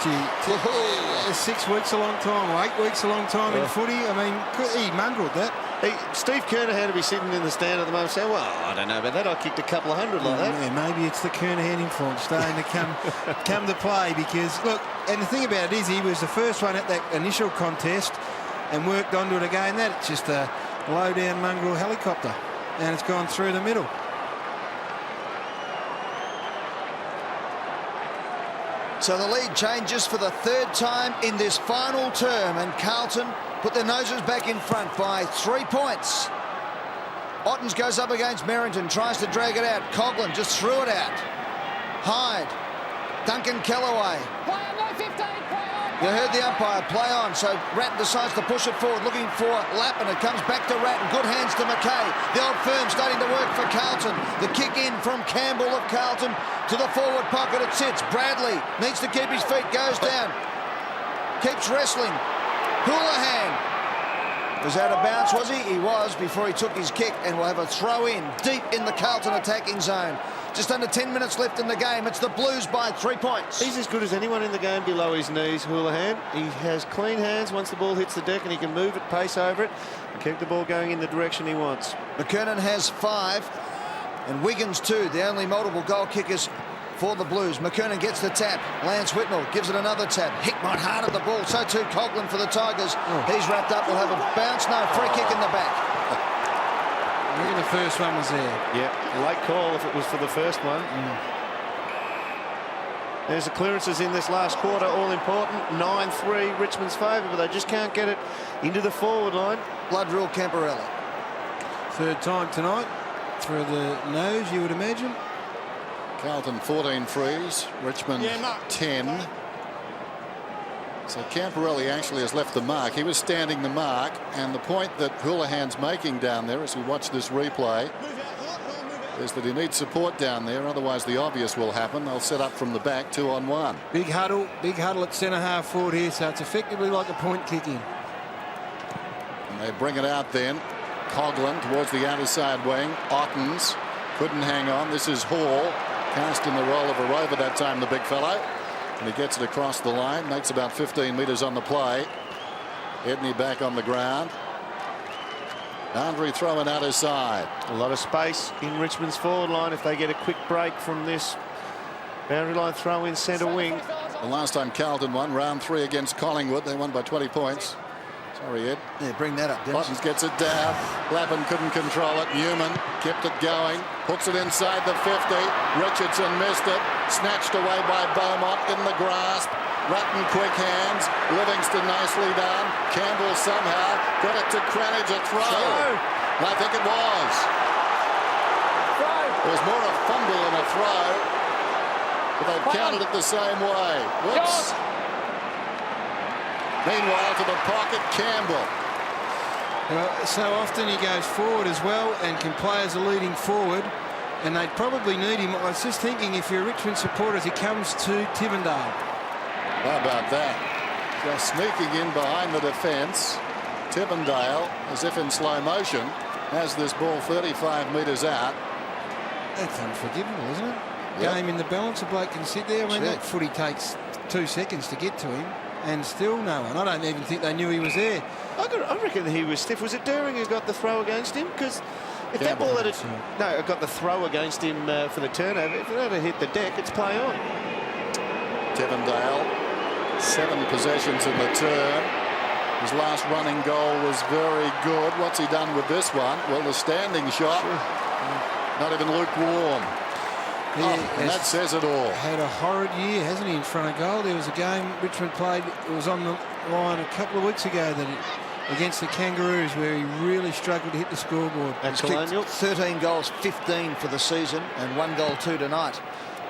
Gee, 6 weeks a long time, or 8 weeks a long time in footy. I mean, he mongrelled that. Steve Kernahan to be sitting in the stand at the moment saying, well, I don't know about that. I kicked a couple of hundred like that. Yeah, maybe it's the Kernahan influence starting to come to play, because, look, and the thing about it is he was the first one at that initial contest and worked onto it again. That's just a low-down mongrel helicopter, and it's gone through the middle. So the lead changes for the 3rd time in this final term, and Carlton put their noses back in front by 3 points. Ottens goes up against Merrington, tries to drag it out. Coughlin just threw it out. Hyde, Duncan Kellaway. You heard the umpire, play on, so Ratton decides to push it forward, looking for Lappin. It comes back to Ratton, good hands to McKay. The old firm starting to work for Carlton. The kick in from Campbell of Carlton to the forward pocket, it sits. Bradley needs to keep his feet, goes down. Keeps wrestling. Houlihan was out of bounds, was he? He was before he took his kick, and we'll have a throw in deep in the Carlton attacking zone. Just under 10 minutes left in the game. It's the Blues by 3 points. He's as good as anyone in the game below his knees, Houlihan. He has clean hands once the ball hits the deck, and he can move it, pace over it, and keep the ball going in the direction he wants. McKernan has 5, and Wiggins 2, the only multiple goal kickers for the Blues. McKernan gets the tap. Lance Whitnell gives it another tap. Hickmott hard at the ball. So too Coughlin for the Tigers. He's wrapped up. We'll have a bounce. No, free kick in the back. I think the first one was there. Yeah, late call if it was for the first one. There's the clearances in this last quarter, all important. 9-3 Richmond's favour, but they just can't get it into the forward line. Blood rule Camporelli. 3rd time tonight for the nose, you would imagine. Carlton 14 frees, Richmond 10. So Camporelli actually has left the mark. He was standing the mark, and the point that Houlihan's making down there as we watch this replay is that he needs support down there, otherwise the obvious will happen. They'll set up from the back 2-on-1. Big huddle at centre half forward here, so it's effectively like a point kick in. And they bring it out then. Coughlin towards the outer side wing. Ottens couldn't hang on. This is Hall, cast in the role of a rover that time, the big fellow. And he gets it across the line, makes about 15 metres on the play. Edney back on the ground. Boundary throwing out his side. A lot of space in Richmond's forward line if they get a quick break from this boundary line throw in centre wing. The last time Carlton won, round 3 against Collingwood, they won by 20 points. Sorry, Ed. Yeah, bring that up, Dennis. Ottens gets it down. Lappin couldn't control it. Newman kept it going. Hooks it inside the 50. Richardson missed it. Snatched away by Beaumont in the grasp. Ratton quick hands. Livingston nicely done. Campbell somehow got it to Cranage, a throw. I think it was. It was more a fumble than a throw. But they've counted it the same way. Whoops. Meanwhile, to the pocket, Campbell. Well, so often he goes forward as well, and can play as a leading forward, and they'd probably need him. I was just thinking, if you're a Richmond supporter, as he comes to Tivendale. How about that? Just sneaking in behind the defence. Tivendale, as if in slow motion, has this ball 35 metres out. That's unforgivable, isn't it? game in the balance. A bloke can sit there. I mean, that footy takes 2 seconds to get to him, and still no one. I don't even think they knew he was there. I reckon he was stiff. Was it Doering who got the throw against him? Because if that ball had got the throw against him for the turnover, if it had hit the deck, it's play on. Tevendale, 7 possessions in the turn. His last running goal was very good. What's he done with this one? Well, the standing shot, not even lukewarm. And that says it all. Had a horrid year, hasn't he, in front of goal? There was a game Richmond played, it was on the line a couple of weeks ago against the Kangaroos, where he really struggled to hit the scoreboard. And Colonial, 13 goals, 15 for the season, and 1 goal 2 tonight.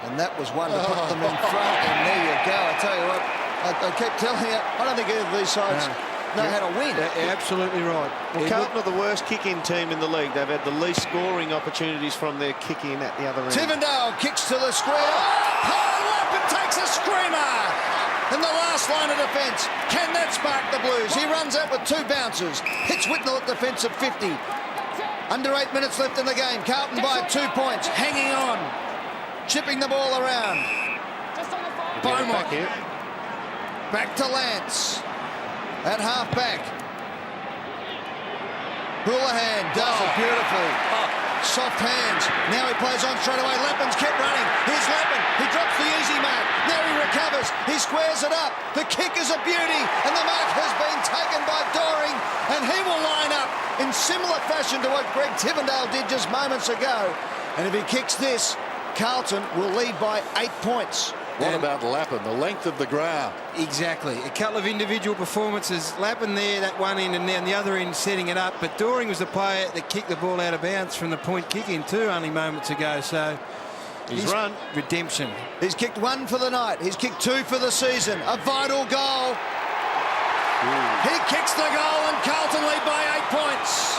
And that was one to put them in front. And there you go. I tell you what, I keep telling you, I don't think either of these sides know how to win. Absolutely right. Well, Carlton are the worst kick-in team in the league. They've had the least scoring opportunities from their kick-in at the other end. Tevendale kicks to the square. Pile up and takes a screamer in the last line of defence. Can that spark the Blues? He runs out with 2 bounces. Hits Whitnell at defensive 50. Under 8 minutes left in the game. Carlton by 2 points. Hanging on. Chipping the ball around. Beaumont. Back to Lance. At half-back. Houlihan does it beautifully. Soft hands. Now he plays on straight away. Lappin's kept running. Here's Lappin. He drops the easy mark. Now he recovers. He squares it up. The kick is a beauty. And the mark has been taken by Doering. And he will line up in similar fashion to what Greg Tevendale did just moments ago. And if he kicks this, Carlton will lead by 8 points. What about Lappin? The length of the ground. Exactly. A couple of individual performances. Lappin there, that one end, and then the other end setting it up. But Doering was the player that kicked the ball out of bounds from the point kick-in too only moments ago. So he's run. Redemption. He's kicked 1 for the night. He's kicked 2 for the season. A vital goal. He kicks the goal and Carlton lead by 8 points.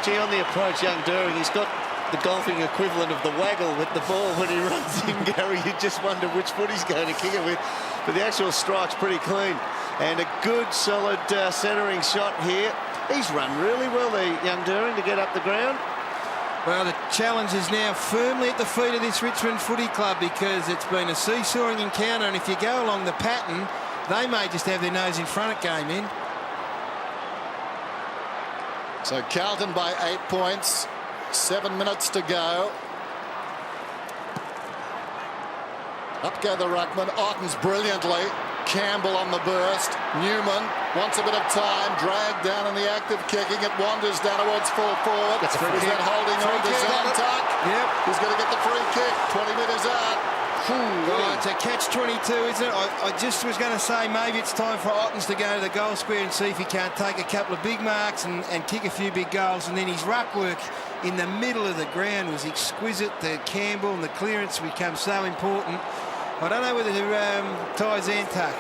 Gee, on the approach, young Doering, he's got the golfing equivalent of the waggle with the ball when he runs in, Gary. You just wonder which foot he's going to kick it with. But the actual strike's pretty clean. And a good, solid centering shot here. He's run really well there, young Doering, to get up the ground. Well, the challenge is now firmly at the feet of this Richmond Footy Club, because it's been a seesawing encounter, and if you go along the pattern, they may just have their nose in front at game end. So Carlton by 8 points, 7 minutes to go. Up go the ruckman. Otten's brilliantly. Campbell on the burst. Newman wants a bit of time. Dragged down in the active kicking. It wanders down towards full forward. Is that holding on to Zantuck? Yep. He's going to get the free kick. 20 metres out. Oh, it's a catch-22, isn't it? I just was going to say maybe it's time for Ottens to go to the goal square and see if he can't take a couple of big marks and kick a few big goals. And then his ruck work in the middle of the ground was exquisite. The Campbell and the clearance become so important. I don't know whether Ty Zantuck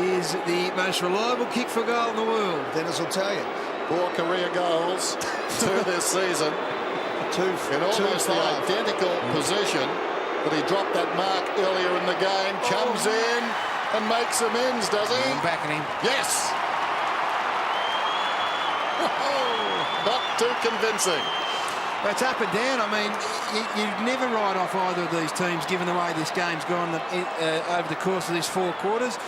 is the most reliable kick for goal in the world. Dennis will tell you. 4 career goals, 2 this season. 2 in almost the identical position. But he dropped that mark earlier in the game. Comes in and makes amends, does he? I'm backing him. Yes. Not too convincing. It's up and down. I mean, you'd never write off either of these teams, given the way this game's gone over the course of these 4 quarters.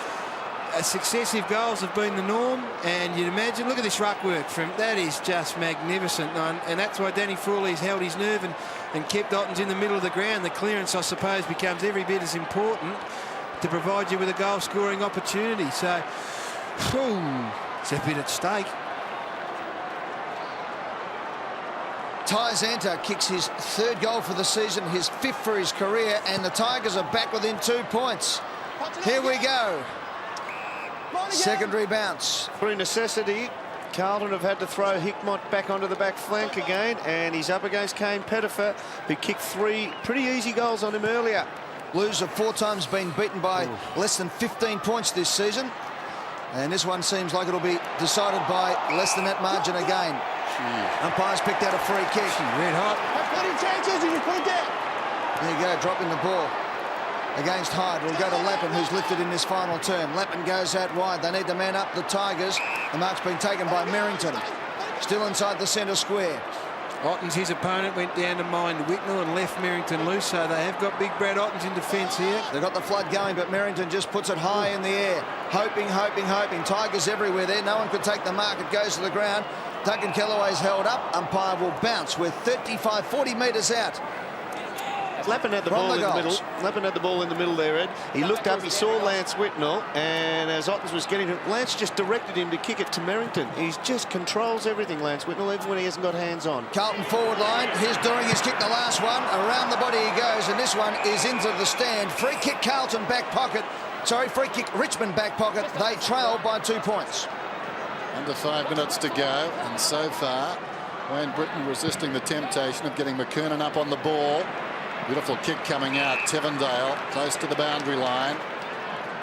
Successive goals have been the norm, and you'd imagine, look at this ruck work from that is just magnificent, and that's why Danny Frawley's held his nerve and kept Ottens in the middle of the ground. The clearance, I suppose, becomes every bit as important to provide you with a goal scoring opportunity. So it's a bit at stake. Ty Zantuck kicks his 3rd goal for the season, his 5th for his career, and the Tigers are back within 2 points. Here we go. Secondary bounce. Through necessity, Carlton have had to throw Hickmott back onto the back flank again, and he's up against Kane Pettifer, who kicked 3 pretty easy goals on him earlier. Blues have 4 times been beaten by less than 15 points this season, and this one seems like it'll be decided by less than that margin again. Umpires picked out a free kick. Red hot. Have plenty of chances, you point there. There you go, dropping the ball against Hyde. Will go to Lappin, who's lifted in this final term. Lappin goes out wide. They need to man up the Tigers. The mark's been taken by Merrington. Still inside the centre square. Ottens, his opponent, went down to mind Whitnell and left Merrington loose, so they have got big Brad Ottens in defence here. They've got the flood going, but Merrington just puts it high in the air. Hoping. Tigers everywhere there. No one could take the mark. It goes to the ground. Duncan Kellaway's held up. Umpire will bounce. We're 35, 40 metres out. Lappin had the ball in the middle. Lappin had the ball in the middle there, Ed. He looked up, he saw Lance Whitnell, and as Ottens was getting him, Lance just directed him to kick it to Merrington. He just controls everything, Lance Whitnell, even when he hasn't got hands on. Carlton forward line. Here's Doring. He's kicked the last one. Around the body he goes, and this one is into the stand. Free kick Carlton back pocket. Sorry, free kick Richmond back pocket. They trail by 2 points. Under 5 minutes to go, and so far, Wayne Britton resisting the temptation of getting McKernan up on the ball. Beautiful kick coming out. Tivendale close to the boundary line.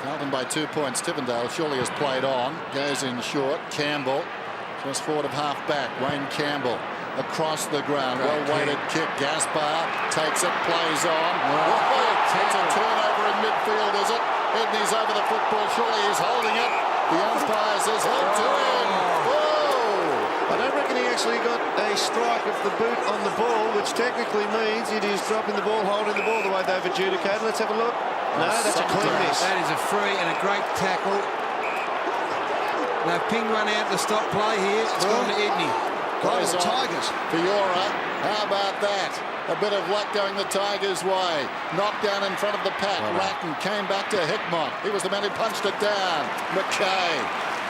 Carlton by 2 points. Tivendale surely has played on. Goes in short. Campbell just forward of half back. Wayne Campbell across the ground. Well-weighted kick. Gaspar takes it, plays on. It's a turnover in midfield, is it? Edney's over the football. Surely he's holding it. The umpire says hold to him. I don't reckon he actually got a strike of the boot on the ball, which technically means it is dropping the ball, holding the ball the way they've adjudicated. Let's have a look. No, that's a clean miss. That is a free and a great tackle. They've pinged one out to stop play here. It's gone to Edney. Plays the Tigers. Fiora, how about that? A bit of luck going the Tigers' way. Knocked down in front of the pack. Ratton came back to Hickmott. He was the man who punched it down. McKay.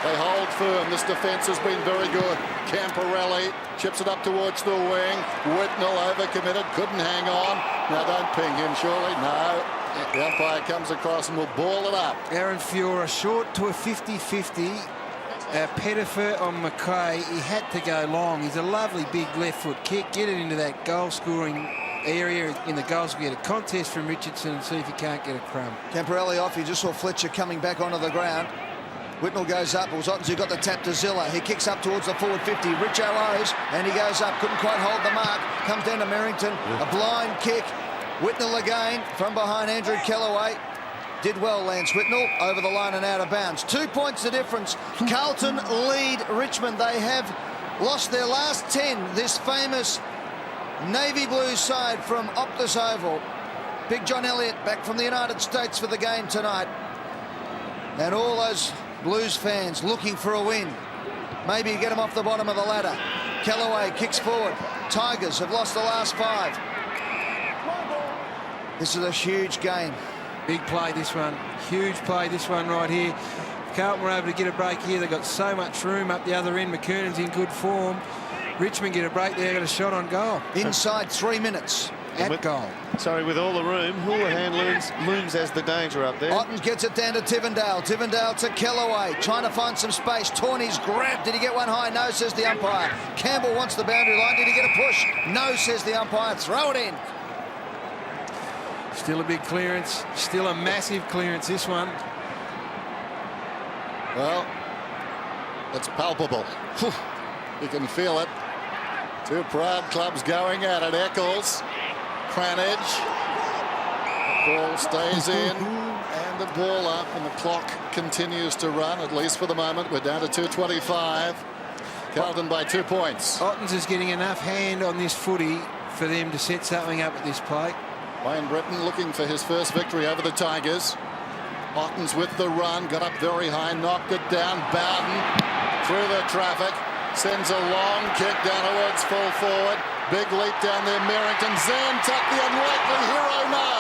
They hold firm. This defence has been very good. Camporelli chips it up towards the wing. Whitnell overcommitted. Couldn't hang on. Now don't ping him, surely. No. The umpire comes across and will ball it up. Aaron Fiora short to a 50-50. Pettifer on McKay. He had to go long. He's a lovely big left foot kick. Get it into that goal scoring area in the goals. We get a contest from Richardson and see if he can't get a crumb. Camporelli off. You just saw Fletcher coming back onto the ground. Whitnell goes up. It was Ottens who got the tap to Zilla. He kicks up towards the forward 50. Richo owes, and he goes up. Couldn't quite hold the mark. Comes down to Merrington. A blind kick. Whitnell again from behind Andrew Kellaway. Did well, Lance Whitnell, over the line and out of bounds. 2 points the difference. Carlton lead Richmond. They have lost their last 10. This famous navy blue side from Optus Oval. Big John Elliott back from the United States for the game tonight. And all those Blues fans looking for a win. Maybe get them off the bottom of the ladder. Kellaway kicks forward. Tigers have lost the last 5. This is a huge game. Big play, this one. Huge play, this one right here. Carlton were able to get a break here. They've got so much room up the other end. McKernan's in good form. Richmond get a break there, got a shot on goal. Inside 3 minutes. At goal. Sorry, with all the room, Houlihan looms as the danger up there. Ottens gets it down to Tivendale. Tivendale to Kellaway, trying to find some space. Tawney's grabbed. Did he get one high? No, says the umpire. Campbell wants the boundary line. Did he get a push? No, says the umpire. Throw it in. Still a big clearance. Still a massive clearance, this one. Well, it's palpable. You can feel it. 2 proud clubs going at it. Eccles. Cranage. Ball stays in and the ball up, and the clock continues to run, at least for the moment. We're down to 2:25. Carlton by 2 points. Ottens is getting enough hand on this footy for them to set something up at this plate. Wayne Britton looking for his first victory over the Tigers. Ottens with the run, got up very high, knocked it down. Bowden through the traffic, sends a long kick down towards full forward. Big leap down there, Merrington. Zantuck, the unlikely hero, no.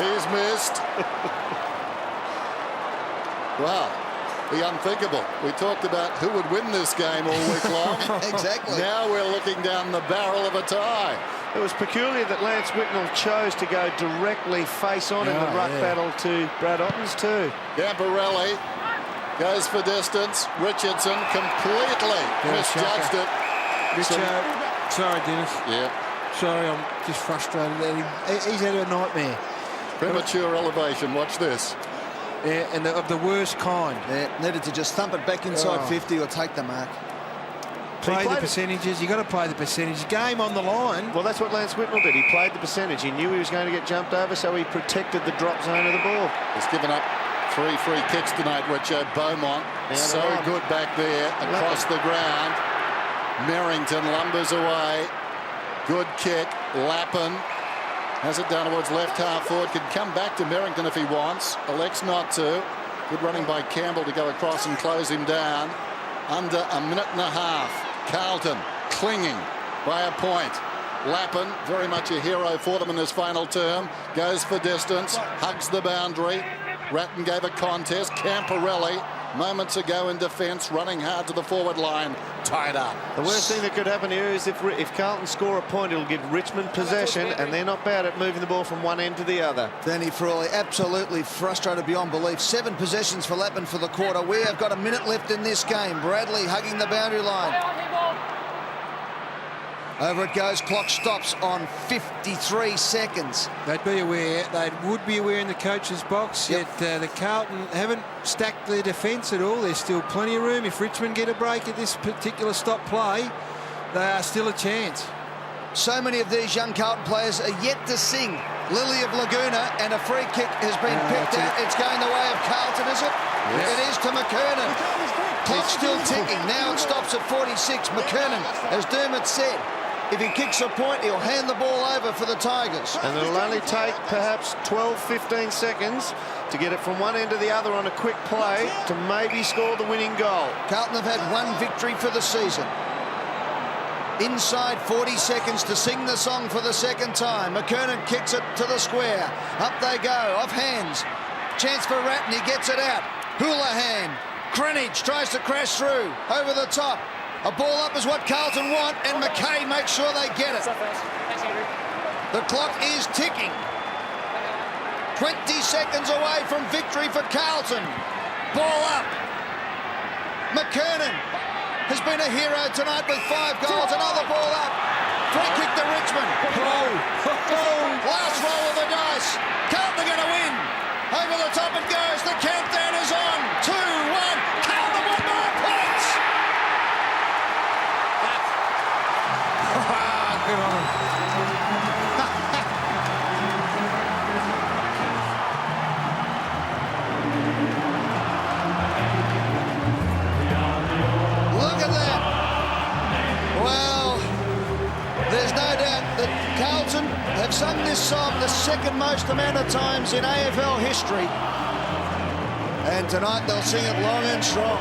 He's missed. Wow, the unthinkable. We talked about who would win this game all week long. Exactly. Now we're looking down the barrel of a tie. It was peculiar that Lance Whitnell chose to go directly face on in the ruck battle to Brad Ottens too. Camporelli goes for distance. Richardson completely misjudged it. Sorry, Dennis. Yeah. Sorry, I'm just frustrated at him. He's had a nightmare. Premature elevation. Watch this. Yeah, and of the worst kind. Yeah, needed to just thump it back inside 50 or take the mark. Play the percentages. You've got to play the percentage. Game on the line. Well, that's what Lance Whitnell did. He played the percentage. He knew he was going to get jumped over, so he protected the drop zone of the ball. He's given up 3 free kicks tonight, Richo. Beaumont so good back there across the ground. Merrington lumbers away. Good kick. Lappin has it down towards left half forward. Can come back to Merrington if he wants. Elects not to. Good running by Campbell to go across and close him down. Under a minute and a half. Carlton clinging by a point. Lappin, very much a hero for them in this final term, goes for distance, hugs the boundary. Ratton gave a contest. Camporelli moments ago in defence, running hard to the forward line, tied up. The worst thing that could happen here is if Carlton score a point, it'll give Richmond possession, and they're not bad at moving the ball from one end to the other. Danny Frawley absolutely frustrated beyond belief. 7 possessions for Lappin for the quarter. We have got a minute left in this game. Bradley hugging the boundary line. Over it goes. Clock stops on 53 seconds. They'd be aware. They would be aware in the coach's box. Yep. Yet the Carlton haven't stacked their defence at all. There's still plenty of room. If Richmond get a break at this particular stop play, they are still a chance. So many of these young Carlton players are yet to sing Lily of Laguna, and a free kick has been picked out. It's going the way of Carlton, is it? Yes. It is to McKernan. Clock's still ticking. Now it stops at 46. McKernan, as Dermot said, if he kicks a point, he'll hand the ball over for the Tigers. And it'll only take perhaps 12-15 seconds to get it from one end to the other on a quick play to maybe score the winning goal. Carlton have had 1 victory for the season. Inside 40 seconds to sing the song for the second time. McKernan kicks it to the square. Up they go, off hands. Chance for Ratton, he gets it out. Houlihan, Greenwich tries to crash through, over the top. A ball up is what Carlton want, and McKay makes sure they get it. The clock is ticking. 20 seconds away from victory for Carlton. Ball up. McKernan has been a hero tonight with 5 goals. Another ball up. Free kick to Richmond. Last roll of the dice. Carlton are going to win. Over the top it goes. The countdown is on. 2-1. Carlton won by points. Good on him. Look at that. Well, there's no doubt that Carlton have sung this song the second most amount of times in AFL history. And tonight they'll sing it long and strong.